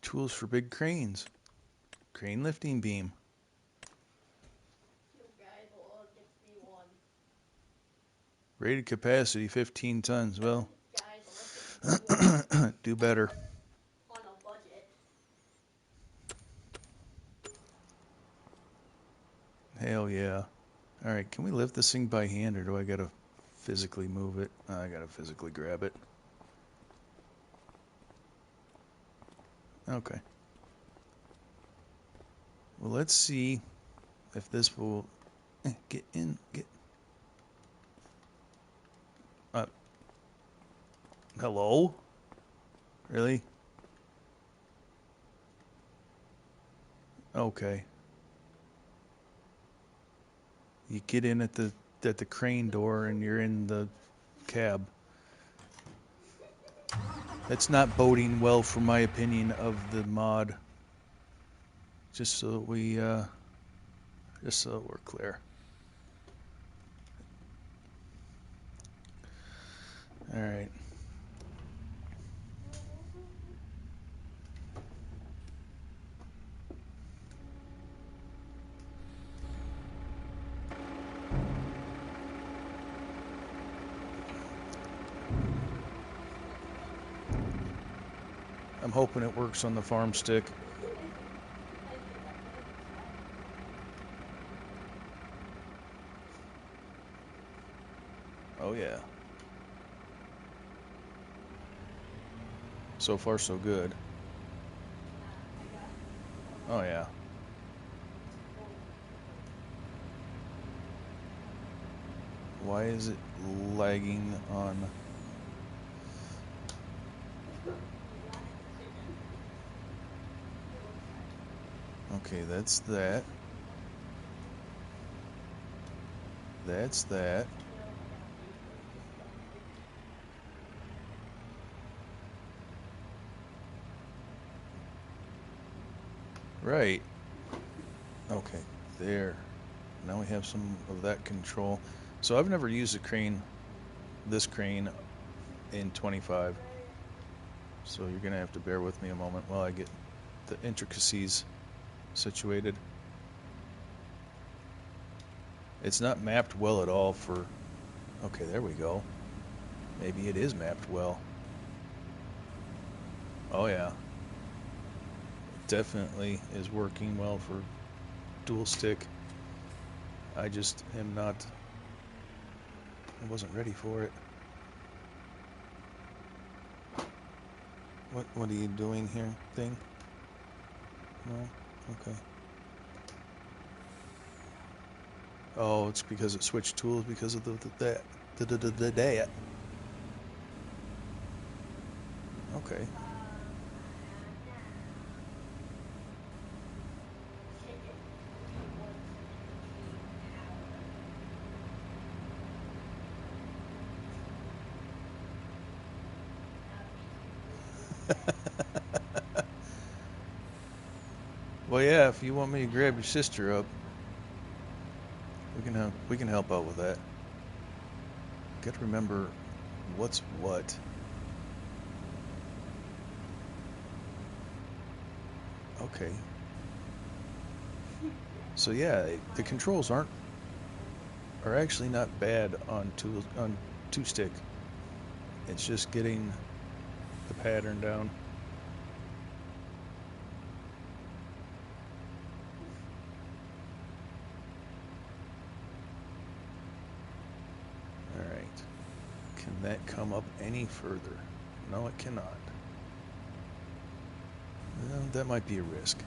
Tools for big cranes. Crane lifting beam. You guys will all get to be one. Rated capacity 15 tons. Well, Guys will all get to be one do better. on a budget. Hell yeah. Alright, can we lift this thing by hand or do I gotta physically move it? I gotta physically grab it. Okay. Well, let's see if this will get in. Get. Hello? Really? Okay. You get in at the crane door and you're in the cab. That's not boding well for my opinion of the mod. Just so that we're clear. All right. I'm hoping it works on the farm stick. Oh yeah. So far so good. Oh yeah. Why is it lagging on? Okay, that's that. That's that. Right. Okay, there. Now we have some of that control. So I've never used a crane, this crane, in 25. So you're gonna have to bear with me a moment while I get the intricacies situated. It's not mapped well at all for... Okay, there we go. Maybe it is mapped well. Oh yeah. Definitely is working well for dual stick. I just am not... I wasn't ready for it. What are you doing here, thing? No? Okay. Oh, it's because it switched tools because of that. Okay. Well, yeah, if you want me to grab your sister up, we can help out with that. Got to remember what's what. Okay. So yeah, the controls are actually not bad on two stick. It's just getting the pattern down. All right. Can that come up any further? No, it cannot. Well, that might be a risk.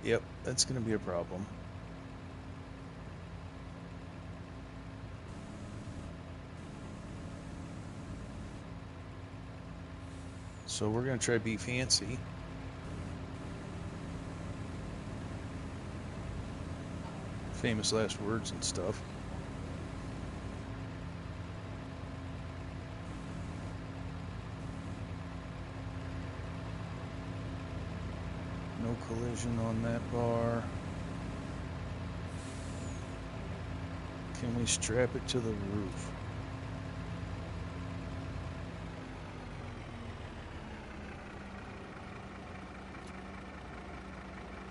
Yep, that's going to be a problem. So we're going to try to be fancy. Famous last words and stuff. No collision on that bar. Can we strap it to the roof?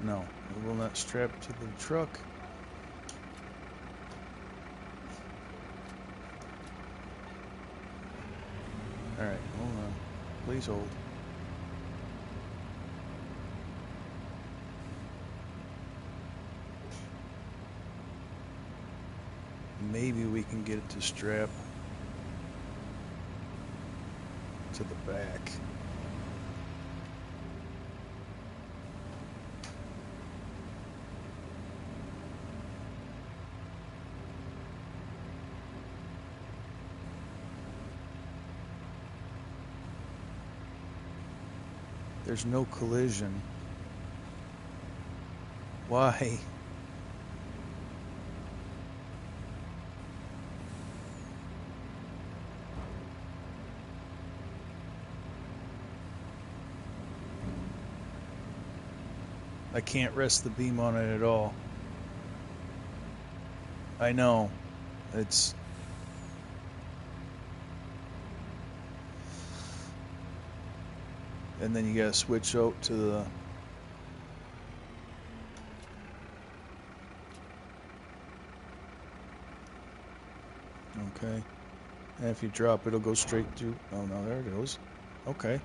No, it will not strap to the truck. Alright, hold on. Please hold. Maybe we can get it to strap to the back. There's no collision. Why? I can't rest the beam on it at all. I know. It's... And then you gotta switch out to the... Okay. And if you drop, it'll go straight to... Oh, no, there it goes. Okay.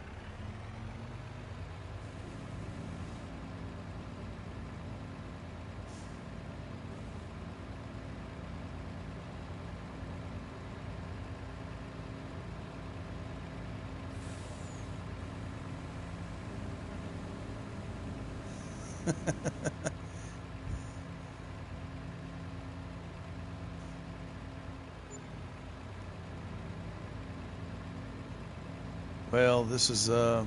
Well, this is, I'm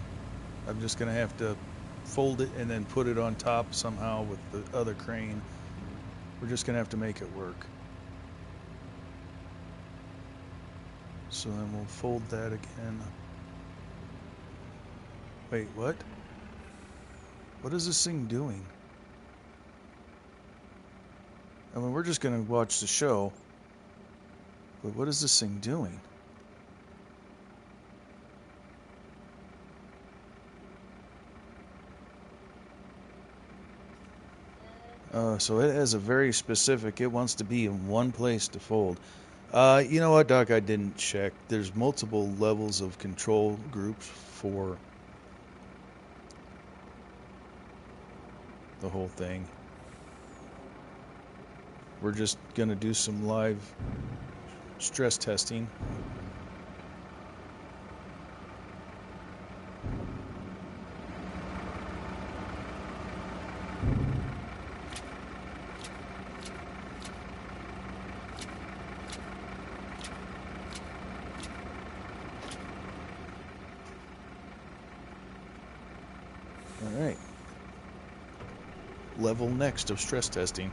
just gonna have to fold it and then put it on top somehow with the other crane. We're just gonna have to make it work. So then we'll fold that again. Wait, what? What is this thing doing? I mean, we're just gonna watch the show. But what is this thing doing? So it has a very specific, it wants to be in one place to fold. You know what, Doc, I didn't check. There's multiple levels of control groups for the whole thing. We're just going to do some live stress testing. All right. Level next of stress testing.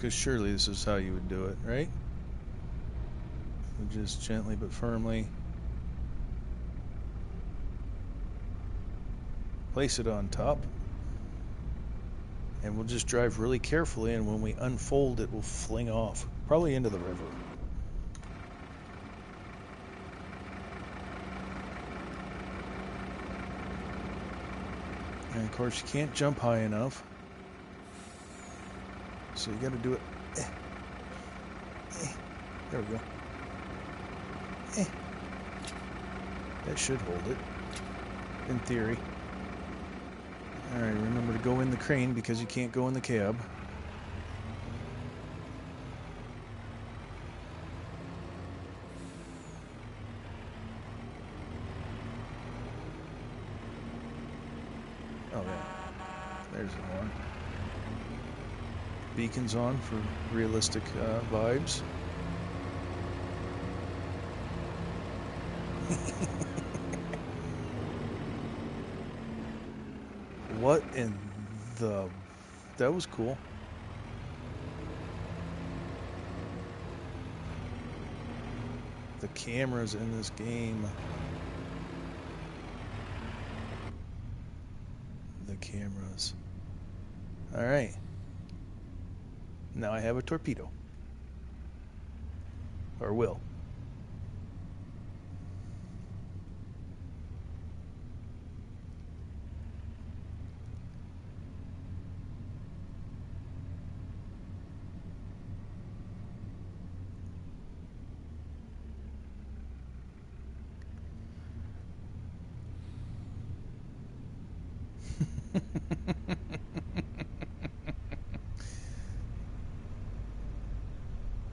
Because surely this is how you would do it, right? Just gently but firmly place it on top, and we'll just drive really carefully, and when we unfold it, we'll fling off, probably into the river. And of course you can't jump high enough, so you got to do it. There we go. That should hold it, in theory. Alright, remember to go in the crane because you can't go in the cab. Oh yeah, there's the horn. Beacons on for realistic vibes. What in the... That was cool. The cameras in this game. The cameras. Alright. Now I have a torpedo. Or will.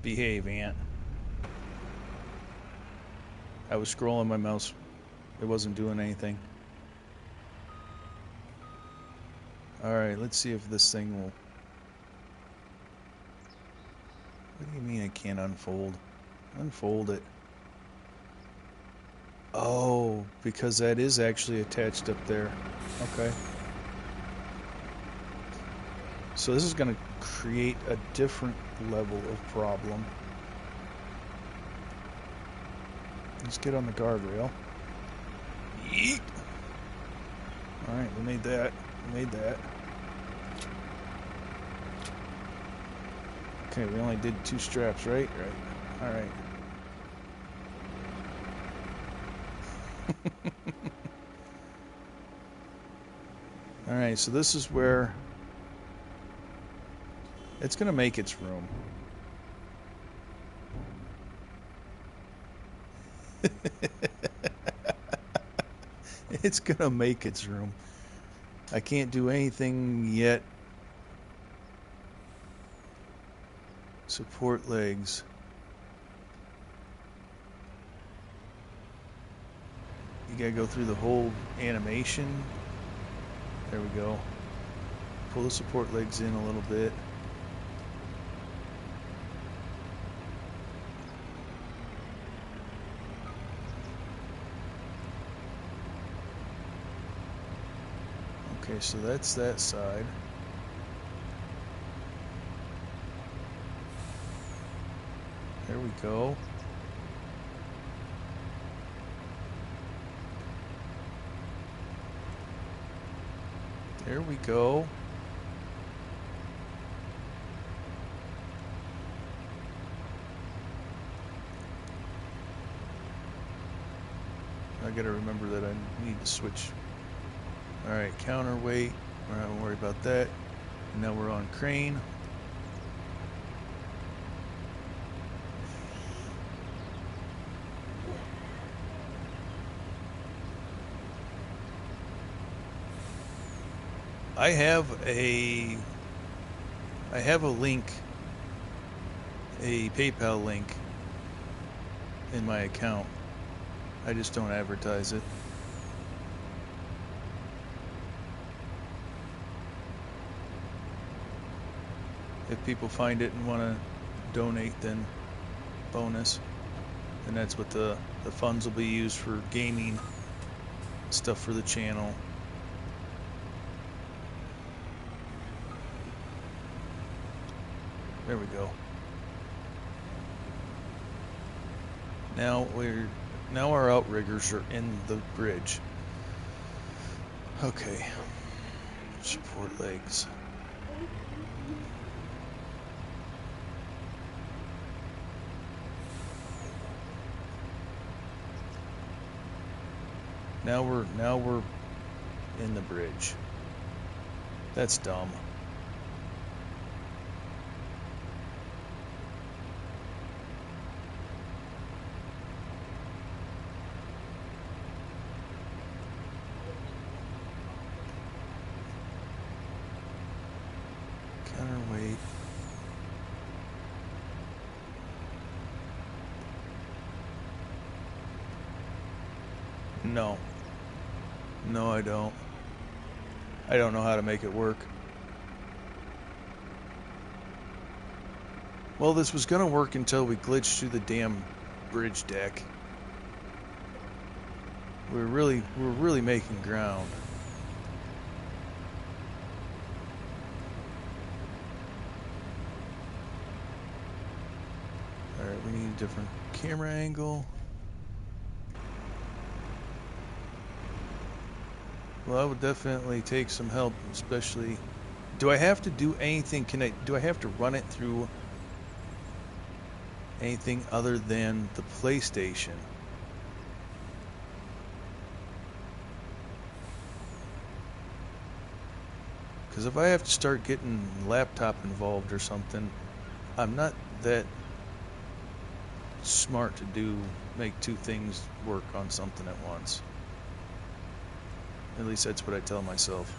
Behave, Ant. I was scrolling my mouse. It wasn't doing anything. Alright, let's see if this thing will... What do you mean it can't unfold? Unfold it. Oh, because that is actually attached up there. Okay. So this is going to create a different level of problem. Let's get on the guardrail. Yeet! Alright, we made that. We made that. Okay, we only did 2 straps, right? Right. Alright. Alright, so this is where it's going to make its room. It's going to make its room. I can't do anything yet. Support legs. You gotta go through the whole animation. There we go. Pull the support legs in a little bit. Okay, so that's that side. There we go. There we go. I gotta remember that I need to switch. Alright, counterweight. We're not gonna worry about that. And now we're on crane. I have a link, a PayPal link in my account. I just don't advertise it. If people find it and want to donate, then bonus. And that's what the funds will be used for gaming stuff for the channel. There we go. Now our outriggers are in the bridge. Okay. Support legs. Now we're in the bridge. That's dumb. Counterweight. No. No, I don't. I don't know how to make it work. Well, this was gonna work until we glitched through the damn bridge deck. We're really making ground. Alright, we need a different camera angle. Well, I would definitely take some help, especially... Do I have to do anything? Do I have to run it through anything other than the PlayStation? Because if I have to start getting laptop involved or something, I'm not that smart to make two things work on something at once. At least that's what I tell myself.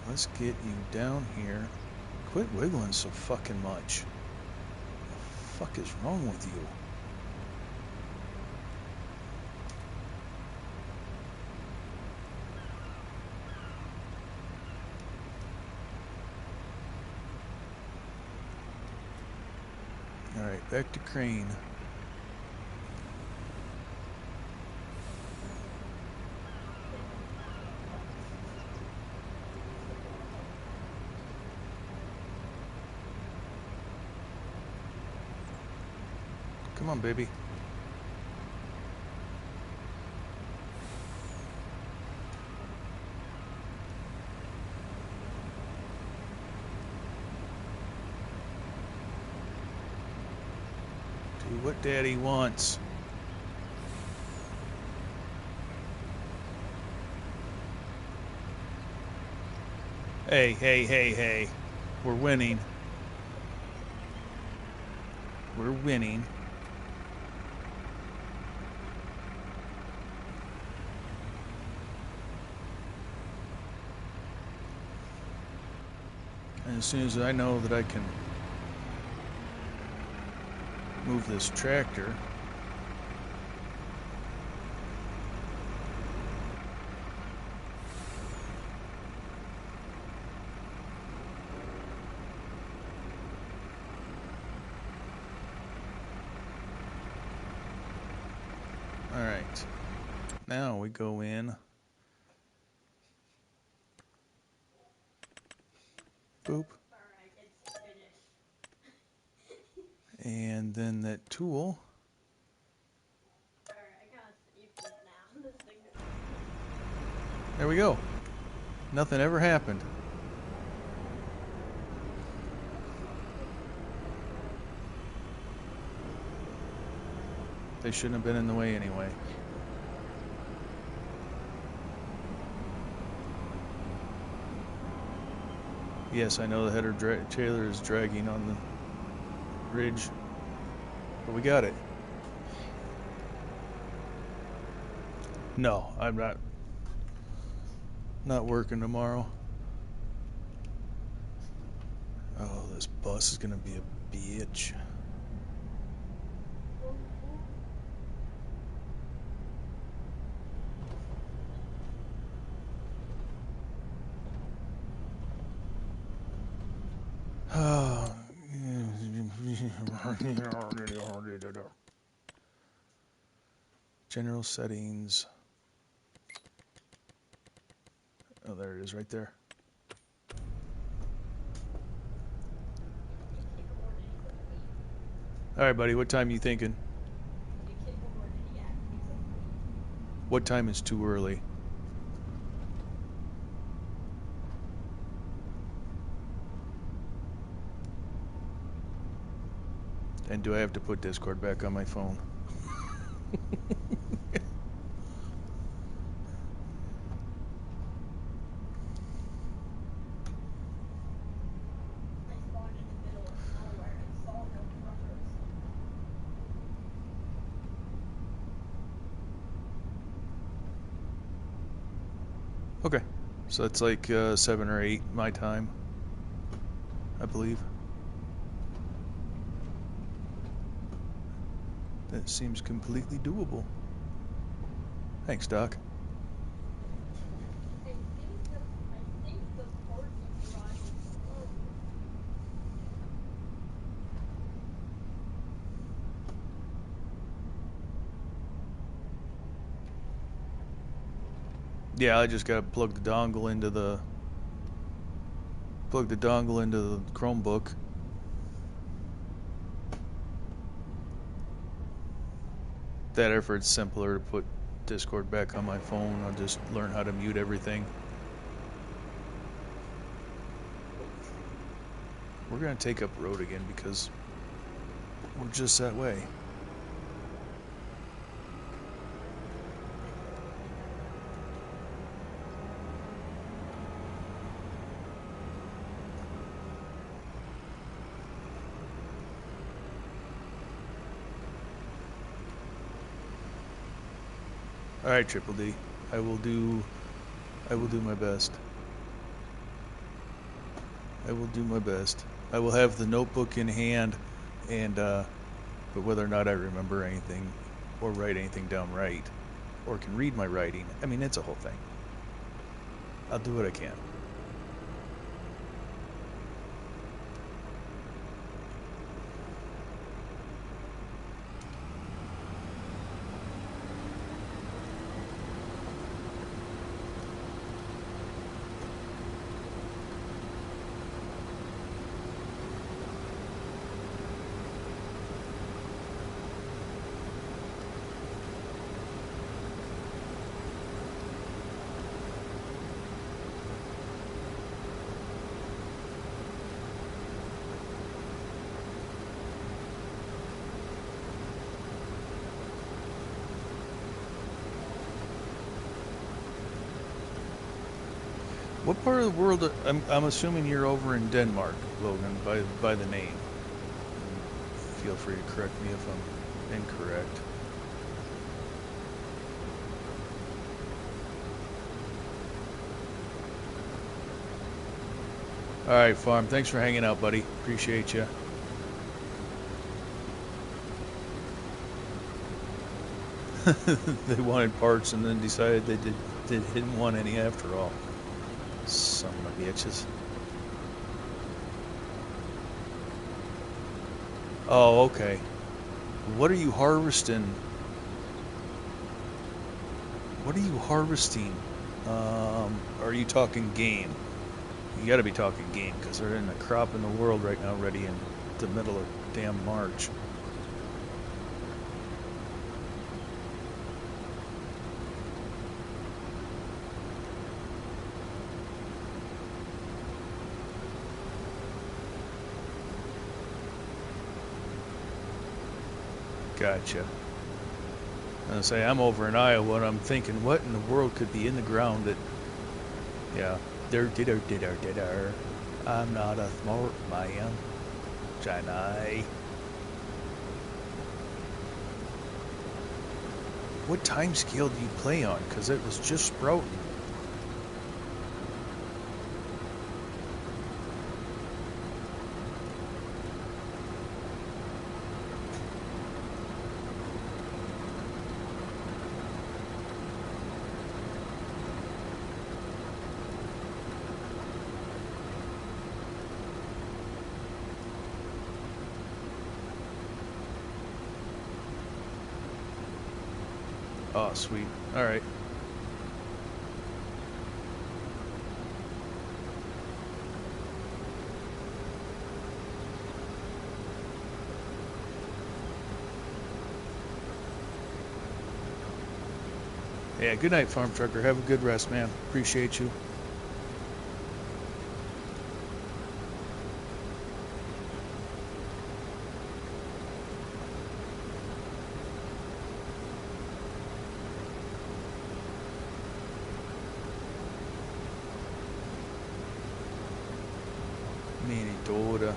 Let's get you down here. Quit wiggling so fucking much. What the fuck is wrong with you? Alright, back to crane. Come on, baby. Do what Daddy wants. Hey, hey, hey, hey. We're winning. We're winning. And as soon as I know that I can move this tractor, all right, now we go in, boop, and then that tool, there we go. Nothing ever happened. They shouldn't have been in the way anyway. Yes, I know the header trailer is dragging on the ridge, but we got it. No, I'm not working tomorrow. Oh, this bus is gonna be a bitch. General settings. Oh, there it is right there. All right, buddy. What time you thinking? You kid over an idiot. Piece of meat. What time is too early? And do I have to put Discord back on my phone? I spawned in the middle of nowhere and saw no crushers. Okay. So that's like 7 or 8 my time, I believe. That seems completely doable. Thanks, Doc. I think the parking garage is closed. Yeah, I just gotta plug the dongle into the Chromebook. That effort's simpler to put Discord back on my phone. I'll just learn how to mute everything. We're gonna take up road again because we're just that way. All right, Triple D. I will do my best. I will do my best. I will have the notebook in hand, and but whether or not I remember anything or write anything down right, or can read my writing, I mean, it's a whole thing. I'll do what I can. What part of the world? I'm assuming you're over in Denmark, Logan, by the name. Feel free to correct me if I'm incorrect. All right, Farm. Thanks for hanging out, buddy. Appreciate you. They wanted parts and then decided they didn't want any after all. Son of a bitches. Oh, okay. What are you harvesting? What are you harvesting? Are you talking game? You got to be talking game because there isn't a crop in the world right now ready in the middle of damn March. Gotcha. I say I'm over in Iowa and I'm thinking, what in the world could be in the ground that, yeah, there. I'm not a smart man, Chennai. What time scale do you play on? Because it was just sprouting. Oh, sweet. All right. Yeah, good night, Farm Trucker. Have a good rest, man. Appreciate you. Minnesota.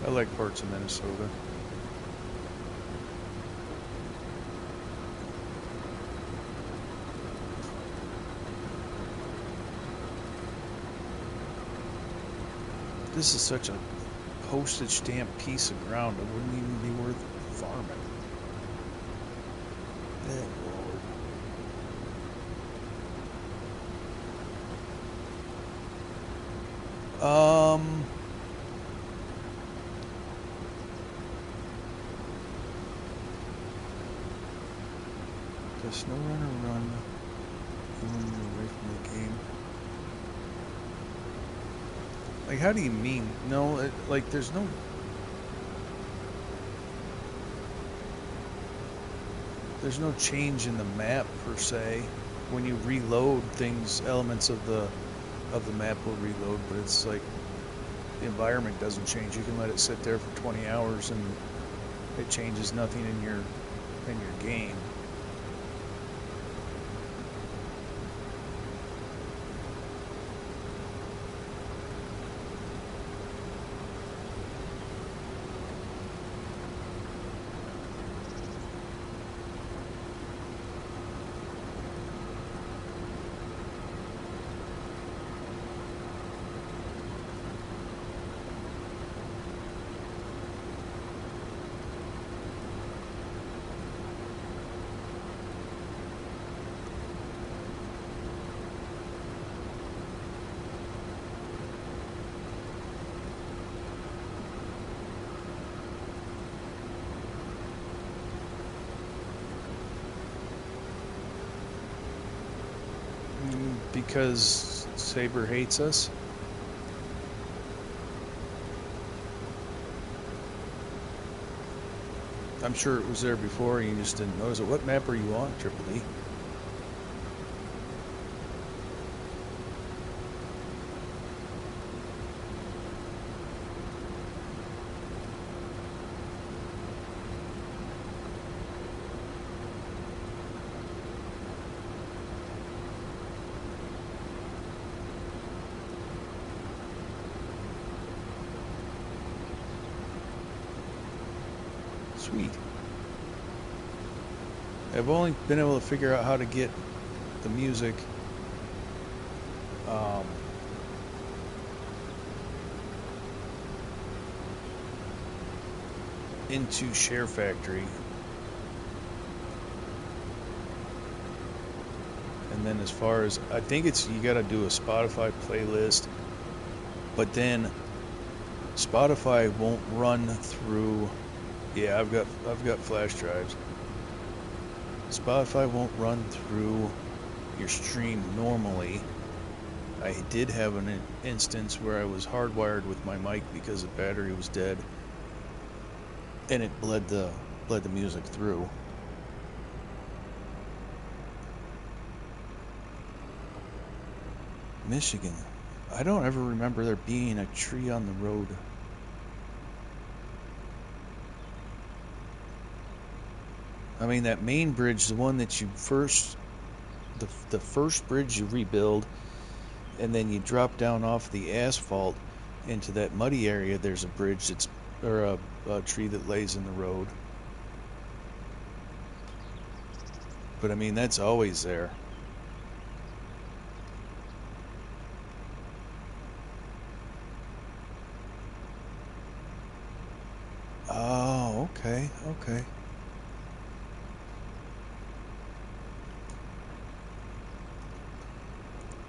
I like parts of Minnesota. This is such a postage stamp piece of ground. It wouldn't even be worth farming. Good Lord. Does SnowRunner run when you're away from the game? Like, how do you mean? No, like, there's no... There's no change in the map, per se. When you reload things, elements of the map will reload, but it's like the environment doesn't change. You can let it sit there for 20 hours and it changes nothing in your game. Because Saber hates us? I'm sure it was there before, you just didn't notice it. What map are you on, Triple E? Sweet. I've only been able to figure out how to get the music into Share Factory. And then as far as, I think it's, you gotta do a Spotify playlist, but then Spotify won't run through, yeah, I've got flash drives. Spotify won't run through your stream normally. I did have an instance where I was hardwired with my mic because the battery was dead, and it bled the music through. Michigan. I don't ever remember there being a tree on the road. I mean, that main bridge, the one that you first, the first bridge you rebuild, and then you drop down off the asphalt into that muddy area, there's a bridge that's, or a tree that lays in the road. But I mean, that's always there. Oh, okay, okay.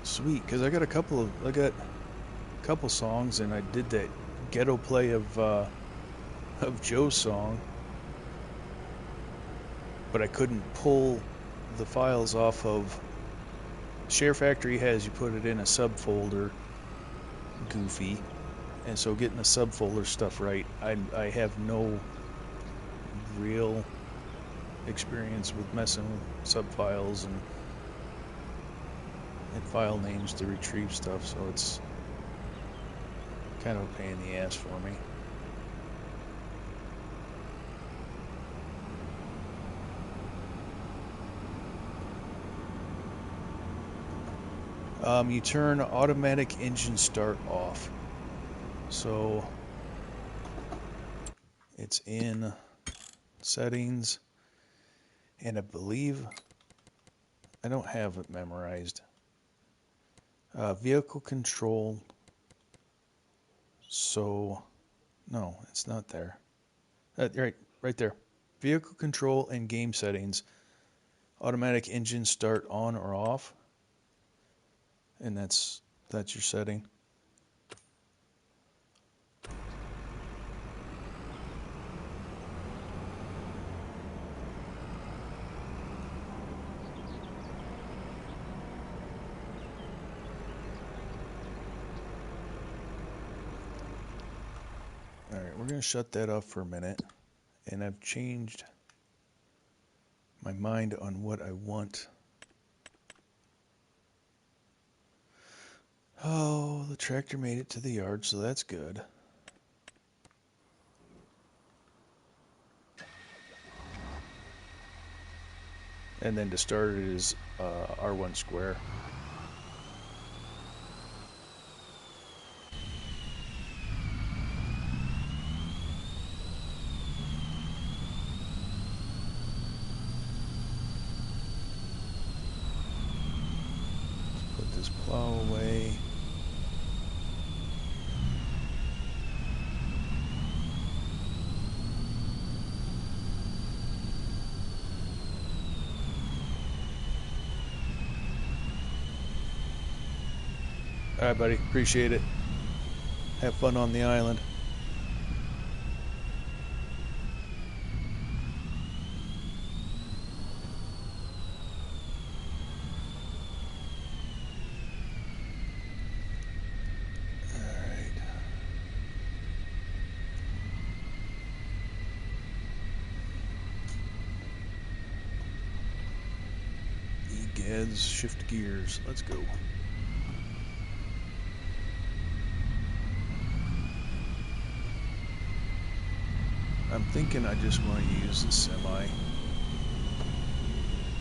Sweet, because I got a couple songs, and I did that ghetto play of Joe's song, but I couldn't pull the files off of Share Factory. Has you put it in a subfolder, goofy, And so getting the subfolder stuff right, I have no real experience with messing with subfiles and file names to retrieve stuff, so it's kind of a pain in the ass for me. You turn automatic engine start off. So it's in settings, and I believe I don't have it memorized. Vehicle control. So no, it's not there. Right there. Vehicle control and game settings. Automatic engine start on or off. And that's your setting. Alright, we're going to shut that off for a minute. And I've changed my mind on what I want. Oh, the tractor made it to the yard, so that's good. And then to start it is R1 square. Put this plow away. Alright, buddy. Appreciate it. Have fun on the island. Alright. Egads, shift gears. Let's go. I'm thinking I just want to use the semi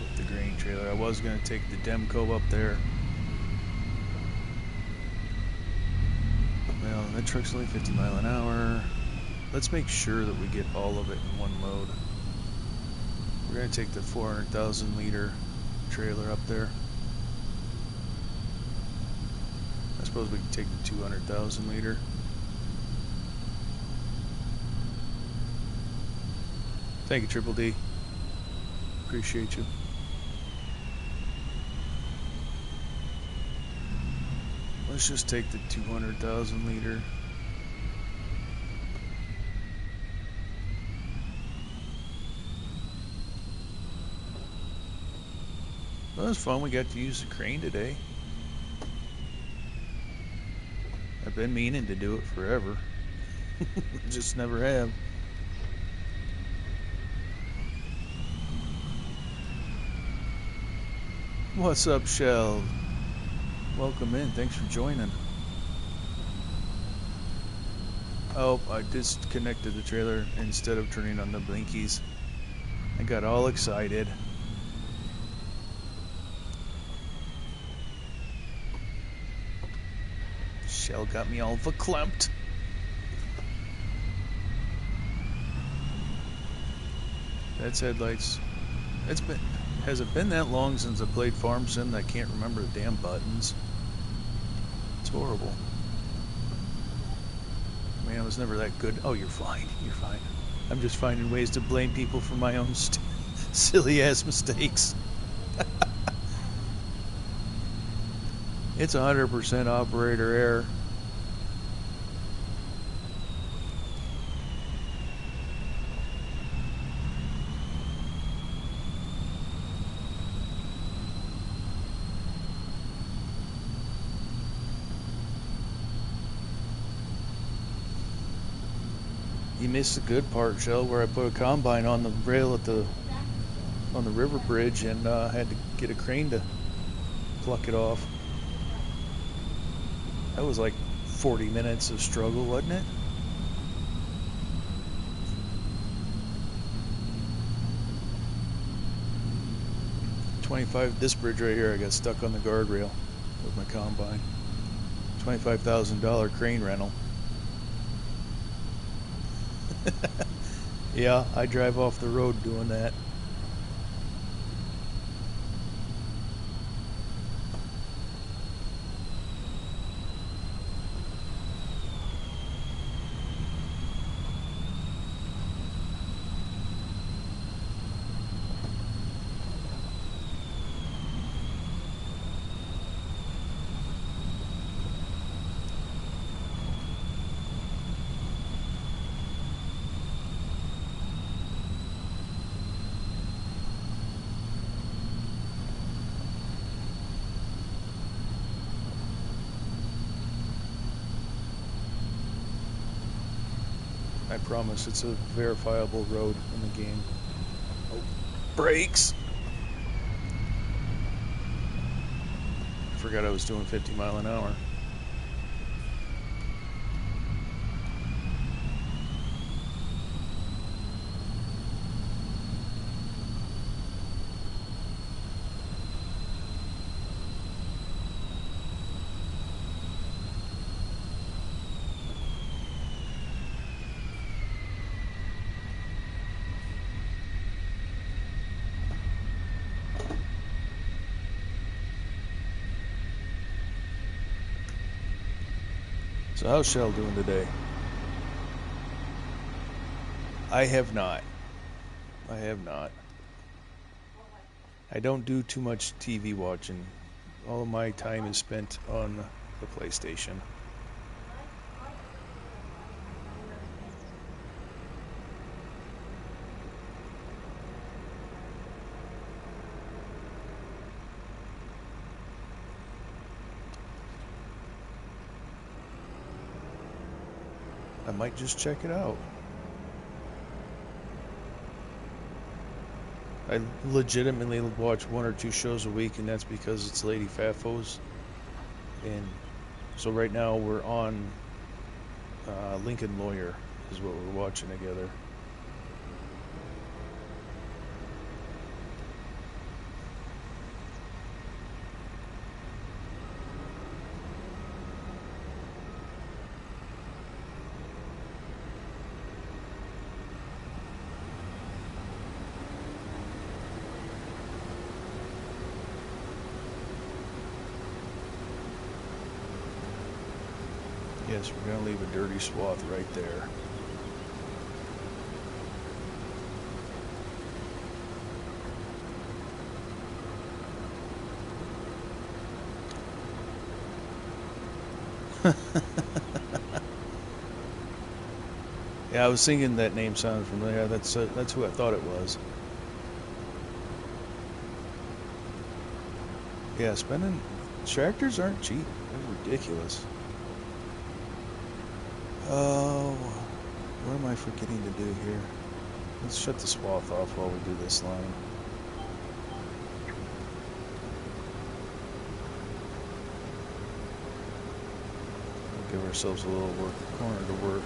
with the grain trailer. I was going to take the Demco up there. Well, that truck's only 50 miles an hour. Let's make sure that we get all of it in one load. We're going to take the 400,000 liter trailer up there. I suppose we can take the 200,000 liter. Thank you, Triple D. Appreciate you. Let's just take the 200,000 liter. Well, it was fun. We got to use the crane today. I've been meaning to do it forever. Just never have. What's up, Shell? Welcome in. Thanks for joining. Oh, I disconnected the trailer instead of turning on the blinkies. I got all excited. Shell got me all verklempt. That's headlights. Has it been that long since I played Farm Sim that I can't remember the damn buttons? It's horrible. I mean, I was never that good. Oh, you're fine. You're fine. I'm just finding ways to blame people for my own silly ass mistakes. It's 100% operator error. You missed the good part, Shell, where I put a combine on the rail on the river bridge and had to get a crane to pluck it off. That was like 40 minutes of struggle, wasn't it? This bridge right here, I got stuck on the guardrail with my combine. $25,000 crane rental. Yeah, I drive off the road doing that. I promise it's a verifiable road in the game. Oh, brakes! I forgot I was doing 50 miles an hour. So how's Shell doing today? I have not. I don't do too much TV watching. All of my time is spent on the PlayStation. I might just check it out. I legitimately watch 1 or 2 shows a week, and that's because it's Lady Fafos. And so right now we're on Lincoln Lawyer is what we're watching together. Yes, we're going to leave a dirty swath right there. Yeah, I was thinking that name sounded familiar. That's who I thought it was. Yeah, spending tractors aren't cheap. They're ridiculous. Oh, what am I forgetting to do here? Let's shut the swath off while we do this line. We'll give ourselves a little corner to work.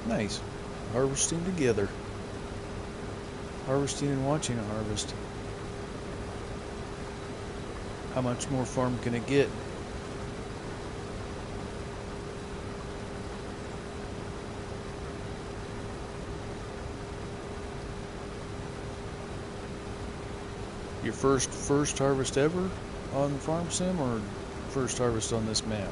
Nice. Harvesting together. Harvesting and watching a harvest. How much more farm can it get? Your first harvest ever on Farm Sim, or first harvest on this map?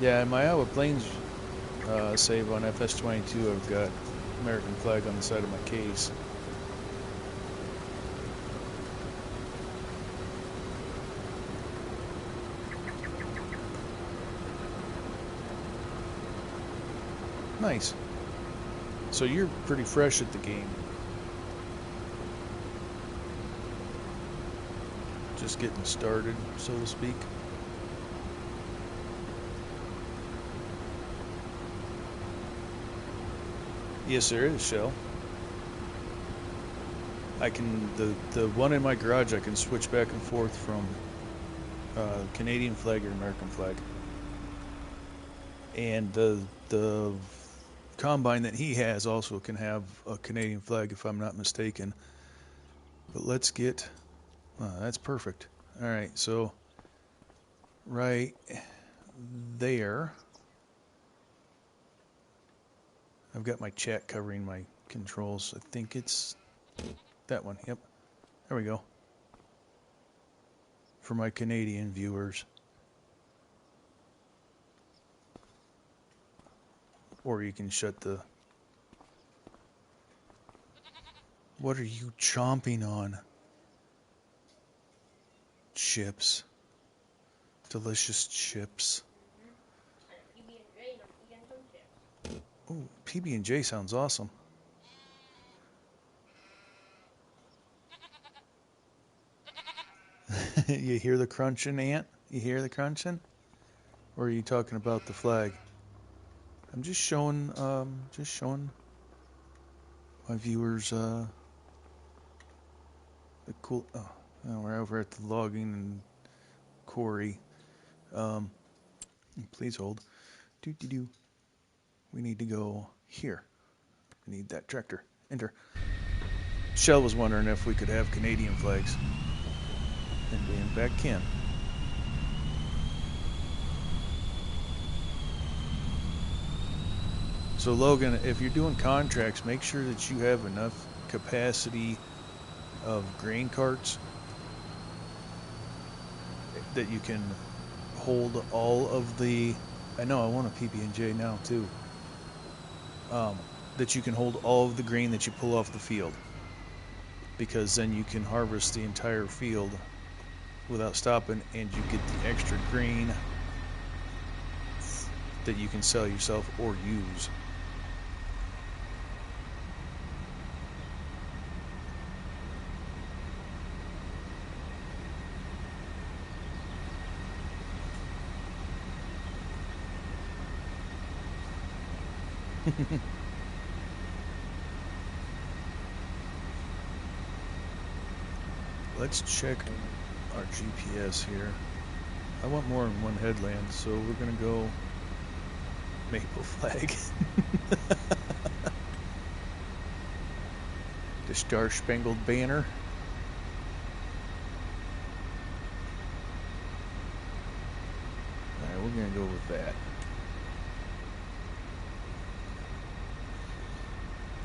Yeah, in my Iowa Plains save on FS22, I've got American flag on the side of my case. Nice. So you're pretty fresh at the game. Just getting started, so to speak. Yes, there is, Shell. I can the one in my garage I can switch back and forth from Canadian flag or American flag. And the combine that he has also can have a Canadian flag if I'm not mistaken. But let's get that's perfect. All right, so right there I've got my chat covering my controls. I think it's that one. Yep. There we go. For my Canadian viewers. Or you can shut the... What are you chomping on? Chips. Delicious chips. PB&J, and I'm eating some chips. Oh, PB&J sounds awesome. You hear the crunching, Ant? You hear the crunching? Or are you talking about the flag? I'm just showing my viewers the cool. Oh, we're over at the logging and quarry. Please hold. Do. We need to go here. We need that tractor. Enter. Shell was wondering if we could have Canadian flags. And we in fact can. So Logan, if you're doing contracts, make sure that you have enough capacity of grain carts that you can hold all of the... I know, I want a PB&J now too. That you can hold all of the grain that you pull off the field. Because then you can harvest the entire field without stopping, and you get the extra grain that you can sell yourself or use. Let's check our GPS here. I want more than one headland, so we're gonna go Maple Flag. The Star Spangled Banner. Alright, we're gonna go with that.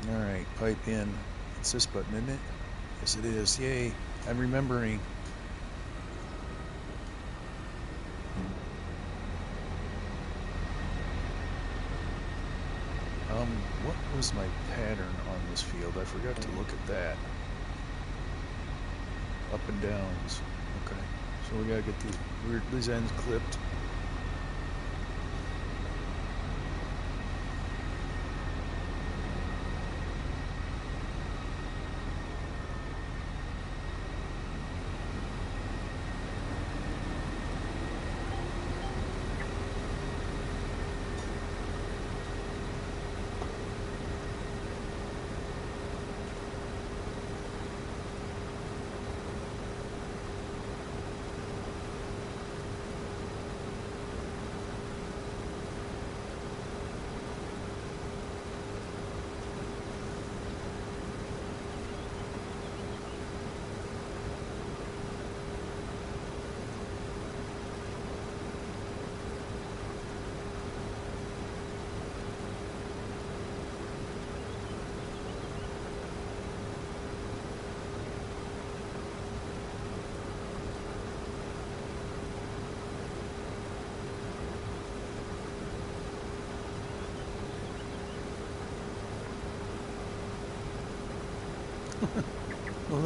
Alright, pipe in. It's this button, isn't it? Yes, it is. Yay. I'm remembering. What was my pattern on this field? I forgot to look at that. Up and downs. Okay. So we gotta get these ends clipped.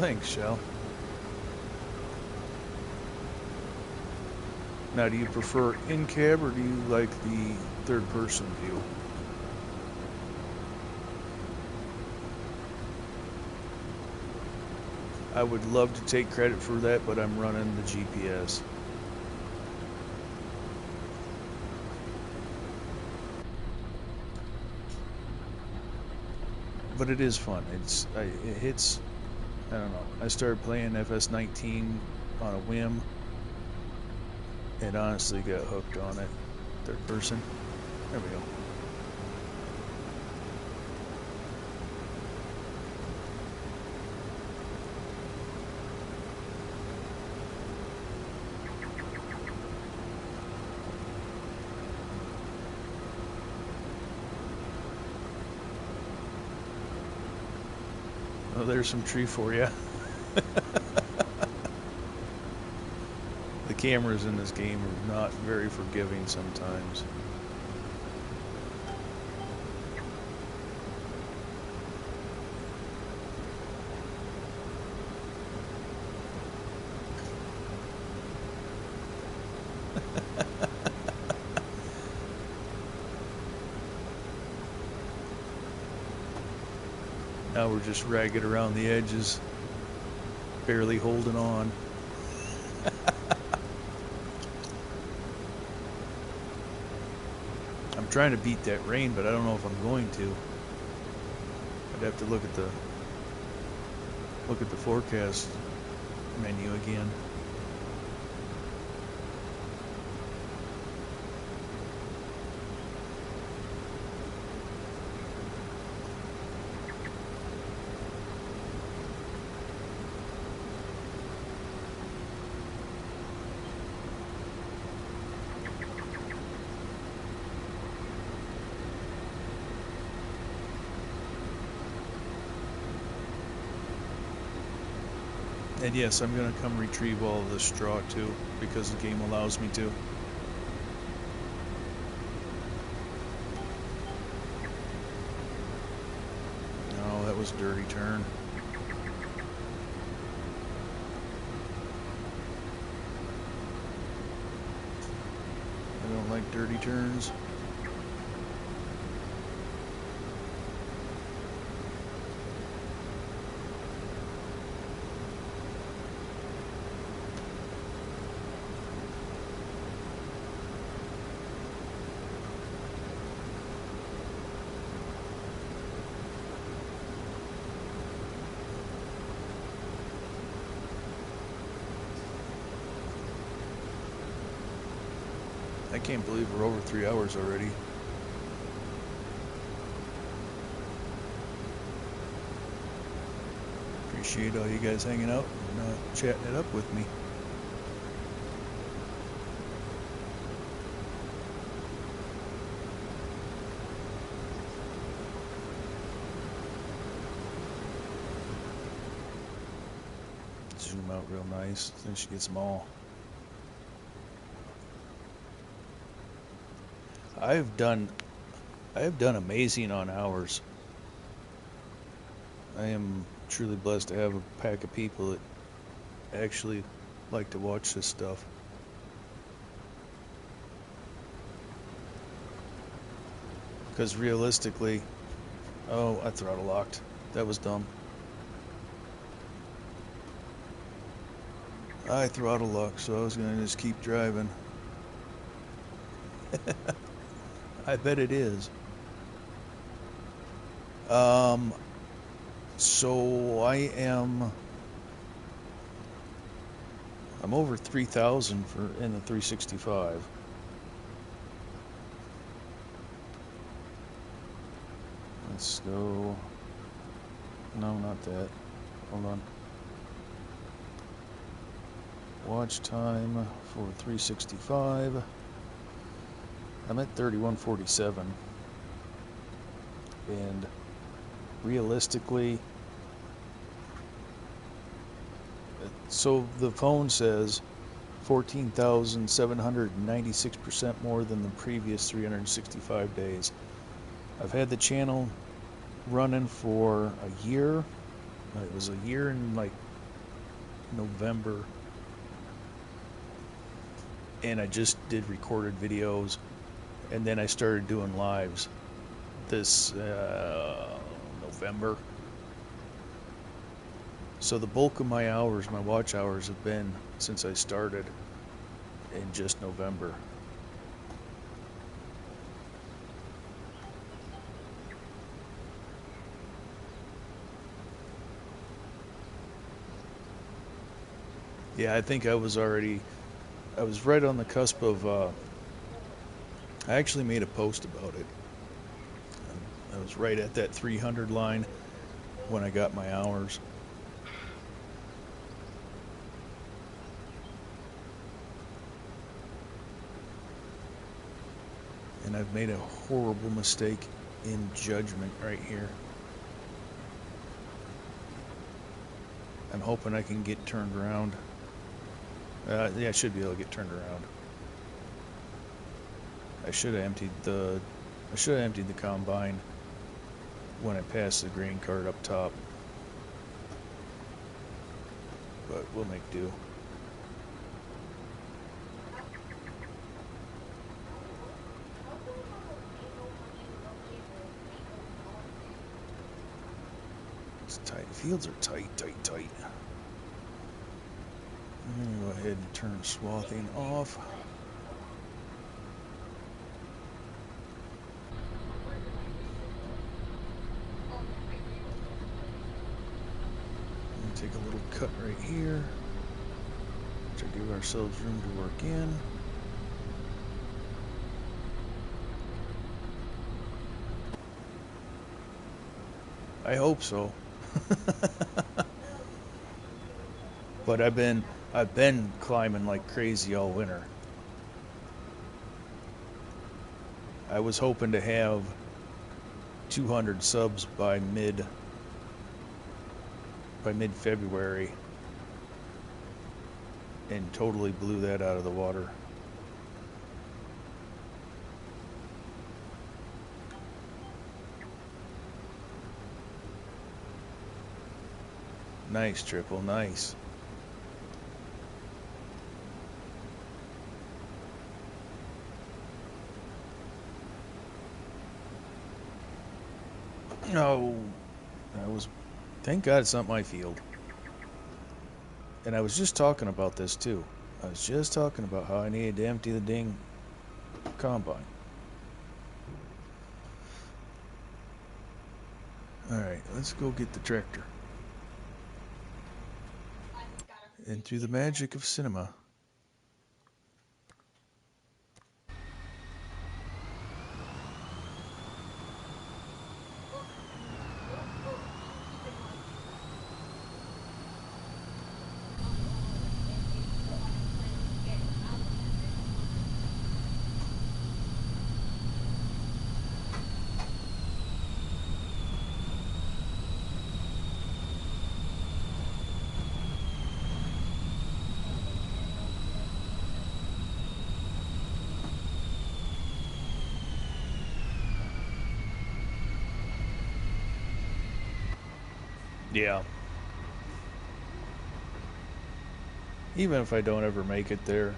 thanks, Shell. Now, do you prefer in-cab or do you like the third-person view? I would love to take credit for that, but I'm running the GPS. But it is fun. It hits. I don't know. I started playing FS19 on a whim, and honestly got hooked on it. Third person. There we go. Oh, there's some tree for you. The cameras in this game are not very forgiving sometimes. Now we're just ragged around the edges, barely holding on. I'm trying to beat that rain, but I don't know if I'm going to. I'd have to look at the forecast menu again. And yes, I'm going to come retrieve all of the straw too, because the game allows me to. Oh, that was a dirty turn. I don't like dirty turns. I can't believe we're over 3 hours already. Appreciate all you guys hanging out and chatting it up with me. Zoom out real nice. Then she gets them all. I have done amazing on hours. I am truly blessed to have a pack of people that actually like to watch this stuff. Because realistically, oh, I throttle locked. That was dumb. I throttle locked, so I was gonna just keep driving. I bet it is. So I'm over 3,000 in the 365. Let's go. No, not that. Hold on. Watch time for 365. I'm at 3147. And realistically, so the phone says 14,796% more than the previous 365 days. I've had the channel running for a year. It was a year and like November, and I just did recorded videos, and then I started doing lives this November. So the bulk of my hours, my watch hours, have been since I started in just November. Yeah, I think I was right on the cusp of, I actually made a post about it. I was right at that 300 line when I got my hours. And I've made a horrible mistake in judgment right here. I'm hoping I can get turned around. Yeah, I should be able to get turned around. I should have emptied the combine when I passed the grain cart up top. But we'll make do. It's tight. Fields are tight. I'm gonna go ahead and turn swathing off. I'm gonna take a little cut right here to give ourselves room to work in. I hope so. But I've been climbing like crazy all winter. I was hoping to have 200 subs by mid-February, and totally blew that out of the water. Nice, Triple, nice. No, thank God it's not my field. And I was just talking about this too. I was just talking about how I needed to empty the dang combine. Alright, let's go get the tractor. And through the magic of cinema, yeah. Even if I don't ever make it there,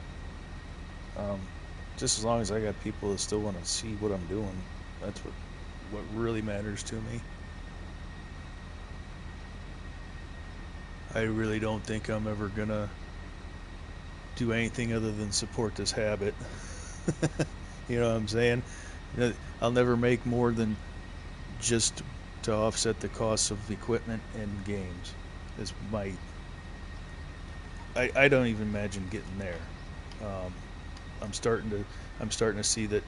just as long as I got people that still want to see what I'm doing, that's what really matters to me. I really don't think I'm ever gonna do anything other than support this habit. You know what I'm saying? I'll never make more than just to offset the costs of equipment and games. Is my I don't even imagine getting there. I'm starting to see that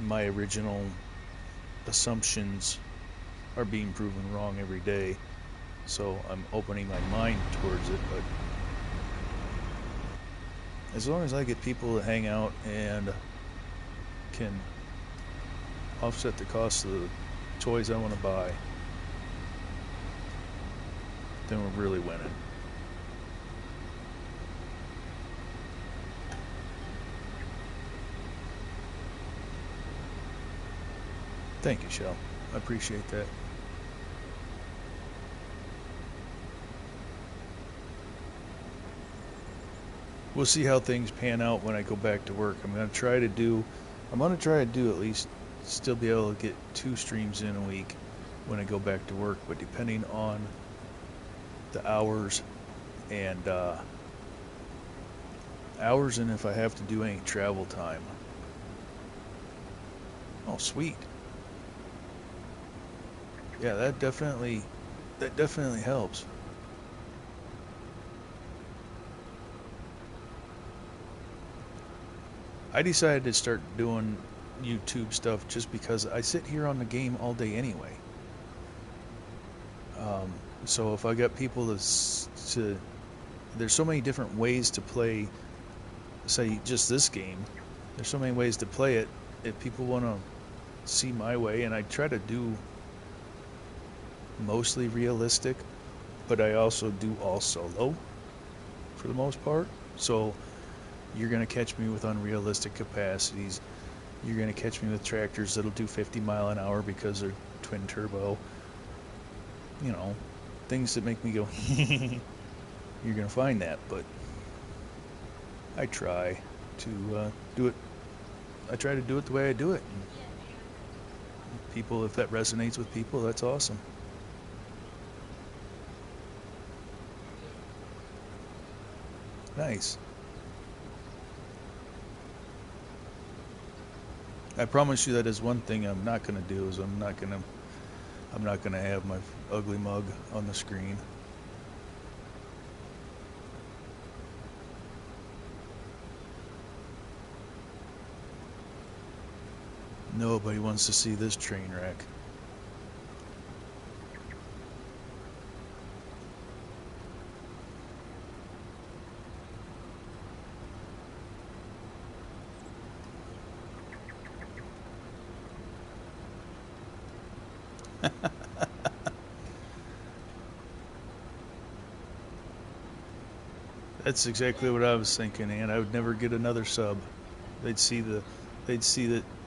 my original assumptions are being proven wrong every day. So I'm opening my mind towards it, but as long as I get people to hang out and can offset the cost of the toys I want to buy, then we're really winning. Thank you, Shell. I appreciate that. we'll see how things pan out when I go back to work. I'm gonna try to do at least still be able to get 2 streams in a week when I go back to work, but depending on the hours and and if I have to do any travel time. Oh, sweet. Yeah, that definitely helps. I decided to start doing YouTube stuff just because I sit here on the game all day anyway. So if I got people to there's so many different ways to play, say, just this game. There's so many ways to play it. If people want to see my way, and I try to do mostly realistic, but I also do all solo for the most part. So you're going to catch me with unrealistic capacities. You're going to catch me with tractors that'll do 50 mile an hour because they're twin turbo. You know, things that make me go, you're going to find that, but I try to do it. I try to do it the way I do it. And people, if that resonates with people, that's awesome. Nice. I promise you that is one thing I'm not going to do is I'm not going to have my ugly mug on the screen. Nobody wants to see this train wreck. That's exactly what I was thinking, and I would never get another sub. They'd see that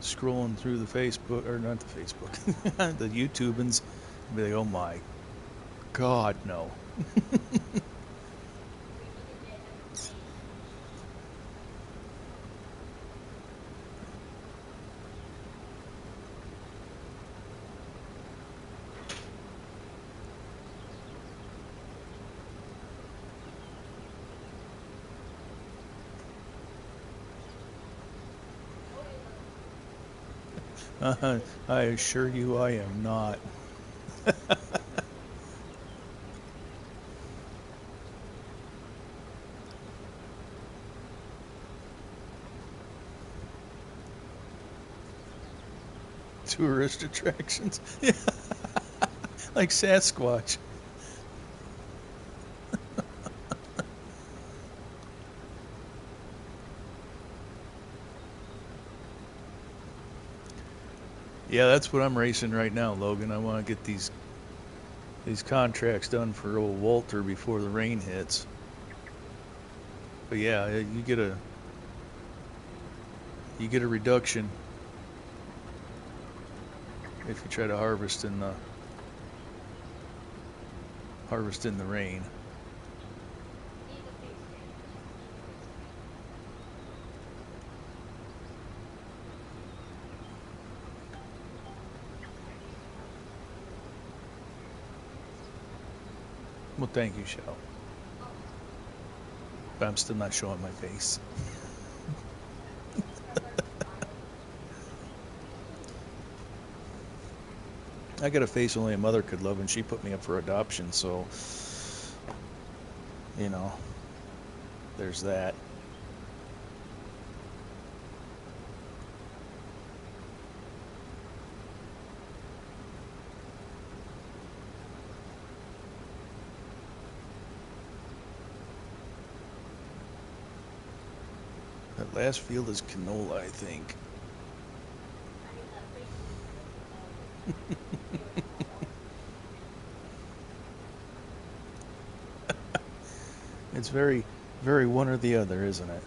scrolling through the Facebook, or not the Facebook, the YouTube, and be like, "Oh my God, no." I assure you, I am not. Tourist attractions, yeah, like Sasquatch. Yeah, that's what I'm racing right now, Logan. I want to get these contracts done for old Walter before the rain hits. But yeah, you get a reduction if you try to harvest in the rain. Well, thank you, Shell. But I'm still not showing my face. I got a face only a mother could love, and she put me up for adoption, so, you know, there's that. That last field is canola, I think. It's very, very one or the other, isn't it?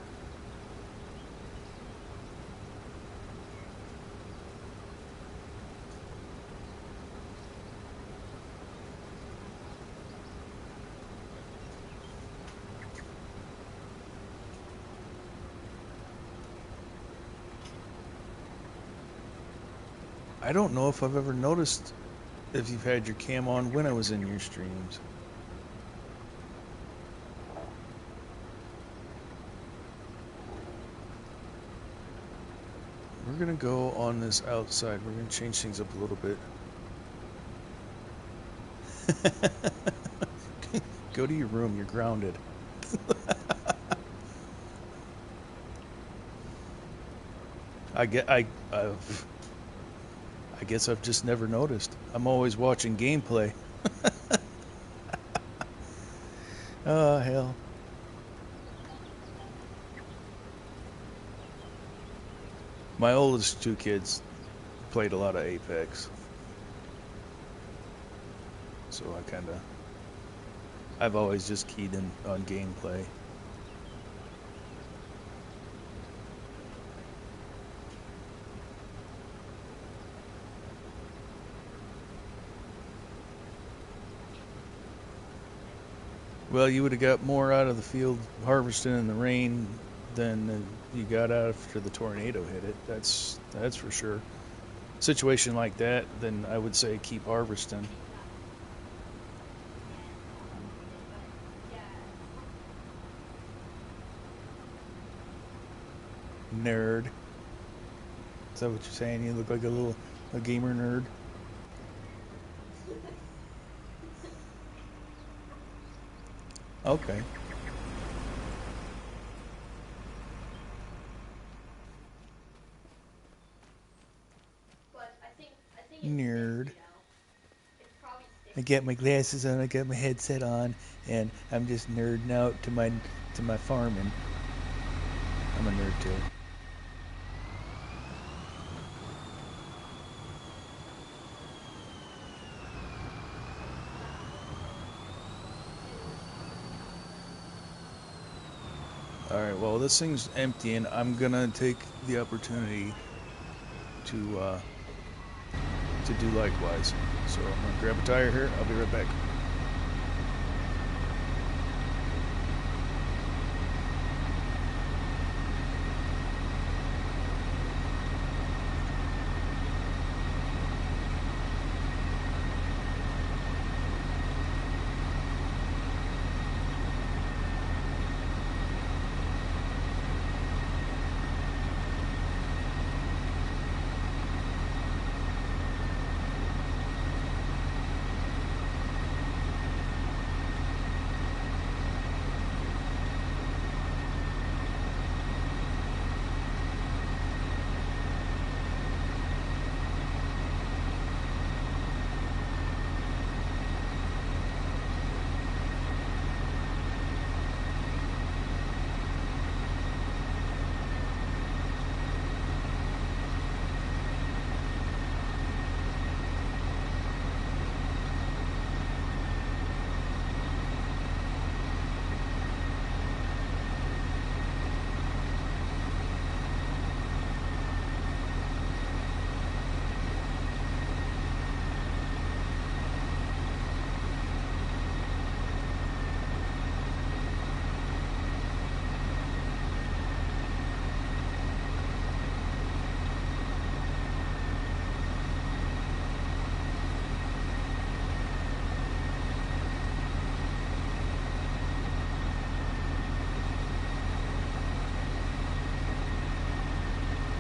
I don't know if I've ever noticed if you've had your cam on when I was in your streams. We're gonna go on this outside. We're gonna change things up a little bit. Go to your room. You're grounded. I guess I've just never noticed. I'm always watching gameplay. Oh, hell. My oldest two kids played a lot of Apex. So I've always just keyed in on gameplay. Well, you would have got more out of the field harvesting in the rain than you got after the tornado hit it. That's for sure. Situation like that, then I would say keep harvesting. Nerd. Is that what you're saying? You look like a gamer nerd. Okay. But I think Nerd. it's probably I got my glasses on, I got my headset on, and I'm just nerding out to my farming. I'm a nerd too. Alright, well this thing's emptying. I'm gonna take the opportunity to do likewise. So I'm gonna grab a tire here, I'll be right back.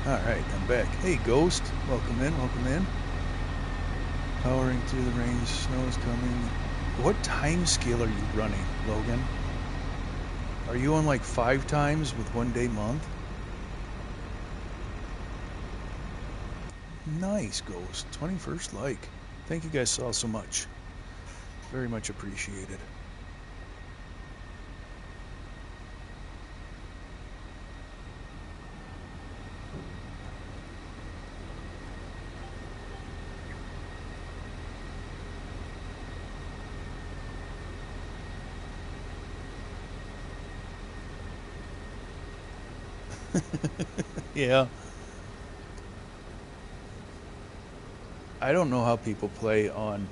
Alright, I'm back. Hey Ghost, welcome in, welcome in. Powering through the rain, snow is coming. What time scale are you running, Logan? Are you on like 5 times with 1 day month? Nice, Ghost. 21st like. Thank you guys all so much. Very much appreciated. Yeah. I don't know how people play on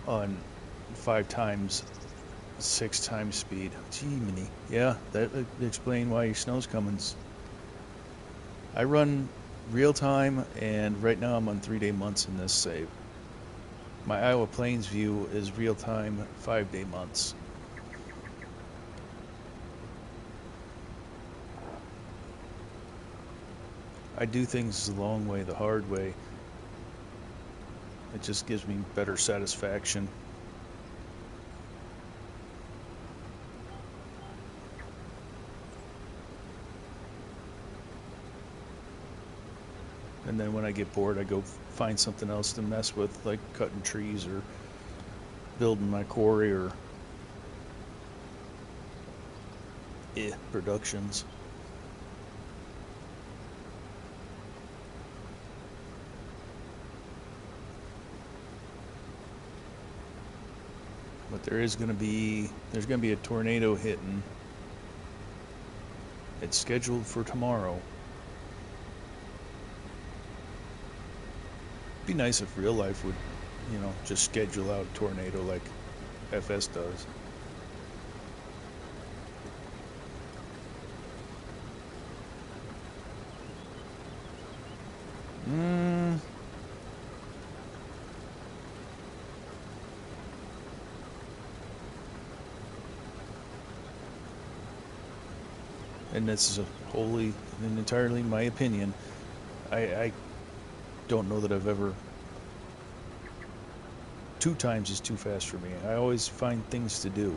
5 times 6 times speed. Gee, yeah, that would explain why your snow's coming. I run real time, and right now I'm on 3-day months in this save. My Iowa Plains view is real time 5-day months. I do things the long way, the hard way. It just gives me better satisfaction. And then when I get bored, I go find something else to mess with, like cutting trees or building my quarry or productions. But there's gonna be a tornado hitting. It's scheduled for tomorrow. It'd be nice if real life would, just schedule out a tornado like FS does. And this is wholly and entirely my opinion. I don't know that I've ever... 2 times is too fast for me. I always find things to do.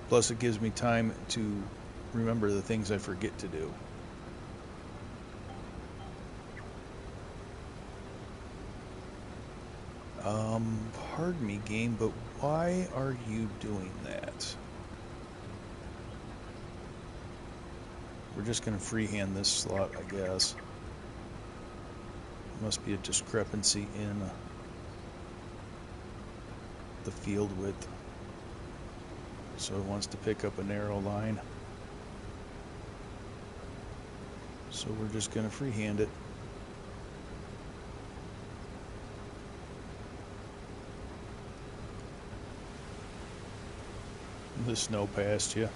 Plus, it gives me time to remember the things I forget to do. Pardon me, game, but why are you doing that? We're just going to freehand this slot, I guess. Must be a discrepancy in the field width. So it wants to pick up a narrow line. So we're just going to freehand it. The snow passed you.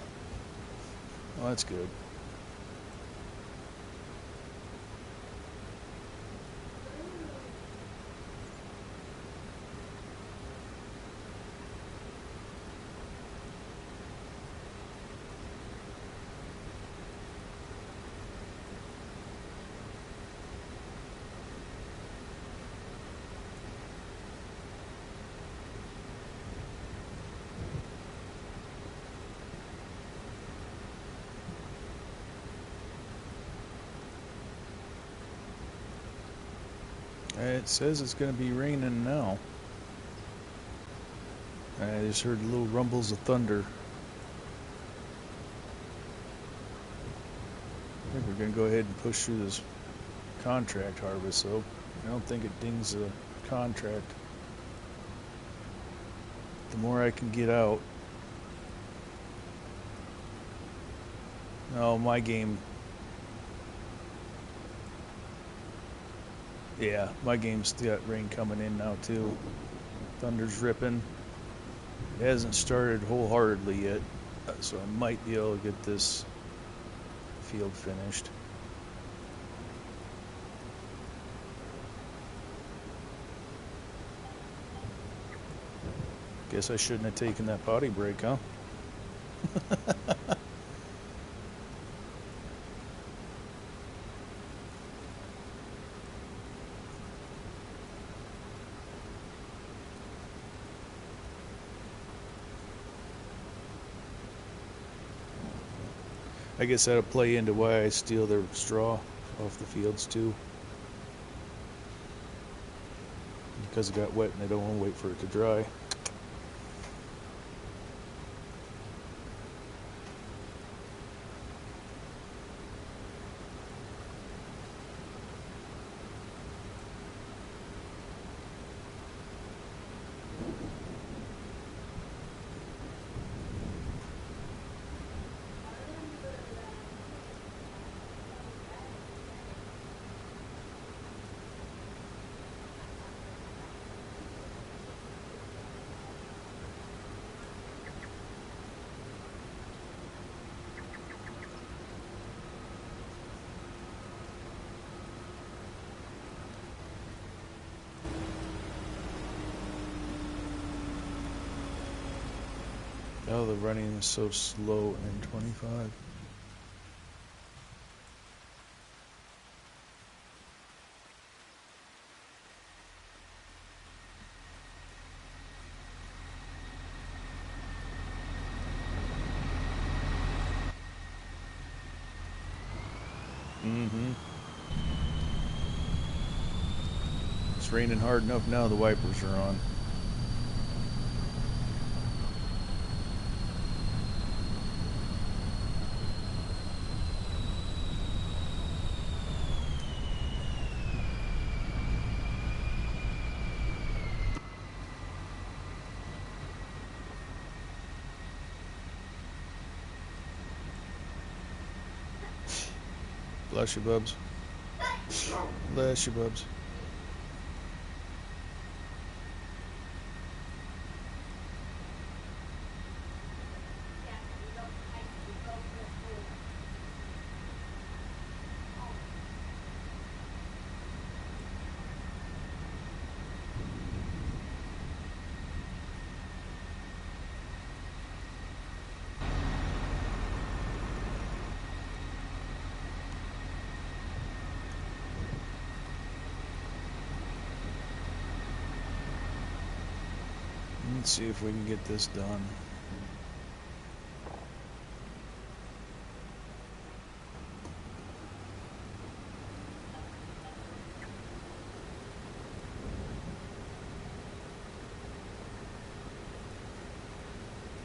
Well, that's good. It says it's going to be raining now. I just heard little rumbles of thunder. I think we're going to go ahead and push through this contract harvest, so I don't think it dings the contract. The more I can get out. Oh, my game. Yeah, my game's got rain coming in now too. Thunder's ripping. It hasn't started wholeheartedly yet, so I might be able to get this field finished. Guess I shouldn't have taken that potty break, huh? I guess that'll play into why I steal their straw off the fields too. Because it got wet and I don't want to wait for it to dry. Oh, the running is so slow in 25. It's raining hard enough now, the wipers are on. Bless you, Bubs. Bless you, Bubs. Let's see if we can get this done.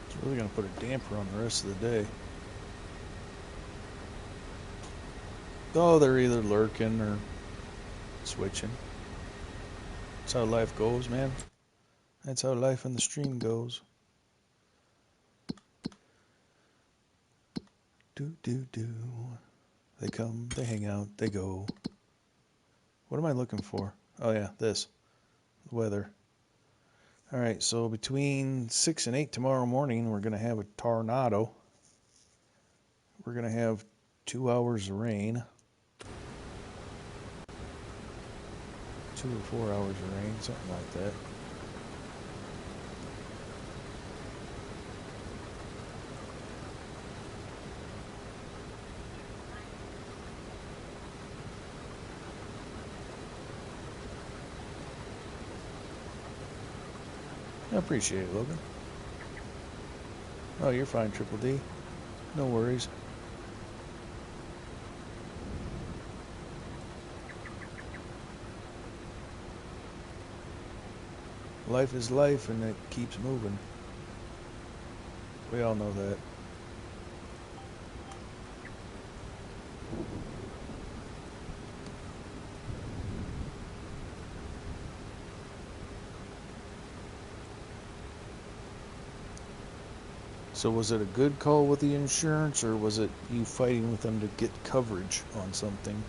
It's really going to put a damper on the rest of the day. Oh, they're either lurking or switching. That's how life goes, man. That's how life in the stream goes. Do. They come, they hang out, they go. What am I looking for? Oh yeah, this. The weather. Alright, so between 6 and 8 tomorrow morning, we're going to have a tornado. We're going to have 2 hours of rain. 2 or 4 hours of rain, something like that. I appreciate it, Logan. Oh, you're fine, Triple D. No worries. Life is life, and it keeps moving. We all know that. So was it a good call with the insurance, or was it you fighting with them to get coverage on something?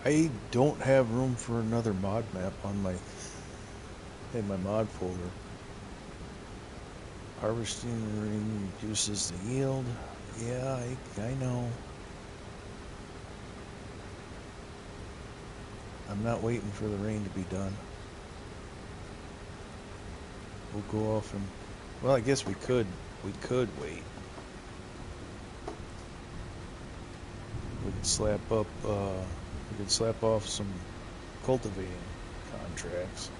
I don't have room for another mod map on my mod folder. Harvesting reduces the yield. Yeah, I know. I'm not waiting for the rain to be done. We'll go off and, well, I guess we could wait. We could slap up we could slap off some cultivating contracts.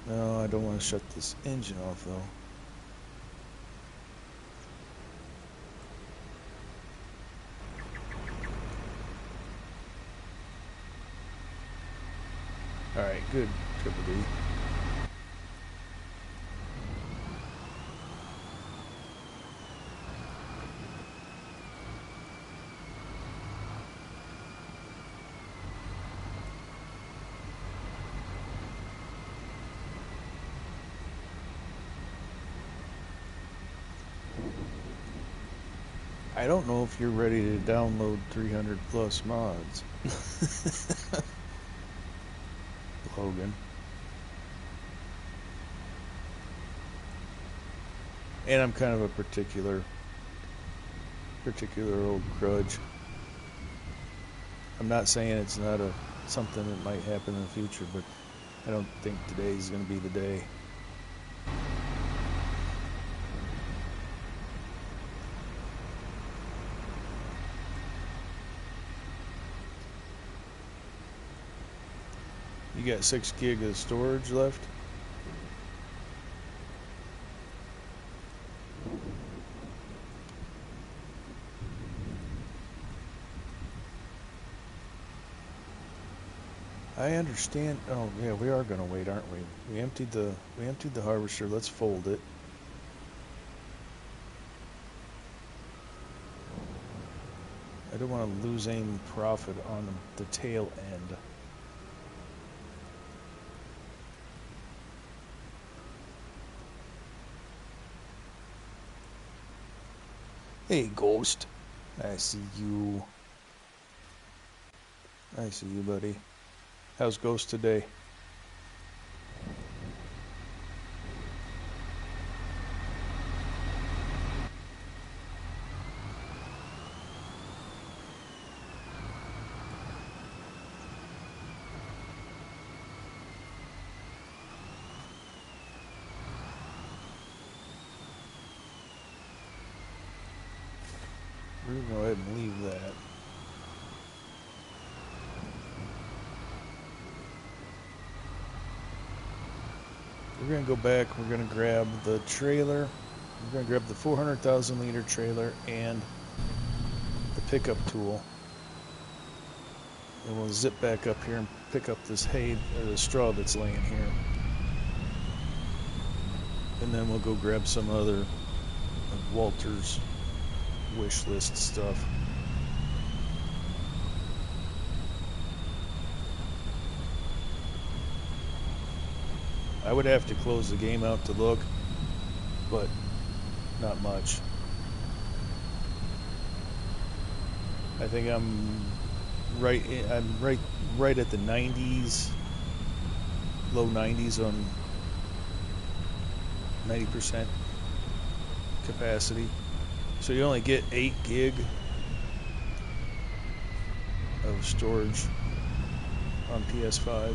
No, I don't want to shut this engine off though. Alright, good, Triple D. I don't know if you're ready to download 300 plus mods. Logan. And I'm kind of a particular old grudge. I'm not saying it's not something that might happen in the future, but I don't think today's going to be the day. You got 6 gig of storage left? I understand. Oh yeah, we are gonna wait, aren't we? We emptied the harvester. Let's fold it. I don't want to lose any profit on the tail end. Hey, Ghost. I see you. I see you, buddy. How's Ghost today? We're gonna go ahead and leave that. We're gonna go back. We're gonna grab the trailer. We're gonna grab the 400,000 liter trailer and the pickup tool. And we'll zip back up here and pick up this hay or the straw that's laying here. And then we'll go grab some other of Walter's wish list stuff. I would have to close the game out to look, but not much. I think I'm right at the 90s, low 90s on 90% capacity. So you only get 8 gig of storage on PS5.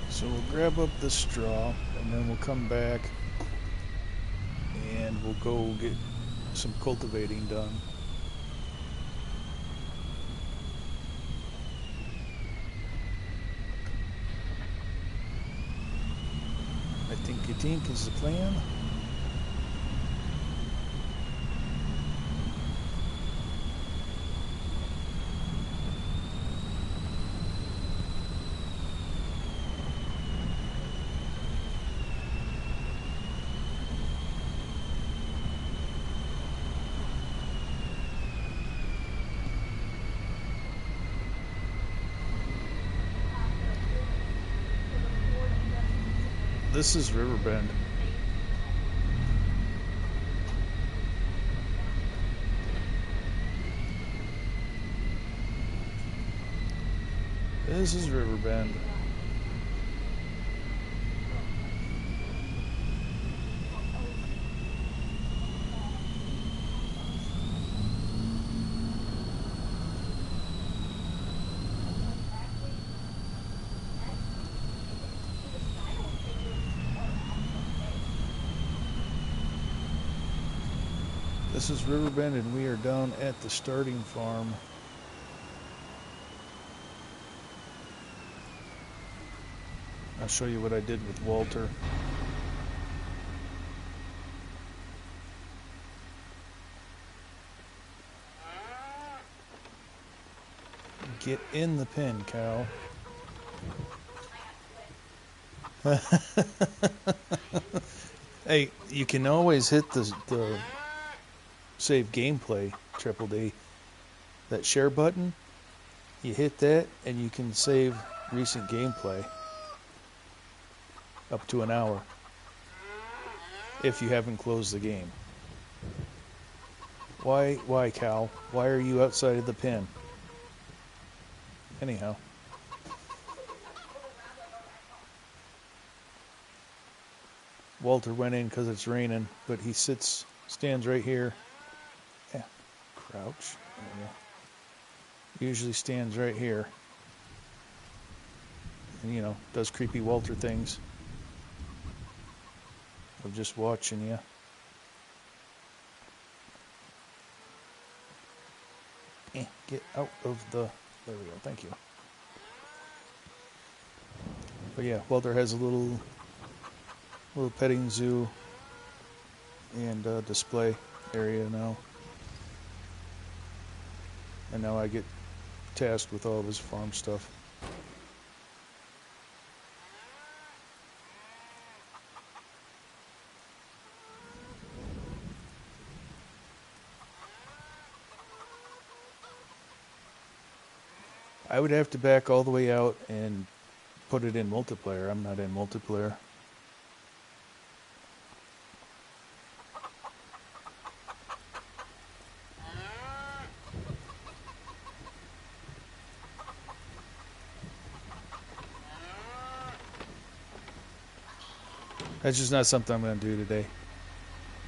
So we'll grab up the straw and then we'll come back and we'll go get some cultivating done. I think is the plan. This is Riverbend. This is Riverbend. This is Riverbend, and we are down at the starting farm. I'll show you what I did with Walter. Get in the pen, cow. Hey, you can always hit the save gameplay triple D. That share button, you hit that and you can save recent gameplay up to an hour if you haven't closed the game. Why, Cal? Why are you outside of the pen? Anyhow. Walter went in because it's raining, but he stands right here. Yeah, crouch. Usually stands right here. And, you know, does creepy Walter things. I'm just watching you. Get out of the... There we go, thank you. But yeah, Walter has a little petting zoo and display area now. And now I get tasked with all of his farm stuff. I would have to back all the way out and put it in multiplayer. I'm not in multiplayer. That's just not something I'm going to do today.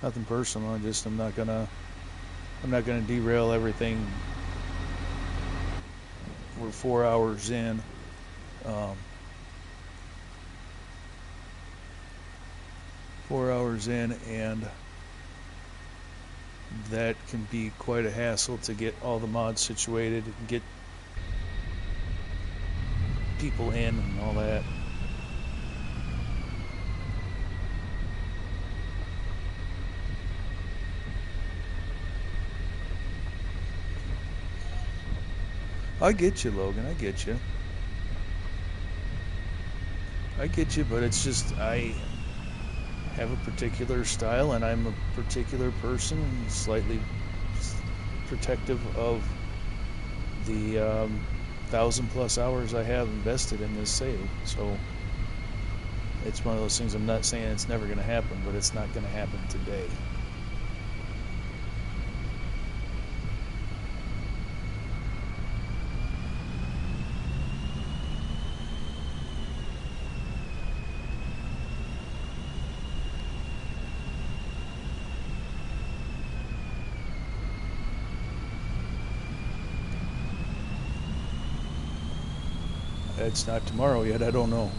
Nothing personal. I'm not gonna derail everything. We're 4 hours in. 4 hours in, and that can be quite a hassle to get all the mods situated and get people in and all that. I get you, Logan. I get you. But it's just I have a particular style, and I'm a particular person, and slightly protective of the 1,000+ hours I have invested in this save. So it's one of those things. I'm not saying it's never going to happen, but it's not going to happen today. It's not tomorrow yet. I don't know.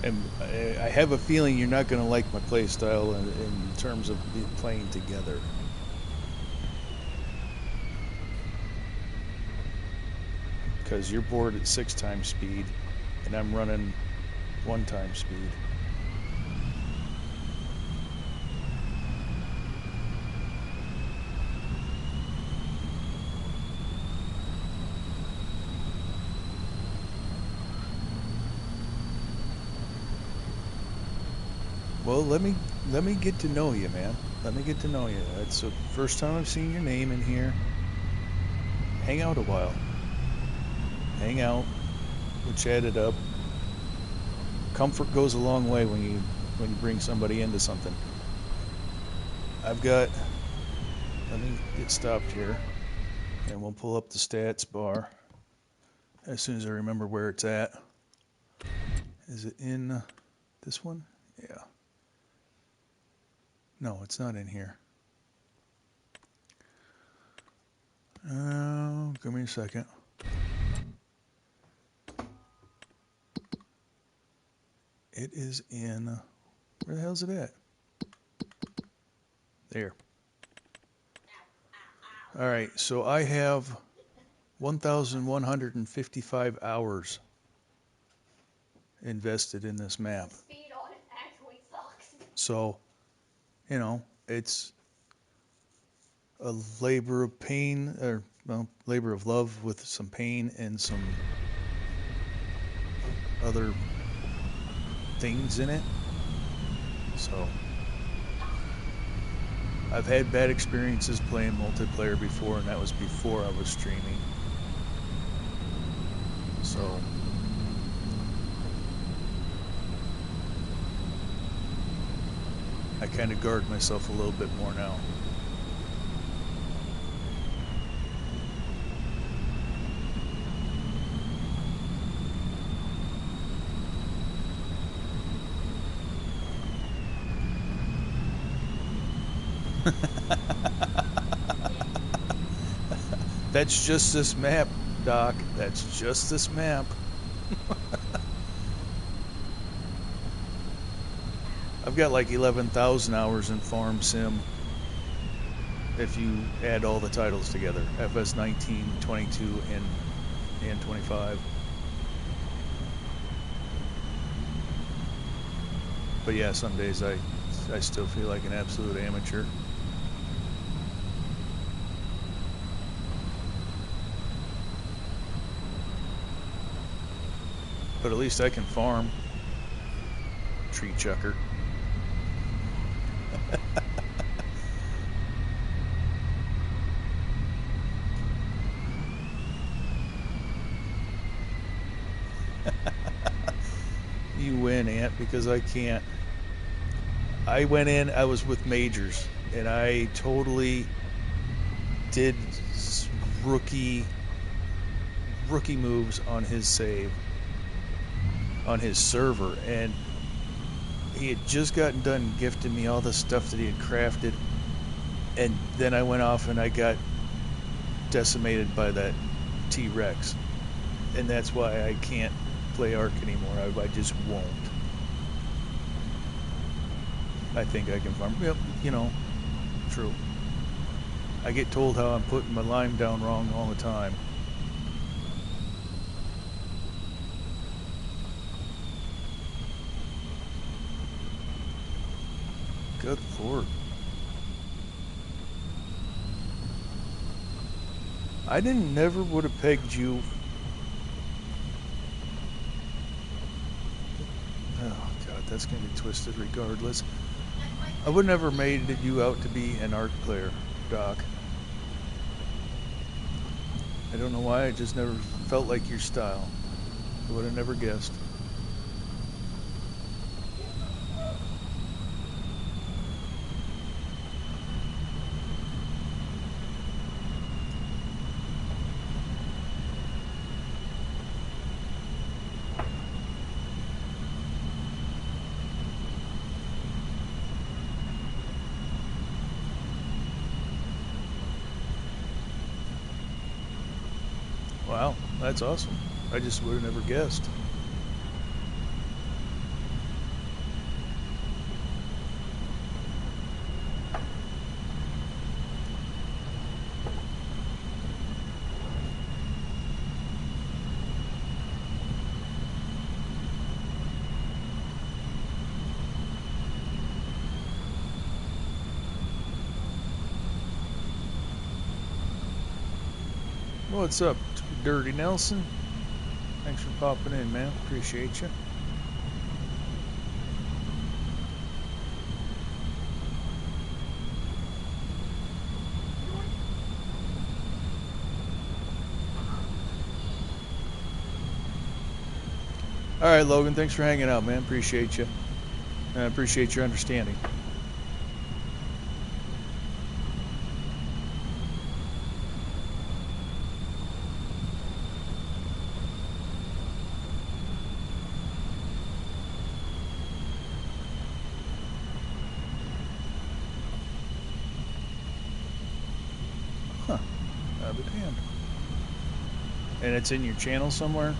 And I have a feeling you're not going to like my play style in terms of playing together. Because you're bored at 6 times speed, and I'm running 1 time speed. Well, let me get to know you, man. Let me get to know you. It's the first time I've seen your name in here. Hang out a while. Hang out. which added up. Comfort goes a long way when you bring somebody into something. I've got, let me get stopped here, and we'll pull up the stats bar as soon as I remember where it's at. Is it in this one? Yeah. No, it's not in here. Give me a second. It is in, where the hell is it at? There. All right, so I have 1,155 hours invested in this map. The speed on it actually sucks. So, you know, it's a labor of pain, or well, labor of love with some pain and some other things in it. So, I've had bad experiences playing multiplayer before, and that was before I was streaming. So, I kind of guard myself a little bit more now. That's just this map, Doc. That's just this map. I've got like 11,000 hours in Farm Sim if you add all the titles together. FS 19, 22, and 25. But yeah, some days I still feel like an absolute amateur. But at least I can farm. Tree chucker. You win, Ant, because I can't. I went in, I was with majors, and I totally did rookie moves on his save, on his server, and he had just gotten done gifting me all the stuff that he had crafted, and then I went off and I got decimated by that T-Rex, and that's why I can't play Ark anymore. I just won't. I think I can farm. Yep, you know, true. I get told how I'm putting my lime down wrong all the time. Good Lord. I never would have pegged you. Oh God, that's gonna be twisted regardless. I would never made you out to be an Ark player, Doc. I don't know why, I just never felt like your style. I would have never guessed. Wow, that's awesome. I just would have never guessed. What's up, Dirty Nelson? Thanks for popping in, man. Appreciate you. All right, Logan. Thanks for hanging out, man. Appreciate you. And I appreciate your understanding. Huh. I'll be damned. And it's in your channel somewhere,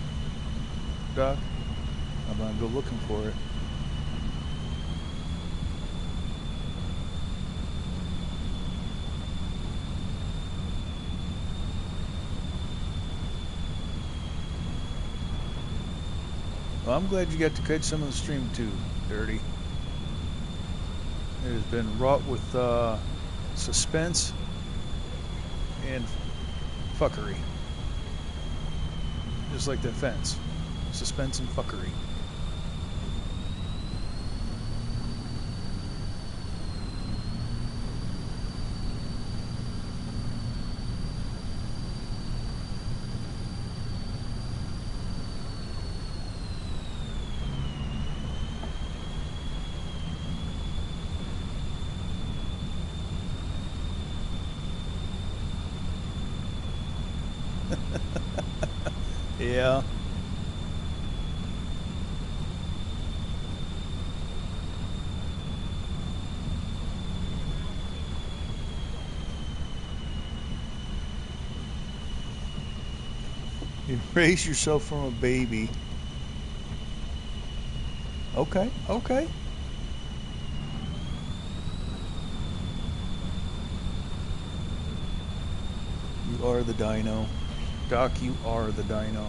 Doc? I'm gonna go looking for it. Well, I'm glad you got to catch some of the stream too, Dirty. It has been wrought with suspense and fuckery. Just like that fence. Suspense and fuckery. Yeah. You raise yourself from a baby. Okay, okay. You are the dino. Doc, you are the dino.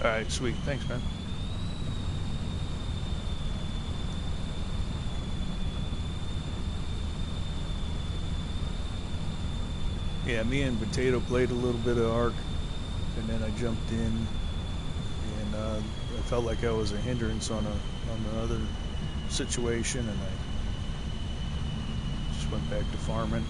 All right, sweet. Thanks, man. Yeah, me and Potato played a little bit of Ark, and then I jumped in, and I felt like I was a hindrance on another situation, and I just went back to farming.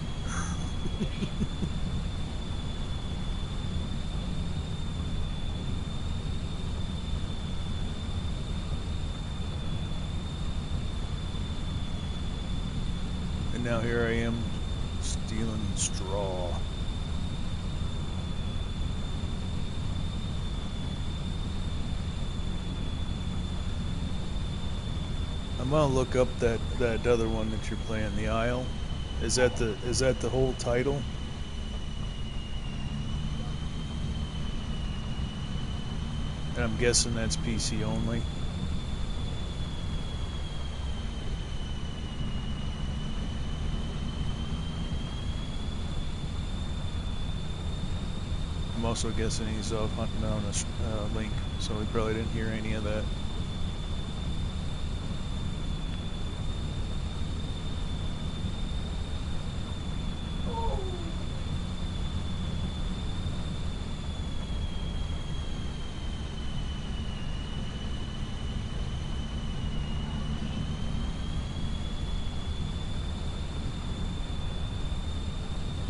And now here I am stealing straw. I'm gonna look up that other one that you're playing, the Isle. Is that the whole title? And I'm guessing that's PC only. I'm also guessing he's off hunting down a link, so he probably didn't hear any of that.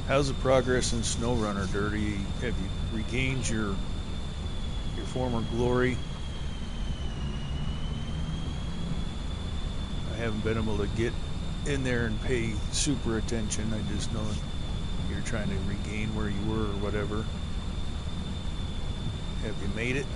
How's the progress in SnowRunner, Dirty? Have you regained your former glory? I haven't been able to get in there and pay super attention. I just know you're trying to regain where you were or whatever. Have you made it?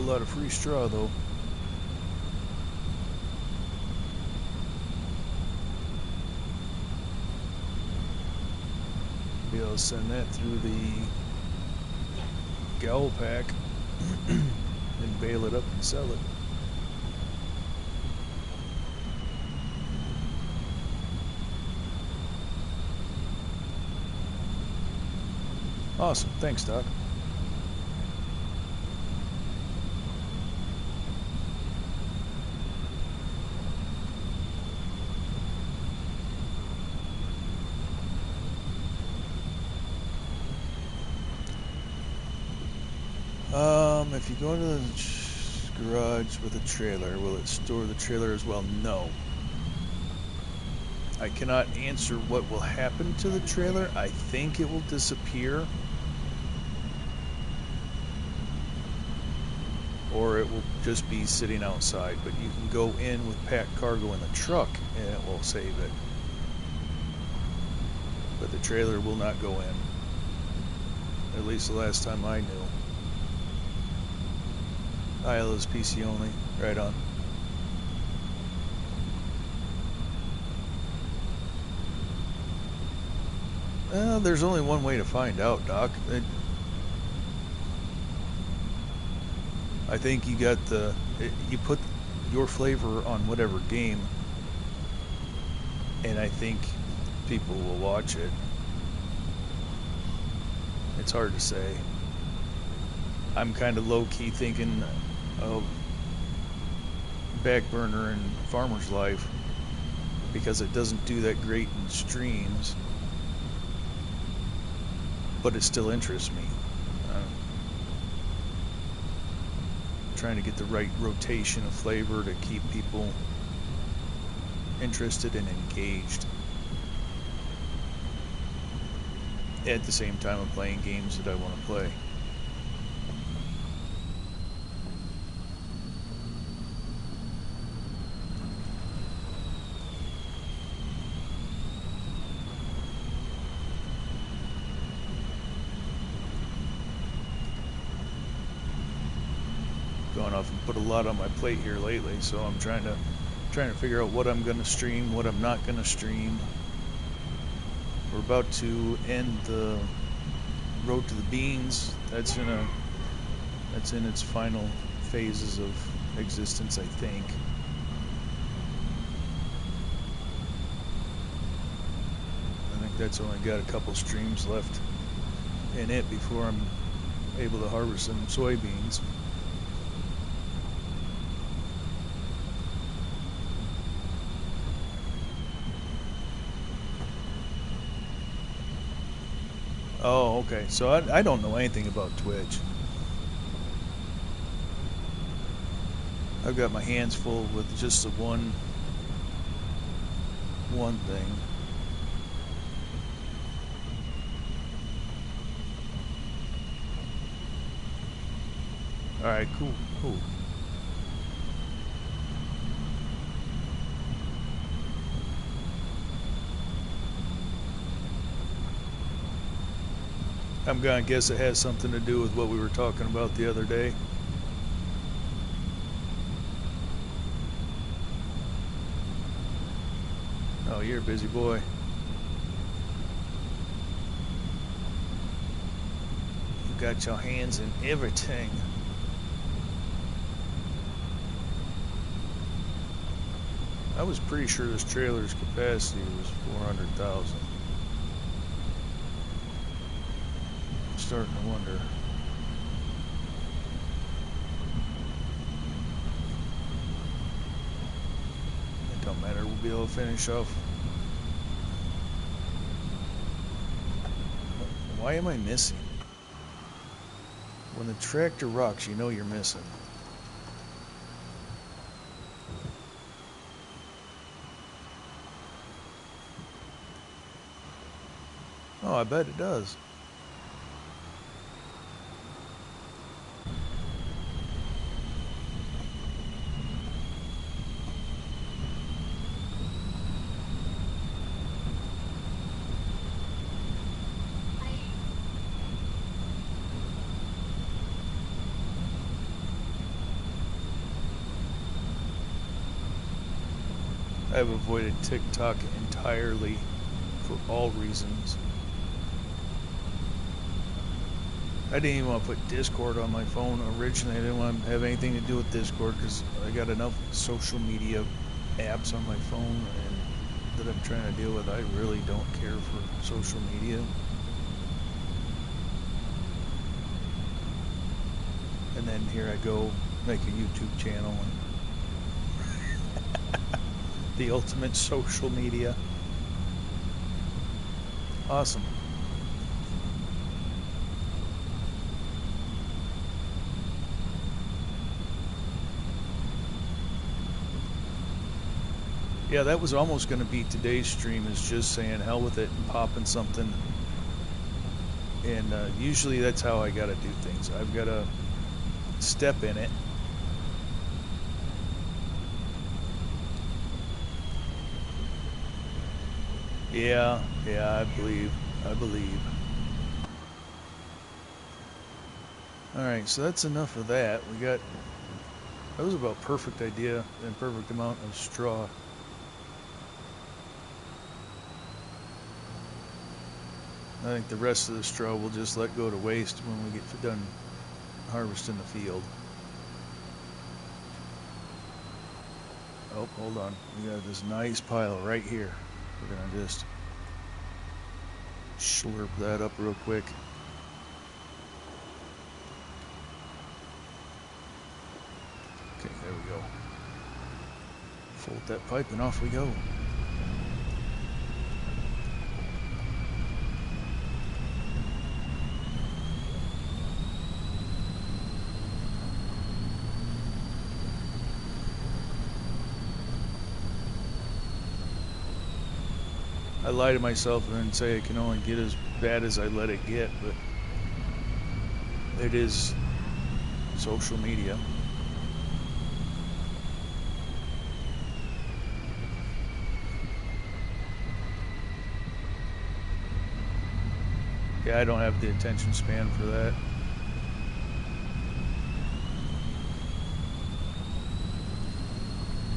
lot of free straw though. Be able to send that through the Gowl pack and bale it up and sell it. Awesome, thanks Doc. If you go into the garage with a trailer, will it store the trailer as well? No. I cannot answer what will happen to the trailer. I think it will disappear. Or it will just be sitting outside. But you can go in with packed cargo in the truck and it will save it. But the trailer will not go in. At least the last time I knew. Isla's PC only. Right on. There's only one way to find out, Doc. I think you got you put your flavor on whatever game, and I think people will watch it. It's hard to say. I'm kind of low-key thinking of back burner and Farmer's Life because it doesn't do that great in streams, but it still interests me. Trying to get the right rotation of flavor to keep people interested and engaged at the same time of playing games that I want to play. Gone off and put a lot on my plate here lately, so I'm trying to figure out what I'm going to stream, what I'm not going to stream. We're about to end the Road to the Beans. That's in its final phases of existence, I think. I think that's only got a couple streams left in it before I'm able to harvest some soybeans. Oh, okay. So I don't know anything about Twitch. I've got my hands full with just the one thing. All right, cool. I'm gonna guess it has something to do with what we were talking about the other day. Oh, you're a busy boy. You got your hands in everything. I was pretty sure this trailer's capacity was 400,000. Starting to wonder. It don't matter, we'll be able to finish off. Why am I missing? When the tractor rocks, you know you're missing. Oh, I bet it does. I've avoided TikTok entirely for all reasons. I didn't even want to put Discord on my phone originally. I didn't want to have anything to do with Discord because I got enough social media apps on my phone and that I'm trying to deal with. I really don't care for social media. And then here I go, make a YouTube channel and the ultimate social media. Awesome. Yeah, that was almost going to be today's stream, is just saying hell with it and popping something. And usually that's how I got to do things. I've got to step in it. Yeah, I believe. Alright, so that's enough of that. That was about perfect idea and perfect amount of straw. I think the rest of the straw we'll just let go to waste when we get done harvesting the field. Oh, hold on. We got this nice pile right here. We're going to just slurp that up real quick. Okay, there we go. Fold that pipe and off we go. I lie to myself and say I can only get as bad as I let it get, but it is social media. Yeah, I don't have the attention span for that.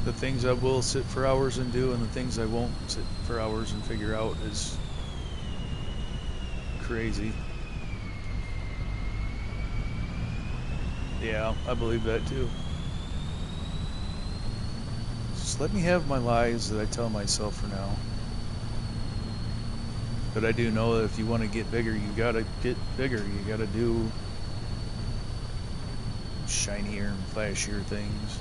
The things I will sit for hours and do, and the things I won't sit for hours and figure out is crazy. Yeah, I believe that too. Just let me have my lies that I tell myself for now. But I do know that if you want to get bigger, you gotta get bigger. You gotta do shinier and flashier things.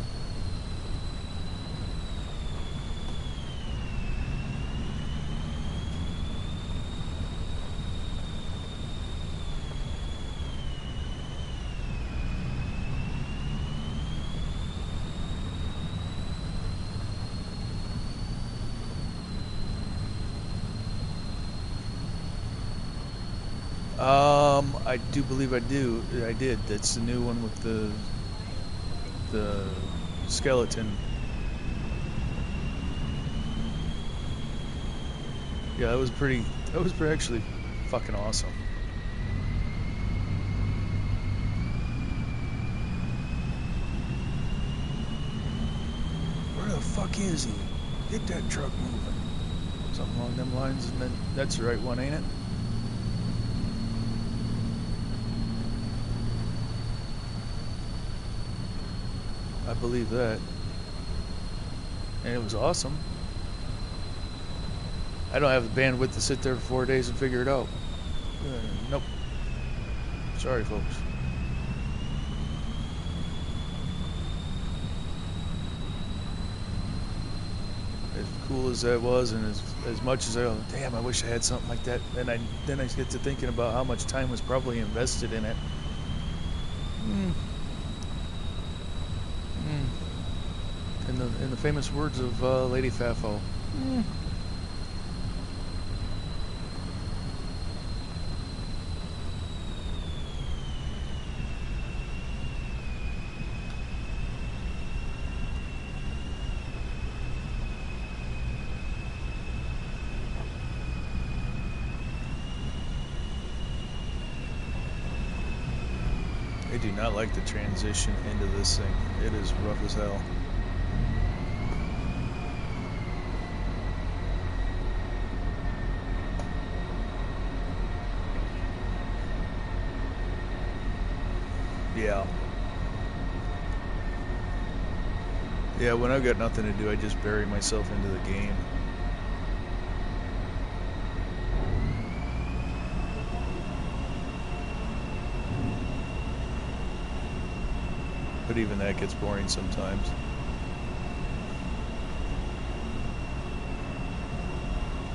I do believe I did. That's the new one with the skeleton. Yeah, that was pretty actually fucking awesome. Where the fuck is he? Get that truck moving. Something along them lines, and then that's the right one, ain't it? I believe that. And it was awesome. I don't have the bandwidth to sit there for 4 days and figure it out. Nope. Sorry, folks. As cool as that was, and as much as I go, damn, I wish I had something like that. Then I get to thinking about how much time was probably invested in it. In the famous words of Lady Fafo. I do not like the transition into this thing. It is rough as hell. Yeah. Yeah, when I've got nothing to do, I just bury myself into the game. But even that gets boring sometimes.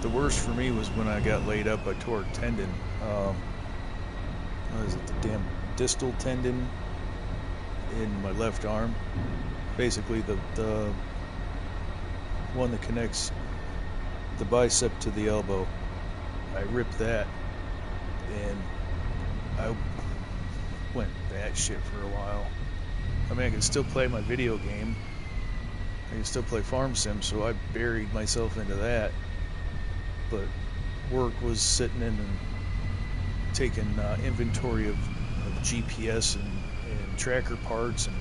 The worst for me was when I got laid up. I tore a tendon. What is it? The damn distal tendon in my left arm. Basically, the one that connects the bicep to the elbow. I ripped that, and I went batshit for a while. I mean, I could still play my video game. I can still play Farm Sim, so I buried myself into that. But work was sitting in and taking inventory of GPS and tracker parts and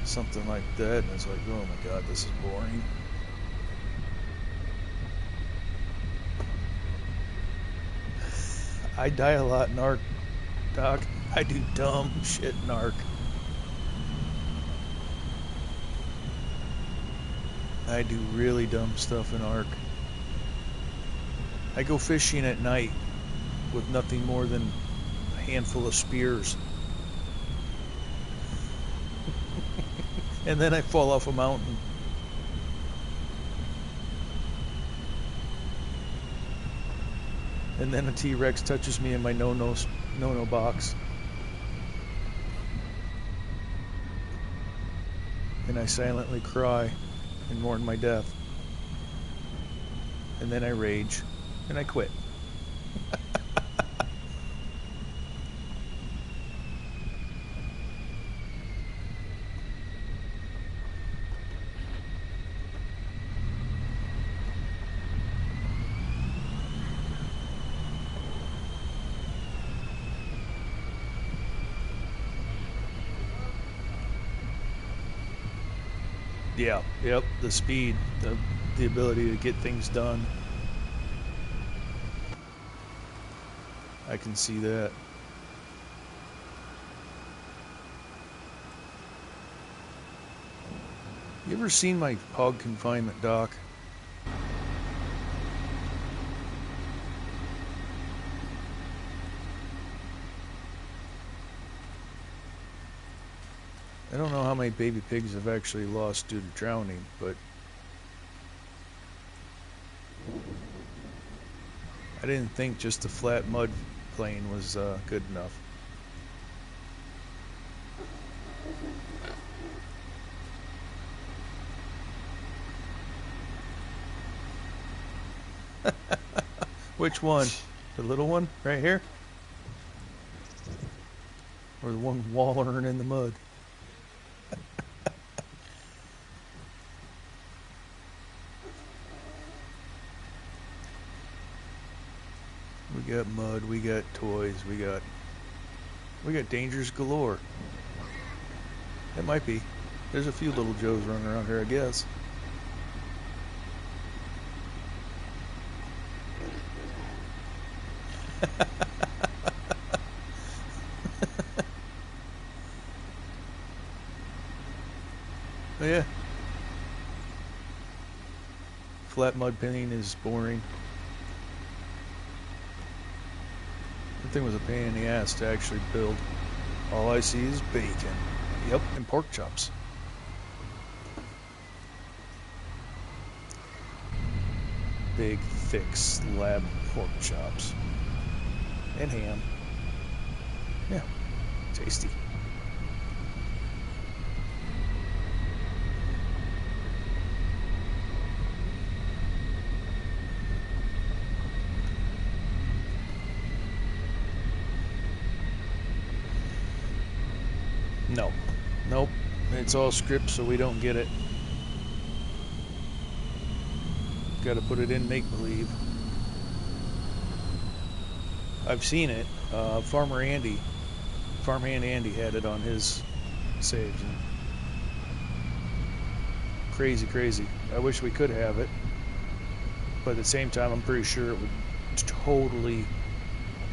something like that. And it's like, oh my God, this is boring. I die a lot in Ark, Doc. I do dumb shit in Ark. I do really dumb stuff in Ark. I go fishing at night with nothing more than a handful of spears. And then I fall off a mountain. And then a T-Rex touches me in my no-no box. And I silently cry and mourn my death. And then I rage and I quit. Yeah, yep, the speed, the ability to get things done. I can see that. You ever seen my hog confinement, Doc? I don't know how many baby pigs have actually lost due to drowning, but I didn't think just a flat mud plain was good enough. Which one? The little one right here? Or the one wallowing in the mud? We got mud, we got toys, we got dangers galore. It might be. There's a few little Joes running around here, I guess. Oh yeah. Flat mud pinning is boring. That thing was a pain in the ass to actually build. All I see is bacon. Yep, and pork chops. Big, thick slab pork chops. And ham. Yeah, tasty. No. Nope. It's all script, so we don't get it. Got to put it in make-believe. I've seen it. Farmhand Andy had it on his saves. And crazy, crazy. I wish we could have it. But at the same time, I'm pretty sure it would totally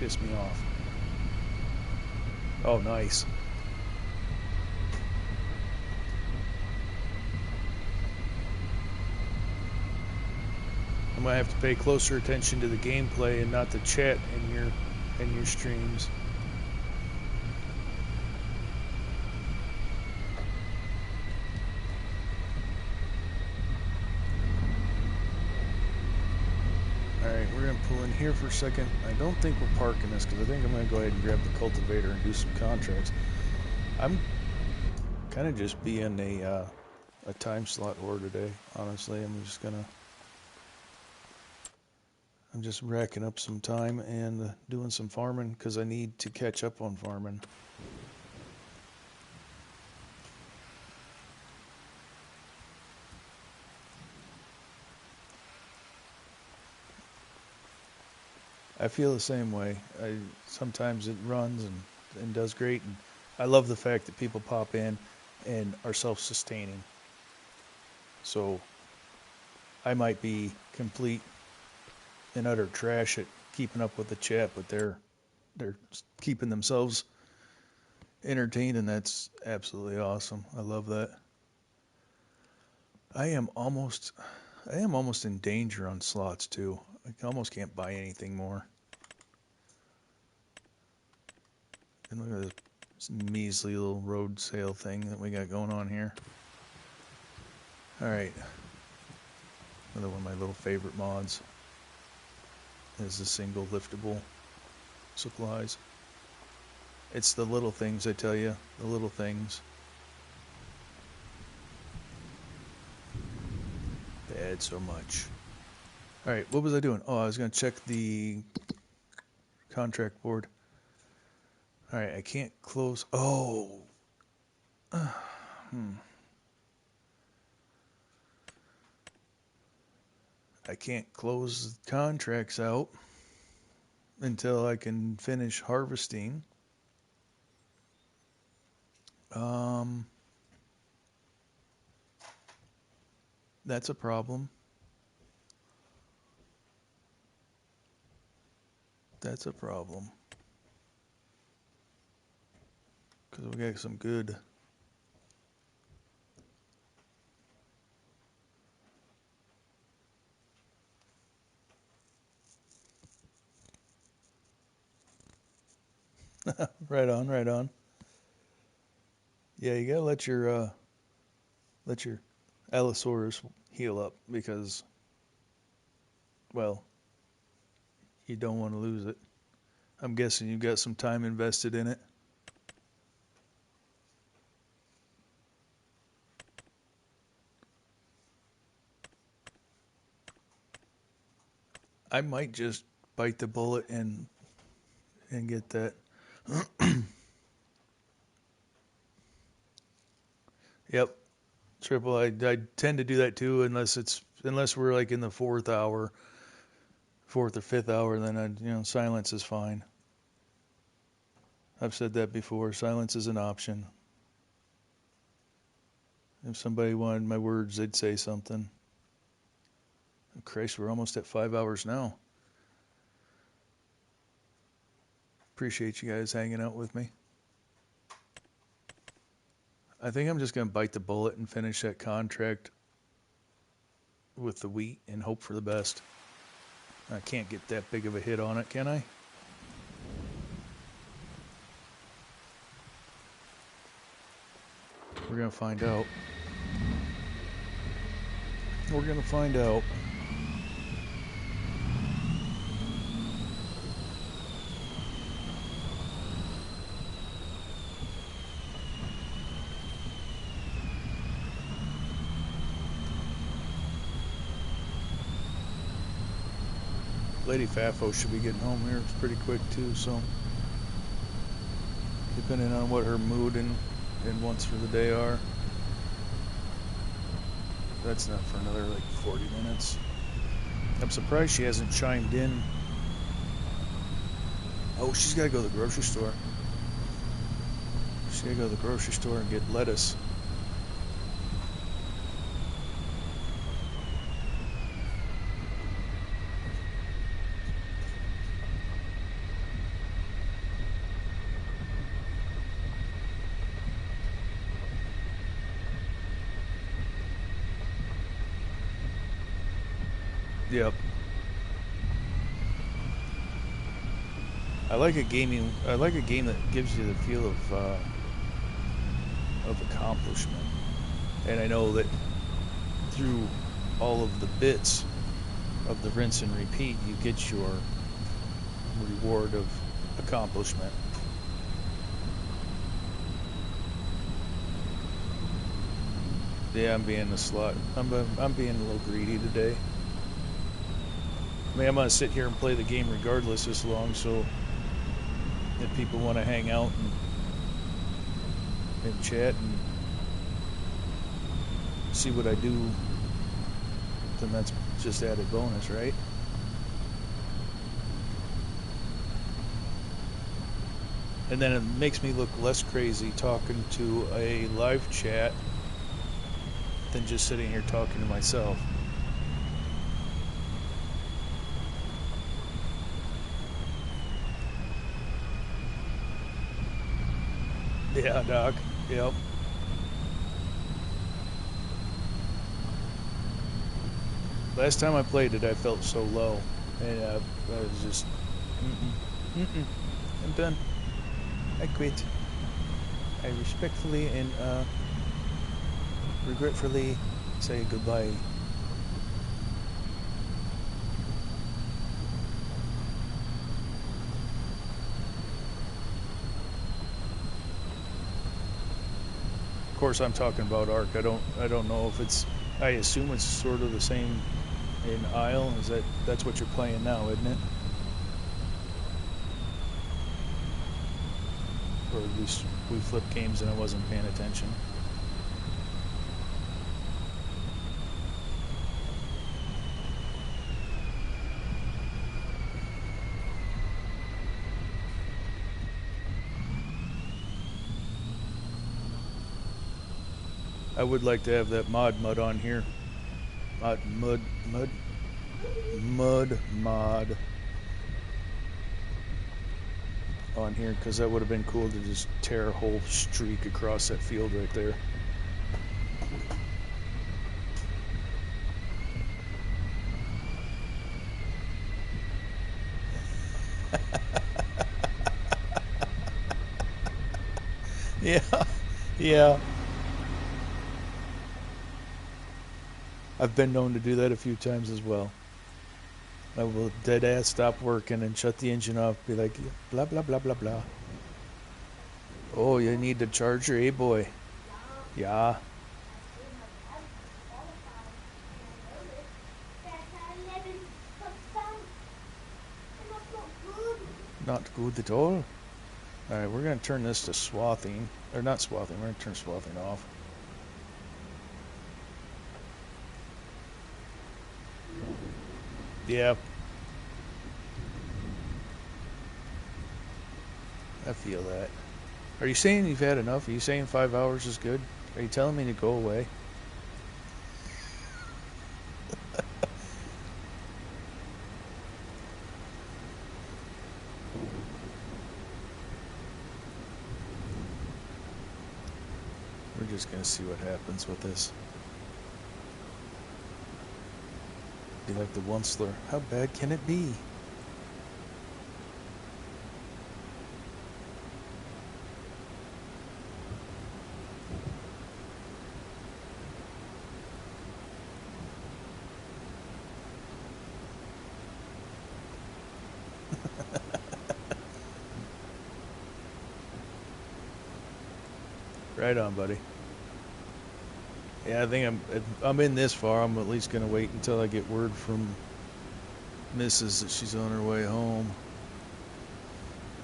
piss me off. Oh, nice. I'm gonna have to pay closer attention to the gameplay and not the chat in your streams. Alright, we're going to pull in here for a second. I don't think we're parking this because I think I'm going to go ahead and grab the cultivator and do some contracts. I'm kind of just being a time slot whore today, honestly. I'm just racking up some time and doing some farming because I need to catch up on farming. I feel the same way. Sometimes it runs and does great, and I love the fact that people pop in and are self-sustaining. So I might be complete and utter trash at keeping up with the chat, but they're keeping themselves entertained, and that's absolutely awesome. I love that. I am almost in danger on slots too. I almost can't buy anything more. And look at this measly little road sale thing that we got going on here. Alright. Another one of my little favorite mods is the single liftable supplies. It's the little things, I tell you. The little things. They add so much. Alright, what was I doing? Oh, I was going to check the contract board. Alright, I can't close. Oh! I can't close contracts out until I can finish harvesting. That's a problem. That's a problem. Because we got some good... Right on, right on. Yeah, you gotta let your Allosaurus heal up because, well, you don't want to lose it. I'm guessing you've got some time invested in it. I might just bite the bullet and get that. Yep, triple. I tend to do that too, unless we're like in the fourth or fifth hour. Then silence is fine. I've said that before. Silence is an option. If somebody wanted my words, they'd say something. Oh, Christ, we're almost at 5 hours now. Appreciate you guys hanging out with me. I think I'm just going to bite the bullet and finish that contract with the wheat and hope for the best. I can't get that big of a hit on it, can I? We're going to find out. We're going to find out. Lady Fafo should be getting home here. It's pretty quick too, so depending on what her mood and wants for the day are. That's not for another like 40 minutes. I'm surprised she hasn't chimed in. Oh, she's got to go to the grocery store. She's got to go to the grocery store and get lettuce. Yep. I like a game that gives you the feel of accomplishment. And I know that through all of the bits of the rinse and repeat, you get your reward of accomplishment. Yeah, I'm being a slut. I'm being a little greedy today. I mean, I'm gonna sit here and play the game regardless this long, so if people want to hang out and chat and see what I do, then that's just added bonus, right? And then it makes me look less crazy talking to a live chat than just sitting here talking to myself. Yeah, Doc. Yep. Last time I played it, I felt so low, and I was just, I'm done. I quit. I respectfully and regretfully say goodbye. Of course, I'm talking about Ark. I don't know if it's. I assume it's sort of the same in Isle. That's what you're playing now, isn't it? Or at least we flipped games and I wasn't paying attention. I would like to have that mod on here. Mod on here, because that would have been cool to just tear a whole streak across that field right there. Yeah, yeah. I've been known to do that a few times as well. I will dead ass stop working and shut the engine off, be like, blah, blah, blah, blah, blah. Oh, you need the charger, eh, boy? Yeah. Not good at all. Alright, we're going to turn this to swathing. Or not swathing, we're going to turn swathing off. Yeah. I feel that. Are you saying you've had enough? Are you saying 5 hours is good? Are you telling me to go away? We're just going to see what happens with this. Be like the Onceler. How bad can it be? Right on, buddy. Yeah, I think I'm in this far. I'm at least gonna wait until I get word from Mrs. that she's on her way home,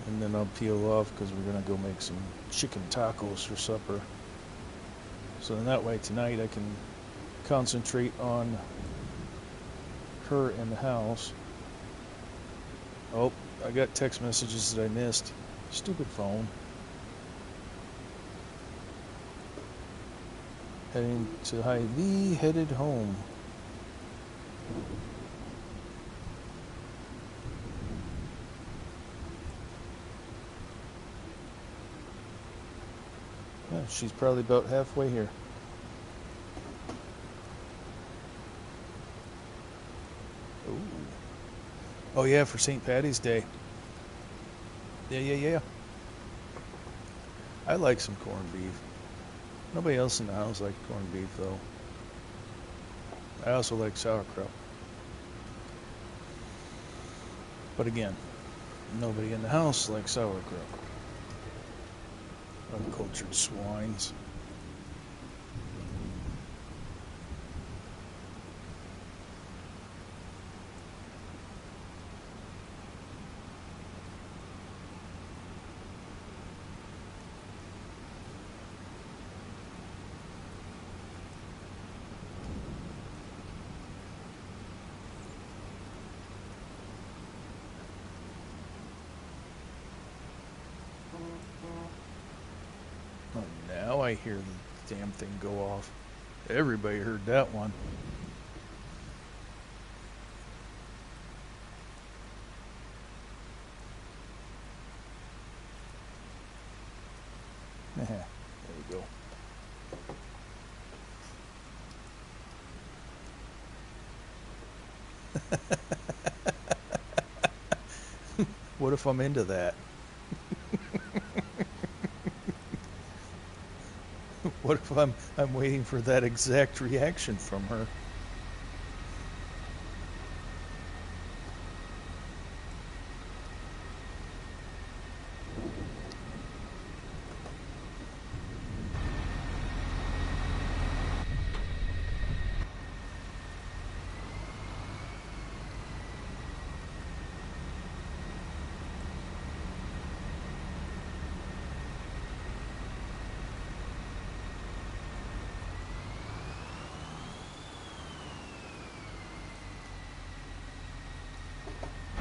and then I'll peel off because we're gonna go make some chicken tacos for supper. So then that way tonight I can concentrate on her in the house. Oh, I got text messages that I missed. Stupid phone. Heading to Hy-Vee, headed home. Yeah, she's probably about halfway here. Ooh. Oh yeah, for St. Patty's Day. Yeah. I like some corned beef. Nobody else in the house likes corned beef though. I also like sauerkraut. But again, nobody in the house likes sauerkraut. Uncultured swines. Oh, now I hear the damn thing go off. Everybody heard that one. There we go. What if I'm into that? What if I'm waiting for that exact reaction from her?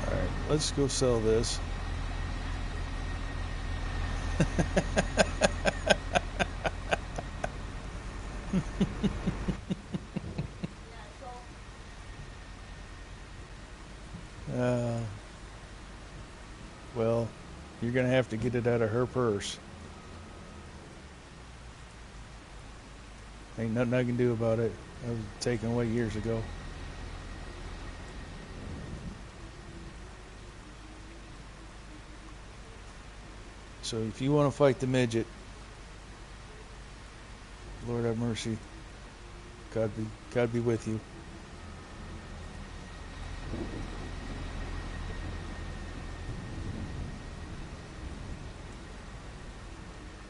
Alright, let's go sell this. uh, well, you're gonna have to get it out of her purse. Ain't nothing I can do about it. That was taken away years ago. So if you want to fight the midget, Lord have mercy. God be with you.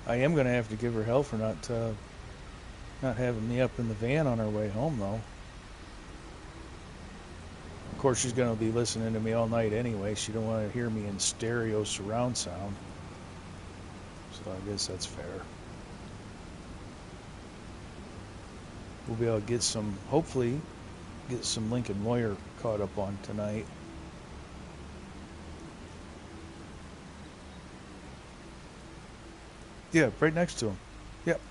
I am gonna have to give her hell for not having me up in the van on our way home, though. Of course, she's gonna be listening to me all night anyway. She don't want to hear me in stereo surround sound. So I guess that's fair. We'll be able to hopefully, get some Lincoln Moyer caught up on tonight. Yeah, right next to him. Yep.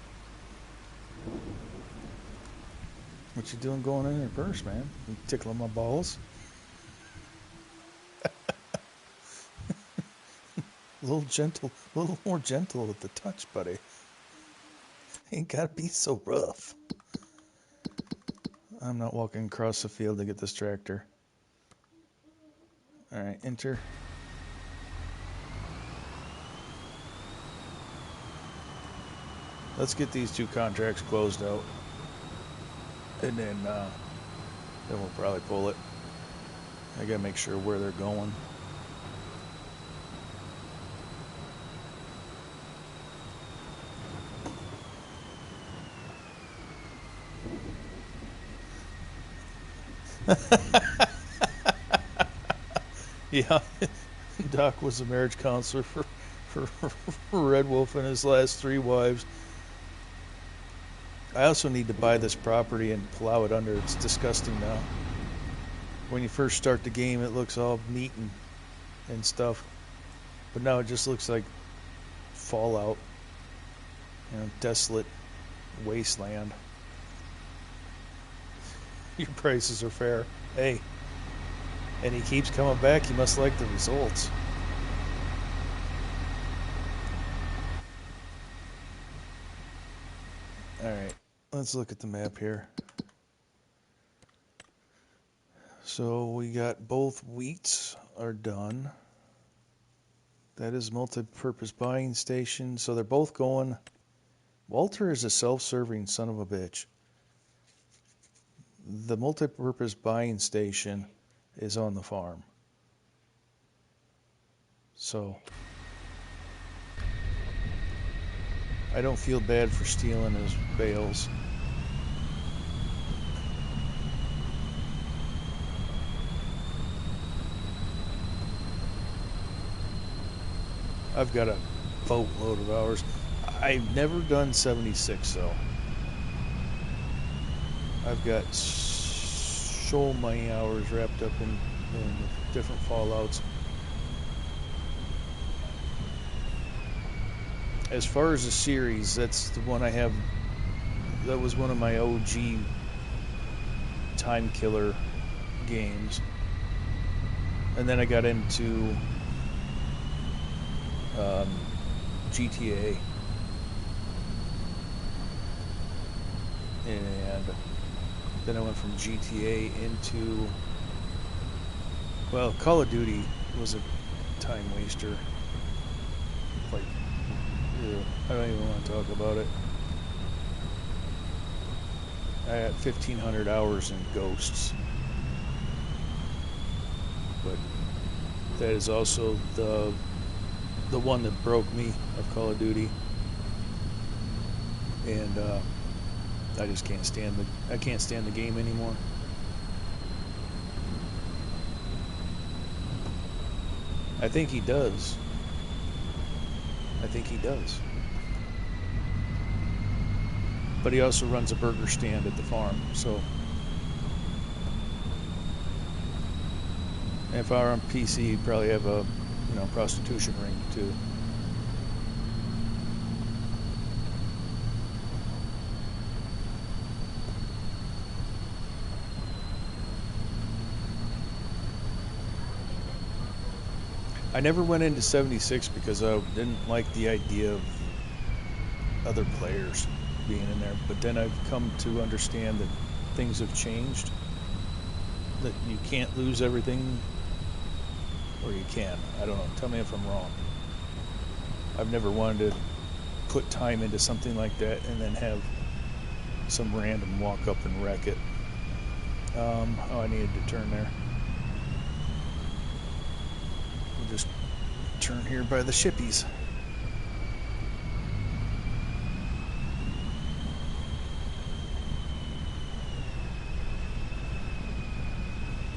What you doing going in your purse, man? You tickling my balls? A little more gentle with the touch, buddy. Ain't gotta be so rough. I'm not walking across the field to get this tractor. Alright, enter. Let's get these two contracts closed out. And then we'll probably pull it. I gotta make sure where they're going. Yeah, Doc was a marriage counselor for Red Wolf and his last 3 wives. I also need to buy this property and plow it under. It's disgusting now. When you first start the game, it looks all neat and stuff. But now it just looks like Fallout. Desolate wasteland. Your prices are fair. Hey. And he keeps coming back. He must like the results. Alright. Let's look at the map here. So we got both wheats are done. That is multi-purpose buying station. So they're both going. Walter is a self-serving son of a bitch. The multi-purpose buying station is on the farm. So I don't feel bad for stealing his bales. I've got a boatload of hours. I've never done 76 though. I've got so many hours wrapped up in different fallouts. As far as the series, that's the one I have. That was one of my OG time killer games. And then I got into GTA. And then I went from GTA into, well, Call of Duty was a time waster. Like, I don't even want to talk about it. I had 1,500 hours in Ghosts. But that is also the one that broke me of Call of Duty. And I just can't stand the game anymore. I think he does. But he also runs a burger stand at the farm, so if I were on PC, he'd probably have a, prostitution ring too. I never went into 76 because I didn't like the idea of other players being in there. But then I've come to understand that things have changed. That you can't lose everything, or you can. I don't know. Tell me if I'm wrong. I've never wanted to put time into something like that and then have some random walk up and wreck it. Oh, I needed to turn there. Just turn here by the shippies.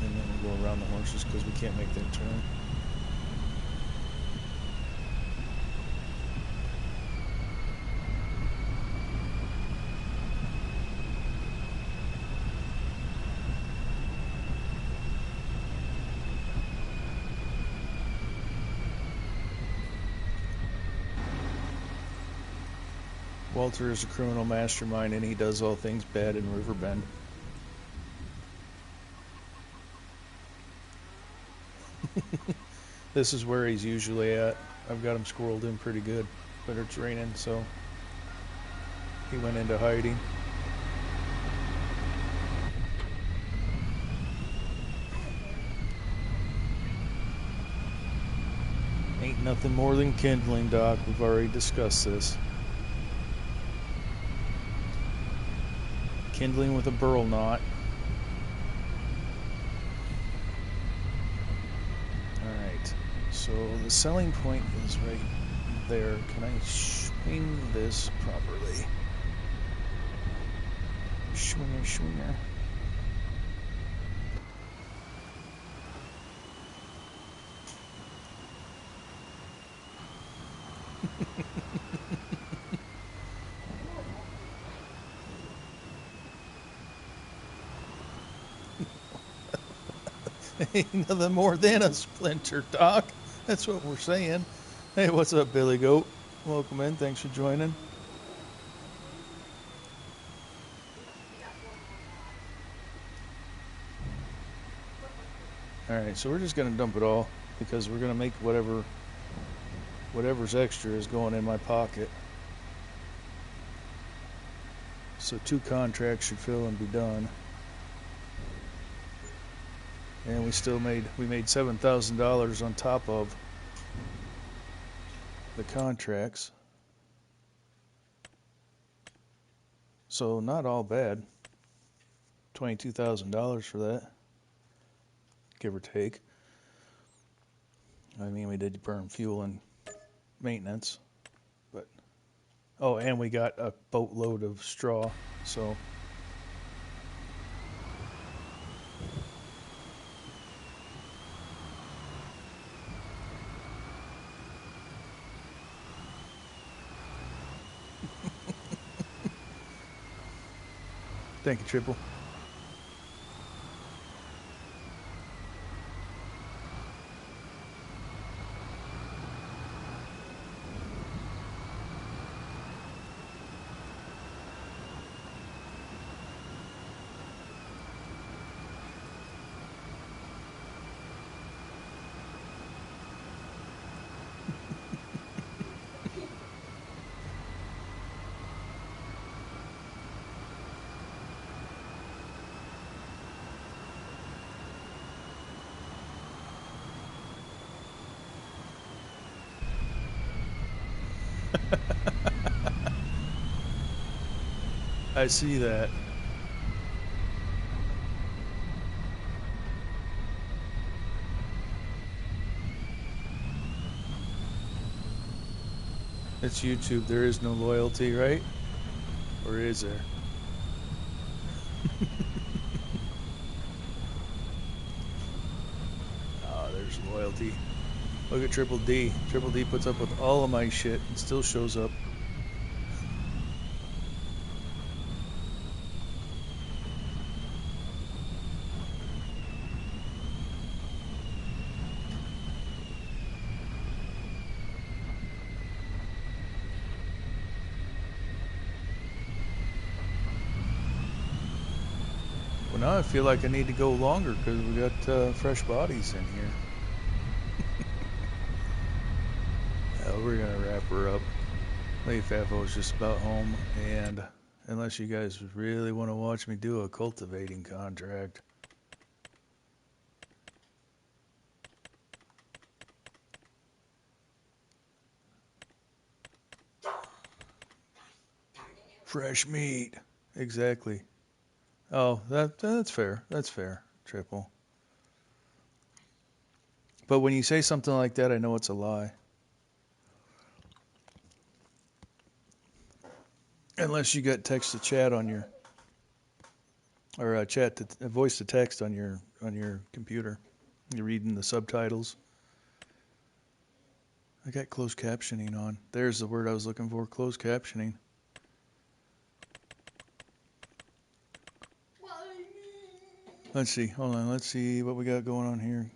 And then we'll go around the horses because we can't make that turn. Walter is a criminal mastermind, and he does all things bad in Riverbend. This is where he's usually at. I've got him squirreled in pretty good, but it's raining, so he went into hiding. Ain't nothing more than kindling, Doc. We've already discussed this. Kindling with a burl knot. Alright, so the selling point is right there. Can I swing this properly? Swinger, swinger. Ain't nothing more than a splinter, Doc. That's what we're saying. Hey, what's up, Billy Goat? Welcome in. Thanks for joining. Alright, so we're just going to dump it all because we're going to make whatever's extra is going in my pocket. So 2 contracts should fill and be done. and we made $7,000 on top of the contracts. So not all bad. $22,000 for that, give or take. I mean, we did burn fuel and maintenance, but oh, and we got a boatload of straw. So thank you, Triple. I see that. It's YouTube. There is no loyalty, right? Or is there? Oh, there's loyalty. Look at Triple D. Triple D puts up with all of my shit and still shows up. Well, now I feel like I need to go longer because we got fresh bodies in here. We're gonna wrap her up. Lady Fafo is just about home, and unless you guys really want to watch me do a cultivating contract, fresh meat, exactly. Oh, that's fair. That's fair, Triple. But when you say something like that, I know it's a lie. Unless you got text to chat on your, or chat to voice to text on your computer. You're reading the subtitles. I got closed captioning on. There's the word I was looking for, closed captioning. Let's see. Hold on. Let's see what we got going on here.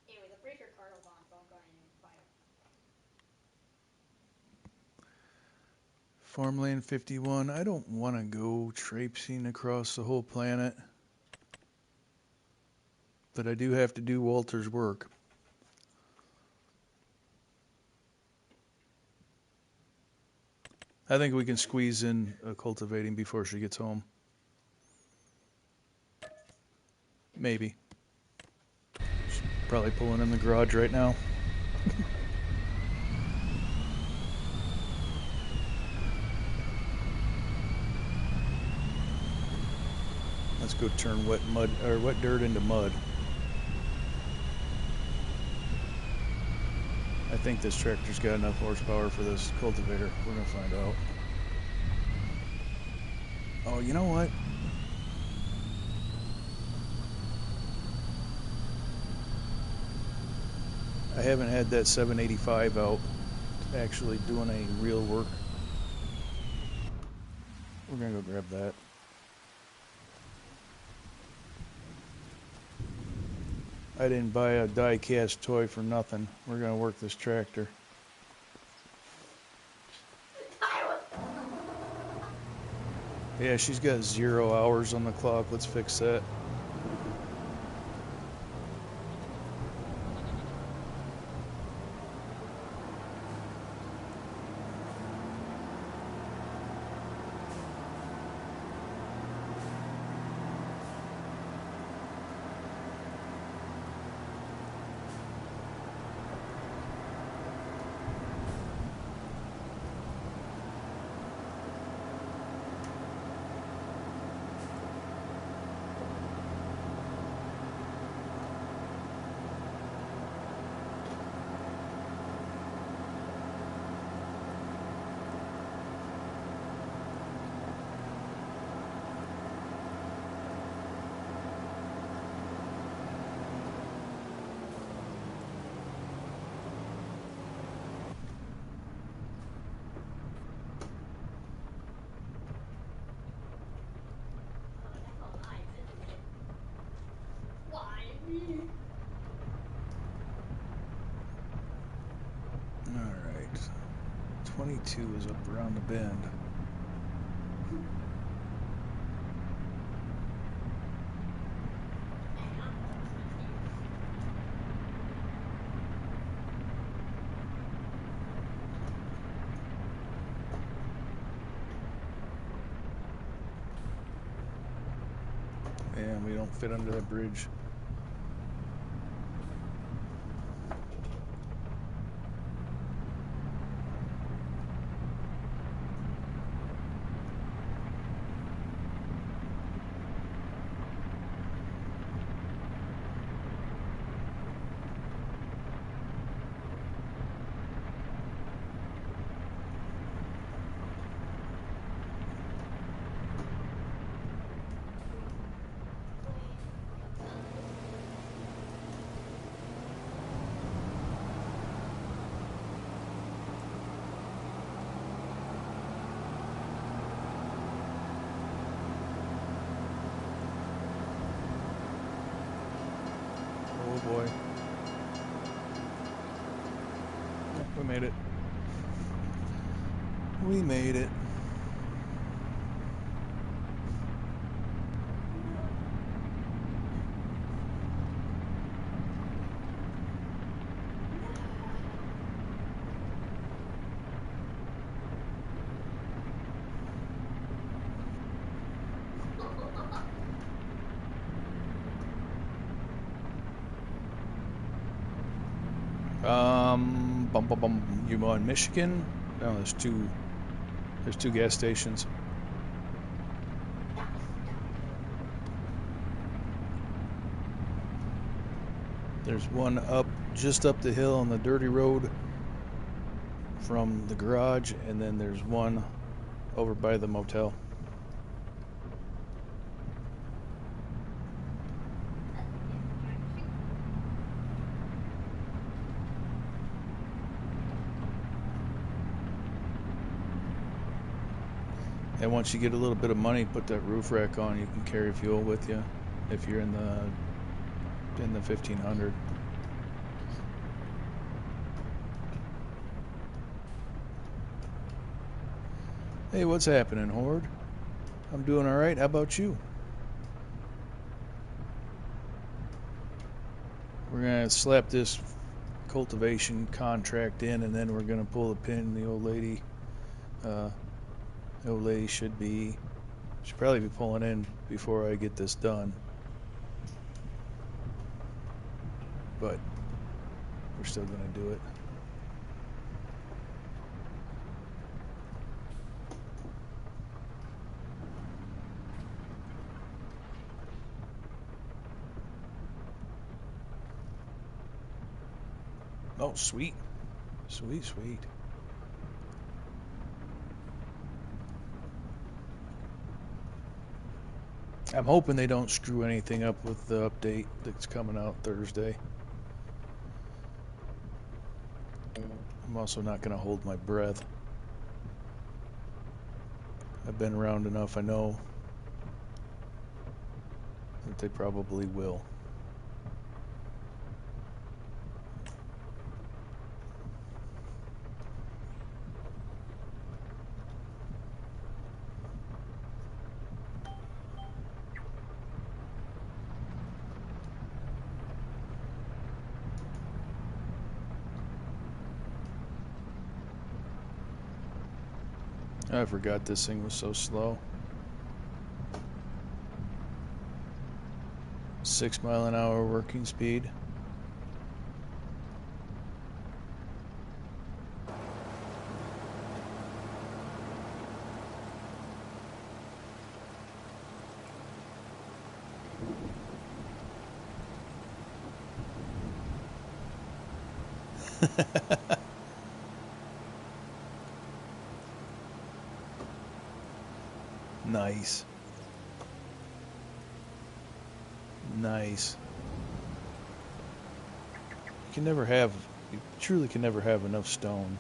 Anyways, I'm pretty sure Cardinal's on, so I'll go ahead and invite him. Farmland 51. I don't want to go traipsing across the whole planet. But I do have to do Walter's work. I think we can squeeze in a cultivating before she gets home. Maybe. She's probably pulling in the garage right now. Let's go turn wet dirt into mud. I think this tractor's got enough horsepower for this cultivator. We're gonna find out. Oh, you know what? I haven't had that 785 out actually doing any real work. We're gonna go grab that. I didn't buy a die-cast toy for nothing. We're gonna work this tractor. Yeah, she's got 0 hours on the clock. Let's fix that. 22 is up around the bend. And we don't fit under that bridge. Oh boy. We made it. We made it. You on Michigan? No, there's two gas stations. There's one just up the hill on the dirty road from the garage, and then there's one over by the motel. And once you get a little bit of money, put that roof rack on. You can carry fuel with you if you're in the 1500. Hey, what's happening, Horde? I'm doing all right. How about you? We're gonna slap this cultivation contract in, and then we're gonna pull the pin. The old lady should probably be pulling in before I get this done, but we're still gonna do it. Oh, sweet. Sweet, sweet. I'm hoping they don't screw anything up with the update that's coming out Thursday. I'm also not going to hold my breath. I've been around enough, I know that they probably will. I forgot this thing was so slow. 6 mile an hour working speed. Nice. Nice. You truly can never have enough stone.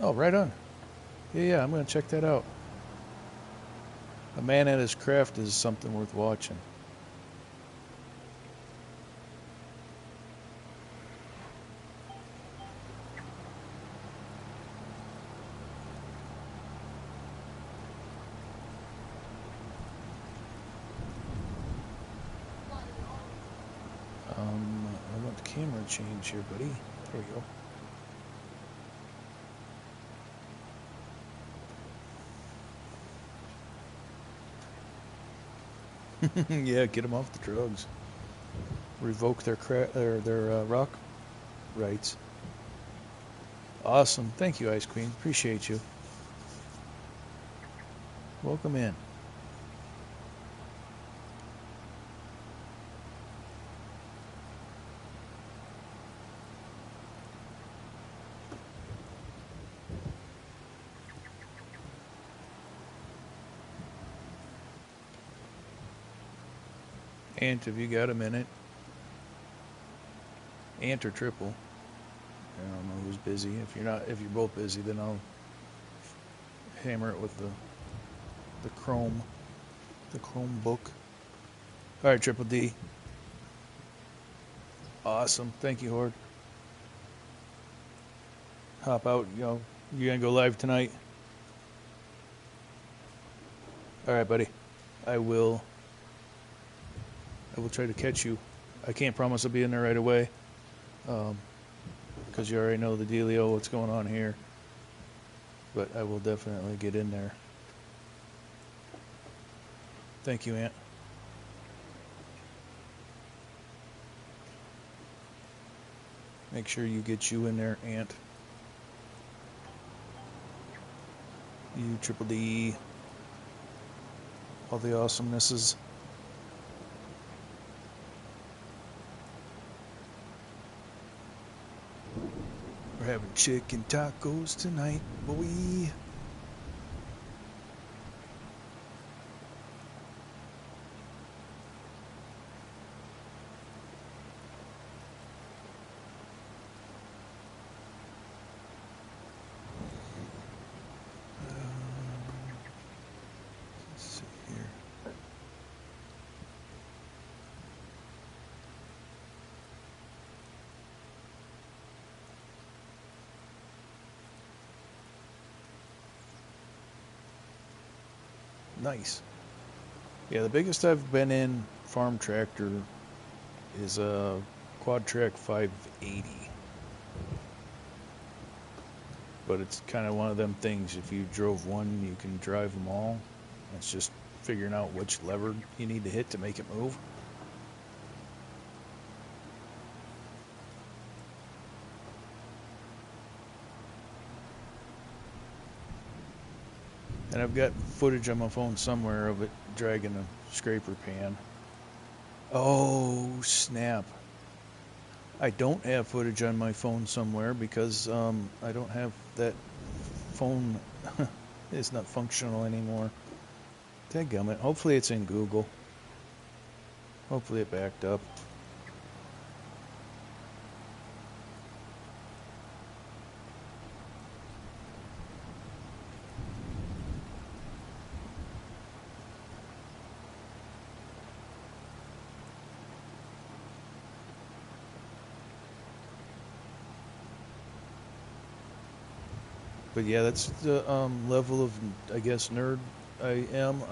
Oh, right on. Yeah, I'm gonna check that out. A man at his craft is something worth watching. I want the camera change here, buddy. There we go. Yeah, get them off the drugs. Revoke their rock rights. Awesome. Thank you, Ice Queen. Appreciate you. Welcome in. Ant, have you got a minute? Ant or Triple? I don't know who's busy. If you're both busy, then I'll hammer it with the Chrome book. All right, Triple D. Awesome. Thank you, Horde. Hop out. You gonna go live tonight? All right, buddy. I will try to catch you. I can't promise I'll be in there right away, because you already know the dealio, what's going on here. But I will definitely get in there. Thank you, Ant. Make sure you get you in there, Ant. You, Triple D. All the awesomenesses. We're having chicken tacos tonight, boy. Let's see here. Nice. Yeah, the biggest I've been in farm tractor is a Quadtrac 580. But it's kind of one of them things, if you drove one, you can drive them all. It's just figuring out which lever you need to hit to make it move. And I've got footage on my phone somewhere of it dragging a scraper pan. Oh, snap. I don't have footage on my phone somewhere because I don't have that phone. It's not functional anymore. Dadgummit. Hopefully it's in Google. Hopefully it backed up. But yeah, that's the level of, I guess, nerd I am.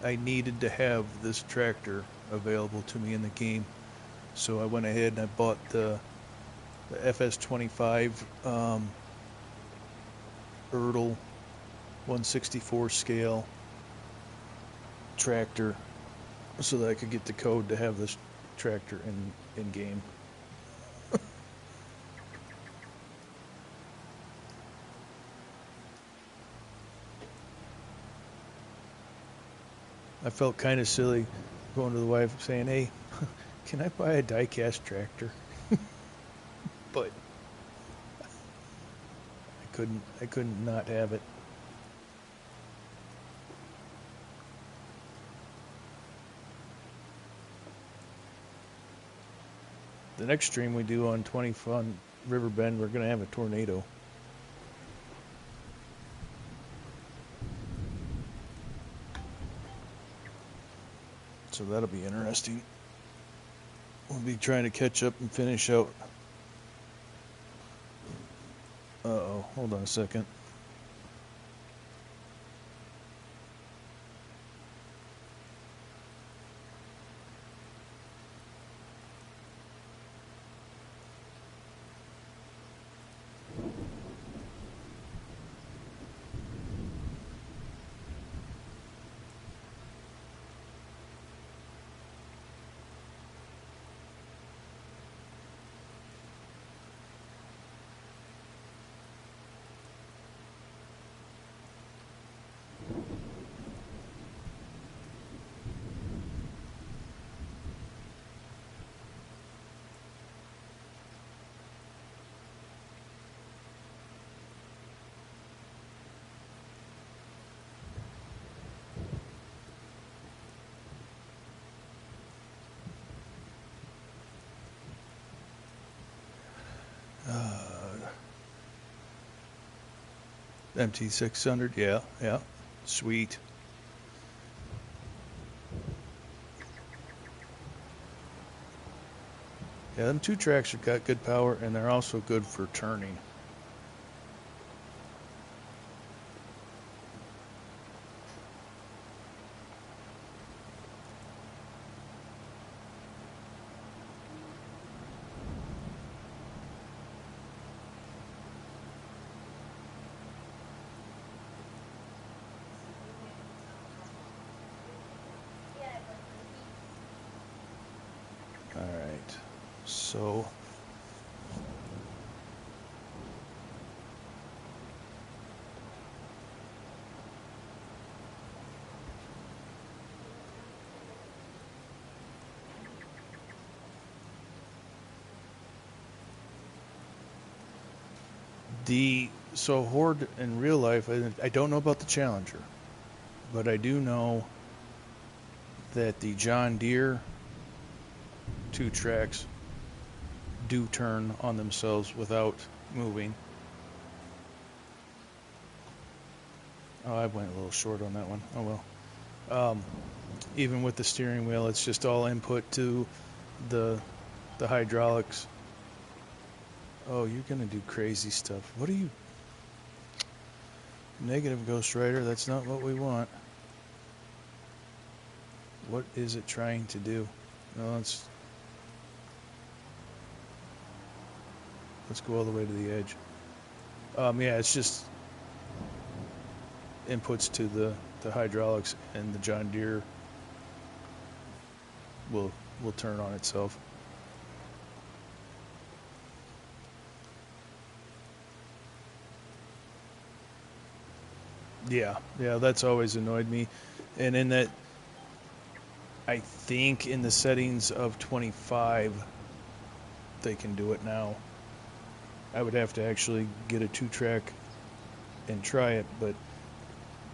I needed to have this tractor available to me in the game, so I went ahead and I bought the FS25 Ertl 164 scale tractor, so that I could get the code to have this tractor in game. I felt kind of silly going to the wife saying, "Hey, can I buy a die-cast tractor?" But I couldn't not have it. The next stream we do on 20 Fun Riverbend, we're gonna have a tornado. So that'll be interesting. We'll be trying to catch up and finish out. Uh-oh, hold on a second. MT600, yeah, sweet. Yeah, them 2-tracks have got good power, and they're also good for turning. All right, so Horde in real life, I don't know about the Challenger, but I do know that the John Deere 2-tracks do turn on themselves without moving. Oh, I went a little short on that one. Oh well. Even with the steering wheel, it's just all input to the hydraulics. Oh, you're gonna do crazy stuff. What are you? Negative, Ghost Rider. That's not what we want. What is it trying to do? No, let's go all the way to the edge. Yeah, it's just inputs to the hydraulics, and the John Deere will turn on itself. Yeah, that's always annoyed me. And in that, I think in the settings of 25, they can do it now. I would have to actually get a 2-track and try it, but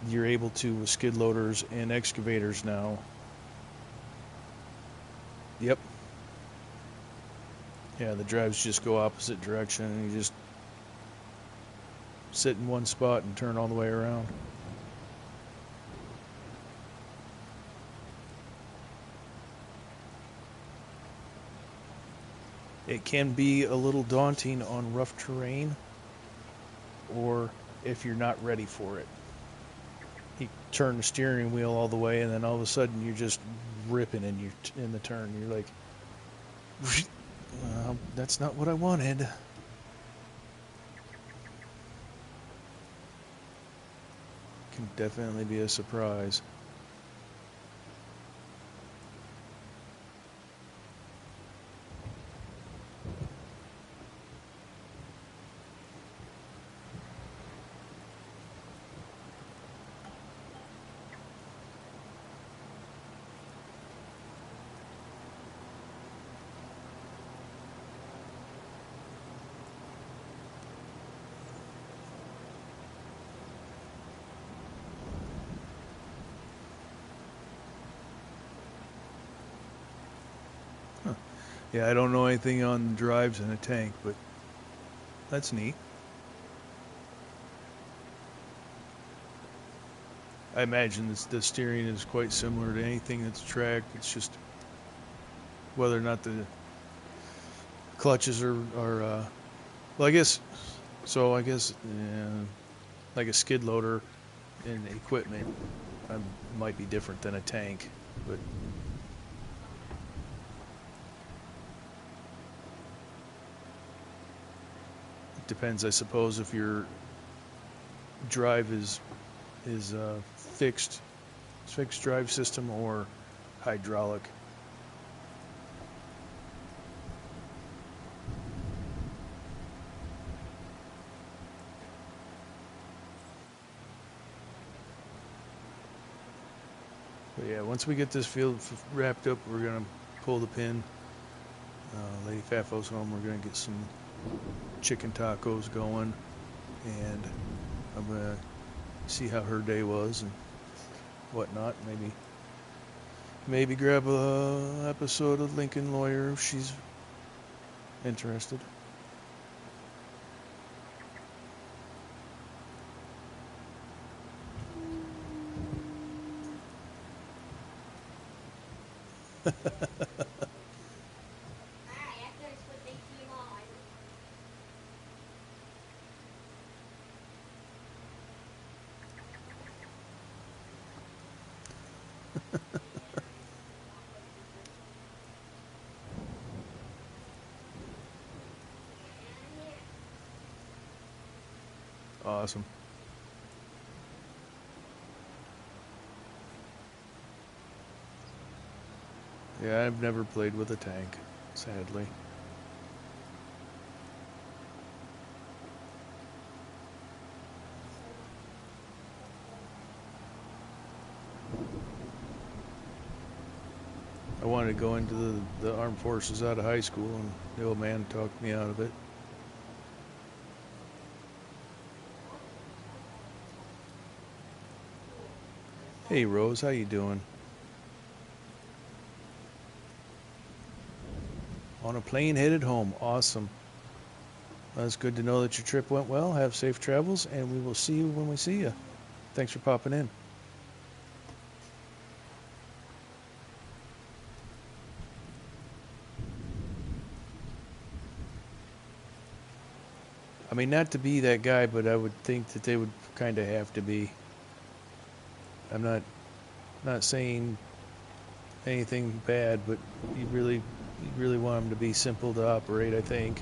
you're able to with skid loaders and excavators now. Yep. Yeah, the drives just go opposite direction, and you just sit in one spot and turn all the way around. It can be a little daunting on rough terrain, or if you're not ready for it. You turn the steering wheel all the way, and then all of a sudden you're just ripping in the turn. You're like, that's not what I wanted. Can definitely be a surprise. Yeah, I don't know anything on drives in a tank, but that's neat. I imagine the steering is quite similar to anything that's tracked. It's just whether or not the clutches are well, I guess so. I guess like a skid loader and equipment might be different than a tank, but it depends, I suppose, if your drive is fixed drive system or hydraulic. But yeah, once we get this field wrapped up, we're gonna pull the pin. Lady Fafo's home. We're gonna get some chicken tacos going, and I'm gonna see how her day was and whatnot. Maybe grab a episode of Lincoln Lawyer if she's interested. Awesome. Yeah, I've never played with a tank, sadly. I wanted to go into the armed forces out of high school, and the old man talked me out of it. Hey Rose, how you doing? On a plane headed home. Awesome. Well, it's good to know that your trip went well. Have safe travels, and we will see you when we see you. Thanks for popping in. I mean, not to be that guy, but I would think that they would kind of have to be. I'm not saying anything bad, but you really want them to be simple to operate, I think.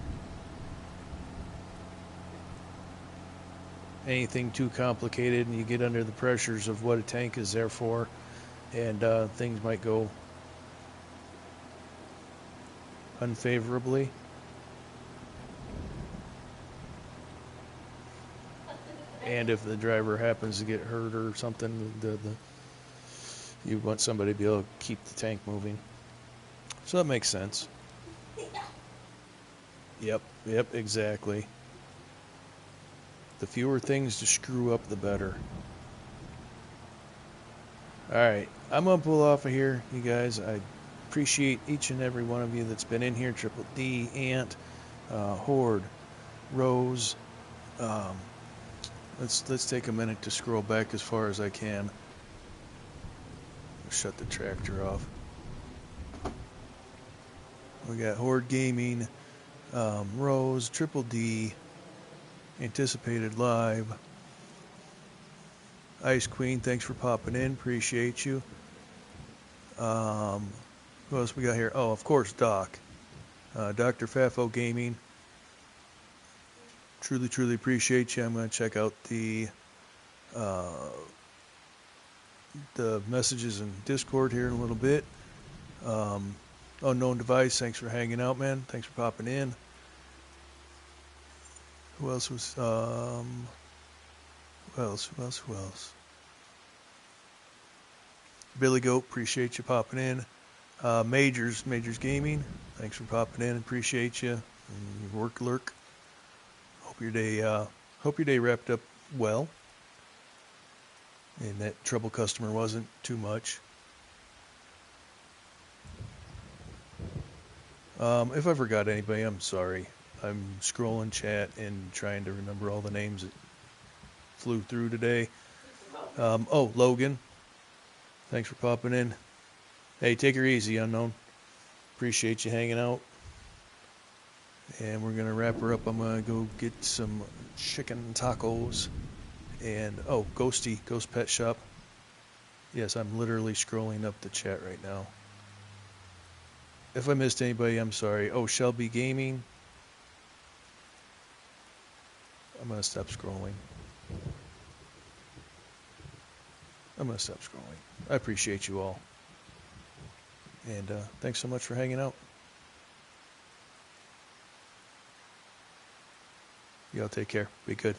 Anything too complicated and you get under the pressures of what a tank is there for, and things might go unfavorably. And if the driver happens to get hurt or something, you want somebody to be able to keep the tank moving. So that makes sense. Yep, exactly. The fewer things to screw up, the better. Alright, I'm going to pull off of here, you guys. I appreciate each and every one of you that's been in here. Triple D, Ant, Horde, Rose. Let's take a minute to scroll back as far as I can. Shut the tractor off. We got Horde Gaming, Rose, Triple D, Anticipated Live, Ice Queen, thanks for popping in, appreciate you. Who else we got here? Oh, of course, Doc. Dr. Fafo Gaming. Truly appreciate you. I'm going to check out the messages in Discord here in a little bit. Unknown Device, thanks for hanging out, man. Thanks for popping in. Who else was, who else? Billy Goat, appreciate you popping in. Majors Gaming, thanks for popping in, appreciate you. And your work lurk. Hope your day wrapped up well. And that trouble customer wasn't too much. If I forgot anybody, I'm sorry. I'm scrolling chat and trying to remember all the names that flew through today. Oh, Logan, thanks for popping in. Hey, take her easy, Unknown. Appreciate you hanging out. And we're going to wrap her up. I'm going to go get some chicken tacos. And, oh, Ghosty, Ghost Pet Shop. Yes, I'm literally scrolling up the chat right now. If I missed anybody, I'm sorry. Oh, Shelby Gaming. I'm going to stop scrolling. I appreciate you all. And thanks so much for hanging out. Y'all take care. Be good.